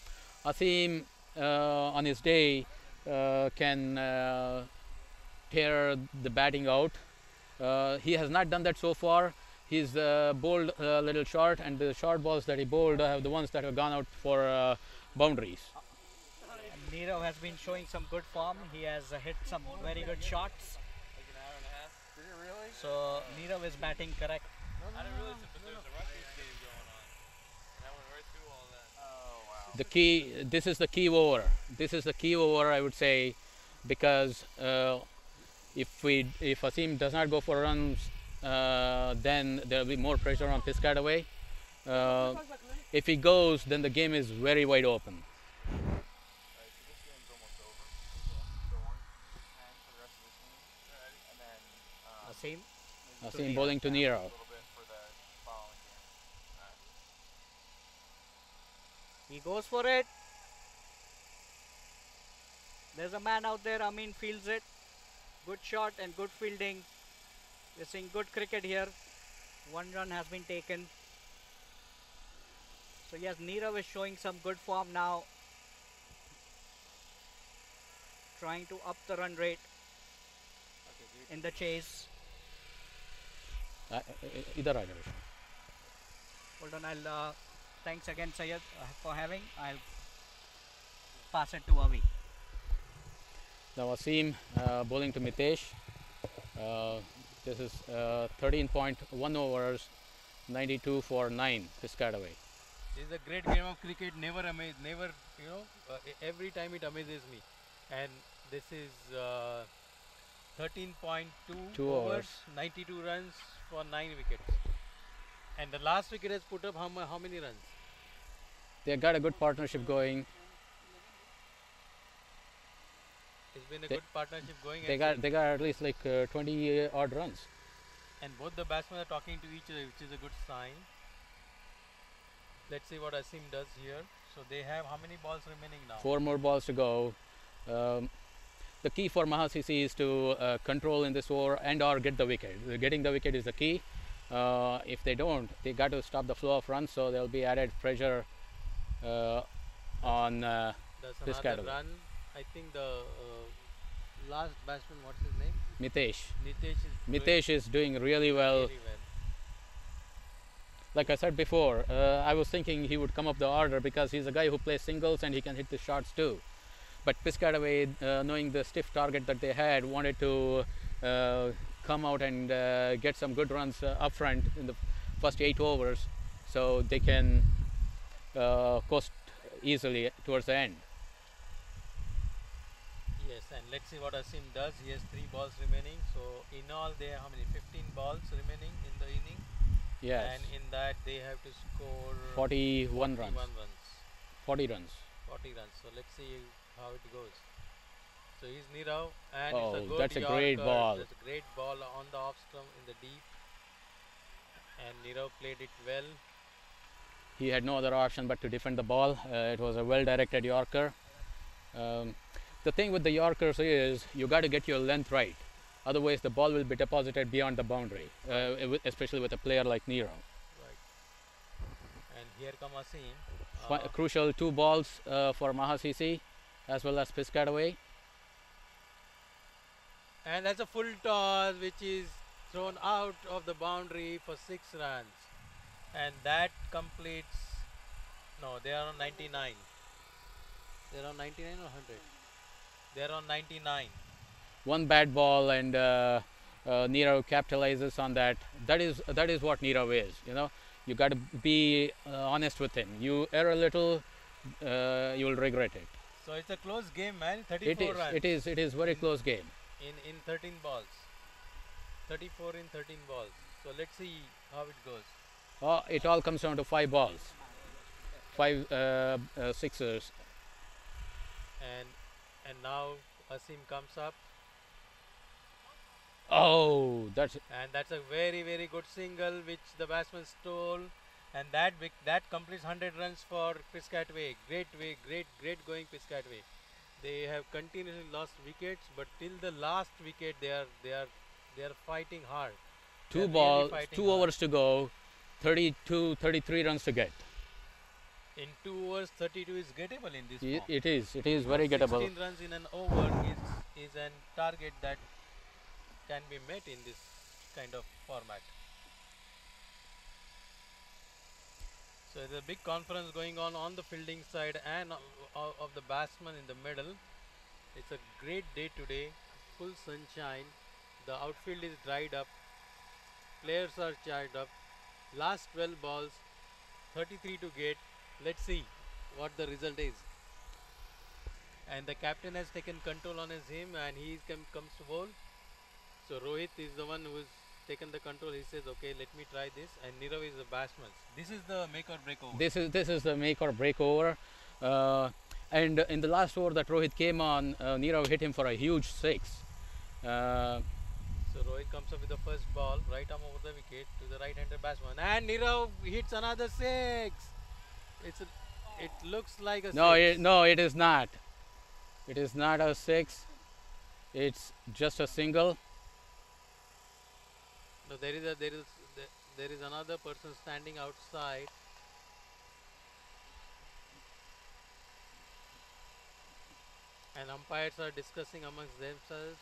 Asim, on his day, can tear the batting out. He has not done that so far. He's bowled a little short, and the short balls that he bowled are the ones that have gone out for boundaries. Nirav has been showing some good form. He has hit some very good shots. So Nirav is batting correct. I didn't realize that there's a Russian game going on. And I went right through all that. Oh wow. The key. This is the key over. This is the key over, I would say, because if Asim does not go for runs, then there will be more pressure on Piscataway. If he goes, then the game is very wide open. Asim. Asim bowling to Nirav. He goes for it. There's a man out there. Amin fields it. Good shot and good fielding. We're seeing good cricket here. 1 run has been taken. So yes, Nirav is showing some good form now. Trying to up the run rate in the chase. Idhar aa jao. Hold on, I'll thanks again Syed for having. I'll pass it to Avi. Now Asim bowling to Mitesh. This is 13.1 overs, 92 for 9 Piscataway. This is a great game of cricket. Never, every time it amazes me. And this is 13.2 overs, 92 runs for 9 wickets. And the last wicket has put up how many runs? They got a good partnership going. It's been a good partnership going. They got at least like 20 odd runs. And both the batsmen are talking to each other, which is a good sign. Let's see what Asim does here. So they have how many balls remaining now? 4 more balls to go. The key for Maha CC is to control in this over and or get the wicket. Getting the wicket is the key. If they don't, they got to stop the flow of runs, so there will be added pressure on That's another run. I think the last batsman, what's his name? Mitesh is doing really well. Like I said before, I was thinking he would come up the order because he's a guy who plays singles and he can hit the shots too. But Piscataway, knowing the stiff target that they had, wanted to come out and get some good runs up front in the first 8 overs, so they can coast easily towards the end. Yes, and let's see what Asim does. He has 3 balls remaining. So in all, they have how many? 15 balls remaining in the inning, Yes, and in that they have to score 41 runs. 41 runs, 40 runs. 40 runs. So let's see how it goes. So he's Nirav, and Oh, it's a good that's a great Yorker. ball. That's a great ball on the off stump in the deep, and Nirav played it well. He had no other option but to defend the ball. It was a well-directed Yorker. Um, the thing with the Yorkers is you got to get your length right. Otherwise, the ball will be deposited beyond the boundary, especially with a player like Nero. Right. And here come Asim. Crucial 2 balls for Maha CC as well as Piscataway. And that's a full toss which is thrown out of the boundary for 6 runs. And that completes. No, they are on 99. They're on 99 or 100? They're on 99. One bad ball and Nero capitalizes on that. That is what Nero is. You know, you got to be honest with him. You err a little, you will regret it. So it's a close game, man. 34 runs. It is very close game. In 13 balls. 34 in 13 balls. So let's see how it goes. It all comes down to 5 balls, 5 sixers. And now Asim comes up. Oh, that's a very good single which the batsman stole, and that completes 100 runs for Piscataway. Great going Piscataway. They have continuously lost wickets, but till the last wicket they are fighting hard. 2 balls, 2 overs to go, 32, 33 runs to get. In 2 overs, 32 is gettable in this form. It is very gettable. 16 runs in an over is a target that can be met in this kind of format. So there's a big conference going on the fielding side and of the batsman in the middle. It's a great day today, full sunshine. The outfield is dried up, players are charged up. Last 12 balls, 33 to get. Let's see what the result is. And the captain has taken control on him, and he comes to bowl. So Rohit is the one who's taken the control. He says, okay, let me try this. And Nirav is the batsman. This is the make or break over. This is the make or break over. And in the last over that Rohit came on, Nirav hit him for a huge 6. So Rohit comes up with the first ball, right arm over the wicket to the right-hander batsman. And Nirav hits another 6. It looks like a 6. No, it is not. It is not a 6. It's just a single. No, there is another person standing outside. And umpires are discussing amongst themselves.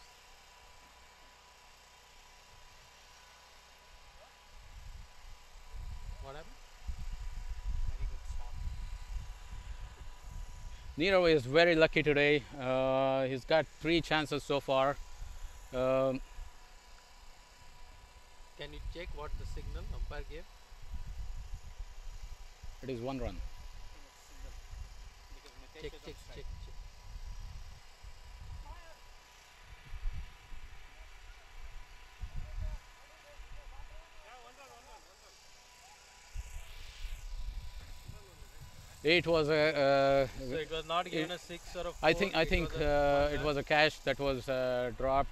What happened? Very good start. Nero is very lucky today. He's got 3 chances so far. Can you check what the signal umpire gave? It is 1 run. Check. It was a. So it was not given a 6 or a 4. I think it was a catch that was dropped.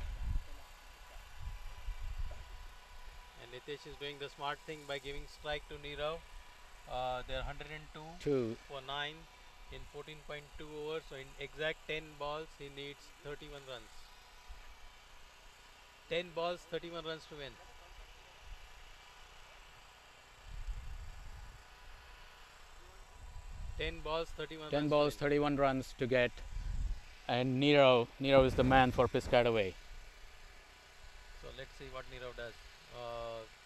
And Nitesh is doing the smart thing by giving strike to Nirav. They're 102 2. for 9 in 14.2 overs. So in exact 10 balls, he needs 31 runs. 10 balls, 31 runs to win. Ten balls, 31 runs to get, and Nero is the man for Piscataway. So let's see what Nirav does.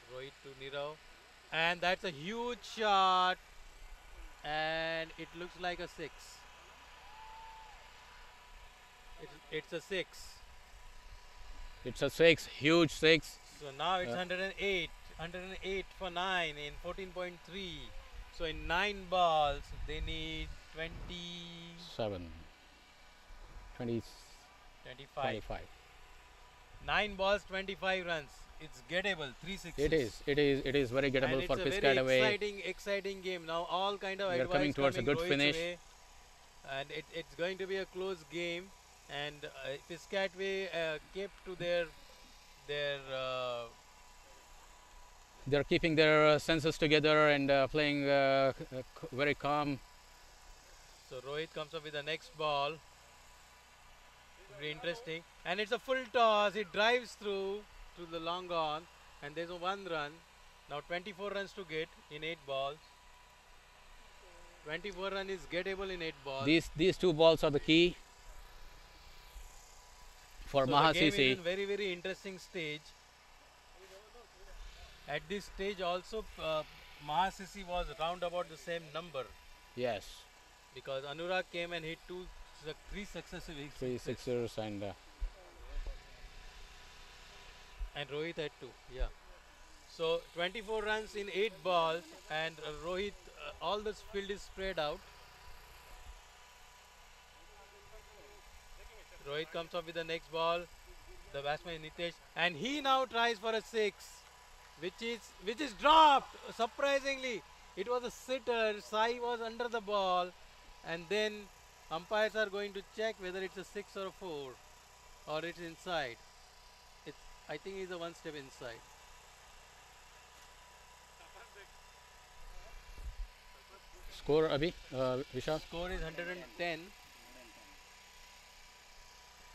Rohit to Nirav, and that's a huge shot, and it looks like a 6. It's a 6. It's a 6, huge 6. So now it's 108 for 9 in 14.3. So in 9 balls, they need 20, 7, 20, 25. 25. 9 balls, 25 runs. It's gettable, 3 sixes. It is very And gettable it's for a very Piscataway. exciting game. Now all kind of We are advice coming towards a good Rohit's finish. way, and it's going to be a close game. And Piscataway kept to their They're keeping their senses together and playing very calm. so Rohit comes up with the next ball. Very interesting. And it's a full toss. It drives through to the long on, and there's a 1 run. Now 24 runs to get in 8 balls. 24 run is gettable in 8 balls. These 2 balls are the key for So Maha the game CC. is in very interesting stage. At this stage also Maha CC was round about the same number, Yes, because Anurag came and hit 3 successive 3 sixes. sixers and And Rohit had 2. Yeah. So 24 runs in 8 balls, and Rohit, all this field is spread out. Rohit comes up with the next ball. The batsman Nitesh, and he now tries for a 6, which is dropped. Surprisingly, it was a sitter. Sai was under the ball, and then umpires are going to check whether it's a 6 or a 4, or it's inside. I think he's a 1 step inside. score Abhi, Vishal. Score is 110,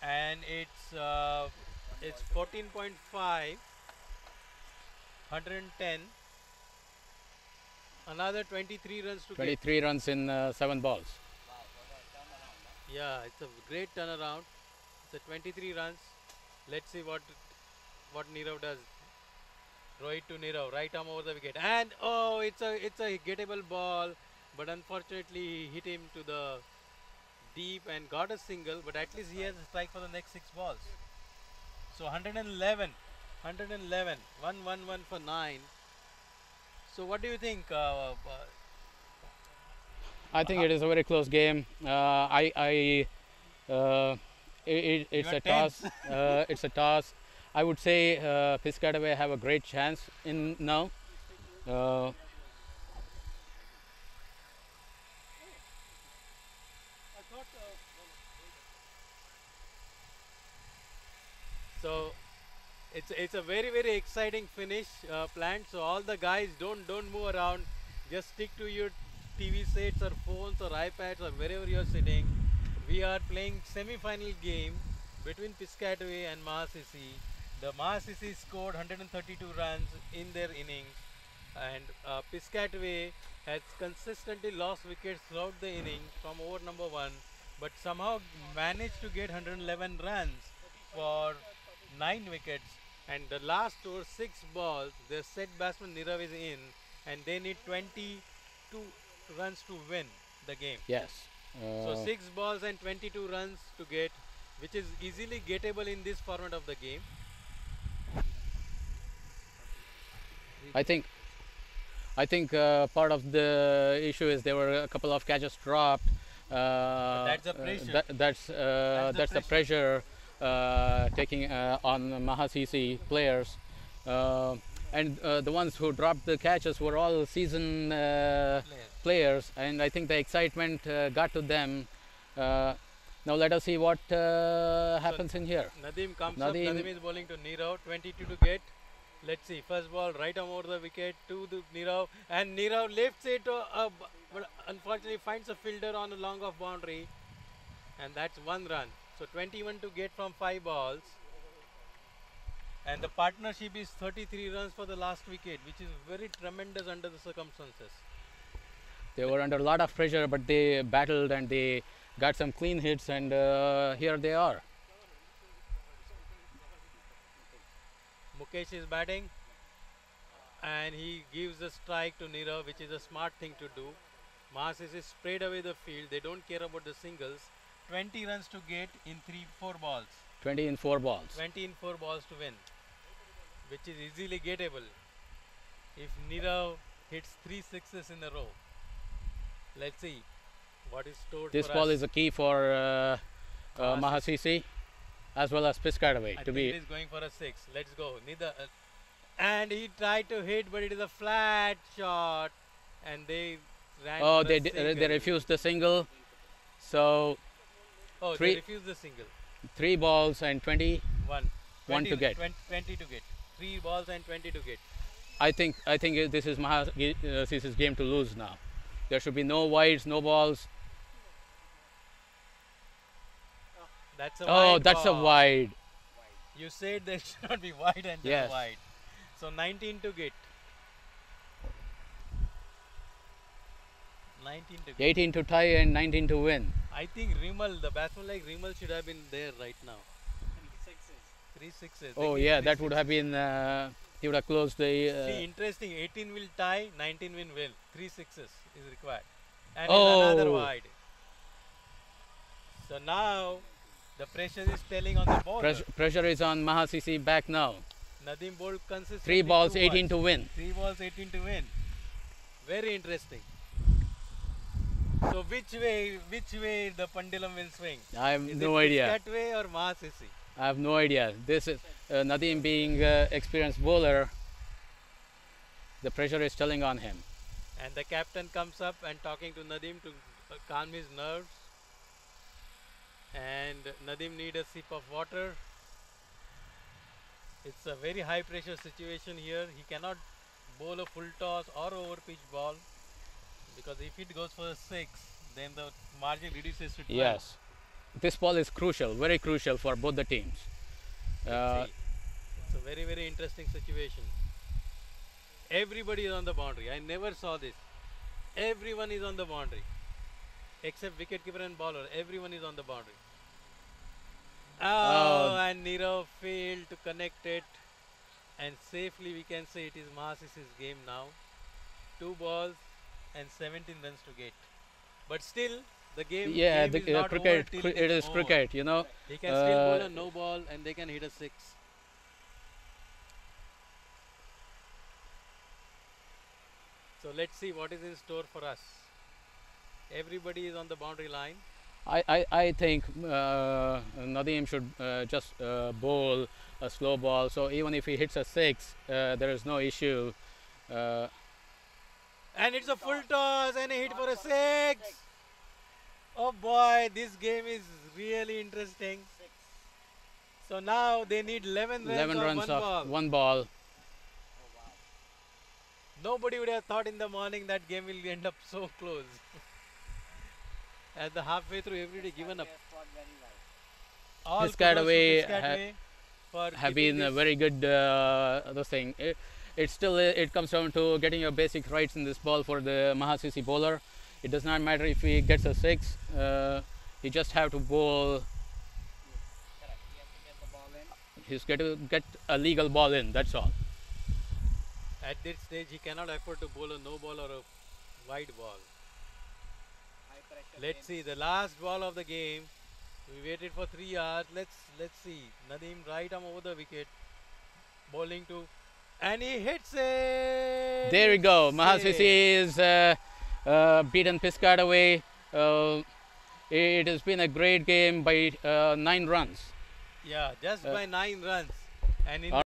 and it's 14.5. 110. Another 23 runs to get. 23 runs in 7 balls. Yeah, it's a great turnaround. It's a 23 runs. Let's see what Nirav does. Rohit to Nirav, right arm over the wicket, and oh, it's a gettable ball, but unfortunately he hit him to the deep and got a single. But at least he has a strike for the next 6 balls. So 111, 111 for 9. So what do you think? I think it is a very close game. It's You are a toss. It's a toss. I would say Piscataway have a great chance in now. So it's a very exciting finish planned. So all the guys don't move around. Just stick to your TV sets or phones or iPads or wherever you're sitting. We are playing semi-final game between Piscataway and Maha CC. The Maha CC scored 132 runs in their innings, and Piscataway has consistently lost wickets throughout the innings from over number 1, but somehow managed to get 111 runs for 9 wickets. And the last over 6 balls, their set batsman Nirav is in, and they need 22 runs to win the game. Yes. So 6 balls and 22 runs to get, which is easily gettable in this format of the game. I think part of the issue is there were a couple of catches dropped. That's the pressure. That's the pressure taking on Maha CC players, and the ones who dropped the catches were all seasoned players, and I think the excitement got to them. Now let us see what happens in here. Nadeem comes up. Nadeem is bowling to Nirav. 22 to get. Let's see. First ball, right arm over the wicket to the Nirav, and Nirav lifts it, but unfortunately finds a fielder on a long off boundary, and that's 1 run. So 21 to get from 5 balls, and the partnership is 33 runs for the last wicket, which is very tremendous under the circumstances. They were under a lot of pressure, but they battled and they got some clean hits, and here they are. Mukesh is batting, and he gives a strike to Nirav, which is a smart thing to do. Maha CC is sprayed away the field. They don't care about the singles. 20 runs to get in 4 balls. 20 in 4 balls. 20 in 4 balls to win, which is easily gettable if Nirav hits 3 sixes in a row. Let's see what is stored This for ball us. is a key for Maha CC as well as Piscataway I to think be. it is going for a 6. Let's go. Neither. And he tried to hit, but it is a flat shot. And they ran Oh, for a single. they refused the single. So Oh, they three refused the single. 3 balls and 20. One. One to get. 20 to get. 3 balls and 20 to get. I think this is Maha CC's game to lose now. There should be no wides, no balls. That's a Oh, wide that's a ball. wide. You said there should not be wide and Yes. wide. So 19 to get. 19 to get. 18 to tie and 19 to win. I think Rimal, the batsman like Rimal should have been there right now. 3 sixes. Oh yeah, that would have been. He would have closed the. See, interesting. 18 will tie, 19 will win. 3 sixes is required. And Oh. another wide. So now the pressure is telling on the bowler. Pressure is on Maha CC back now. Nadim bowled consistently. 3 balls, too 18 much. to win. 3 balls, 18 to win. Very interesting. So which way the pendulum will swing? I have Is no it idea. Piscataway or Maha CC? I have no idea. This is Nadim being experienced bowler. The pressure is telling on him. And the captain comes up and talking to Nadim to calm his nerves. And Nadim need a sip of water. It's a very high pressure situation here. He cannot bowl a full toss or over pitch ball, because if it goes for a 6, then the margin reduces to 12. Yes. This ball is crucial, very crucial for both the teams. Let's see. It's a very, very interesting situation. Everybody is on the boundary. I never saw this. Everyone is on the boundary. Except wicketkeeper and bowler. Everyone is on the boundary. Oh, and Nirav failed to connect it. And safely we can say it is Maha CC's game now. 2 balls and 17 runs to get. But still, the game, Yeah, game is not cricket. over till It is over. cricket, you know. He can still bowl a no ball and they can hit a 6. So let's see what is in store for us. Everybody is on the boundary line. I think Nadim should just bowl a slow ball. So even if he hits a 6, there is no issue. And it's a full toss and a hit for a 6. Oh boy, this game is really interesting. So now they need 11 runs 11 or runs one off ball. 1 ball. Nobody would have thought in the morning that game will end up so close. At the halfway through, everybody given up. All kudos to Piscataway Piscataway for Have keeping been a this. very good this thing. It comes down to getting your basic rights in this ball for the Maha CC bowler. It does not matter if he gets a 6. He just have to bowl. He's got to get a legal ball in. That's all. At this stage, he cannot afford to bowl a no ball or a wide ball. Let's see the last ball of the game. We waited for 3 hours. Let's see. Nadim right arm over the wicket, bowling to, and he hits it. There we go. Maha Six. CC is beaten Piscataway. It has been a great game by 9 runs. Yeah, just by 9 runs, and in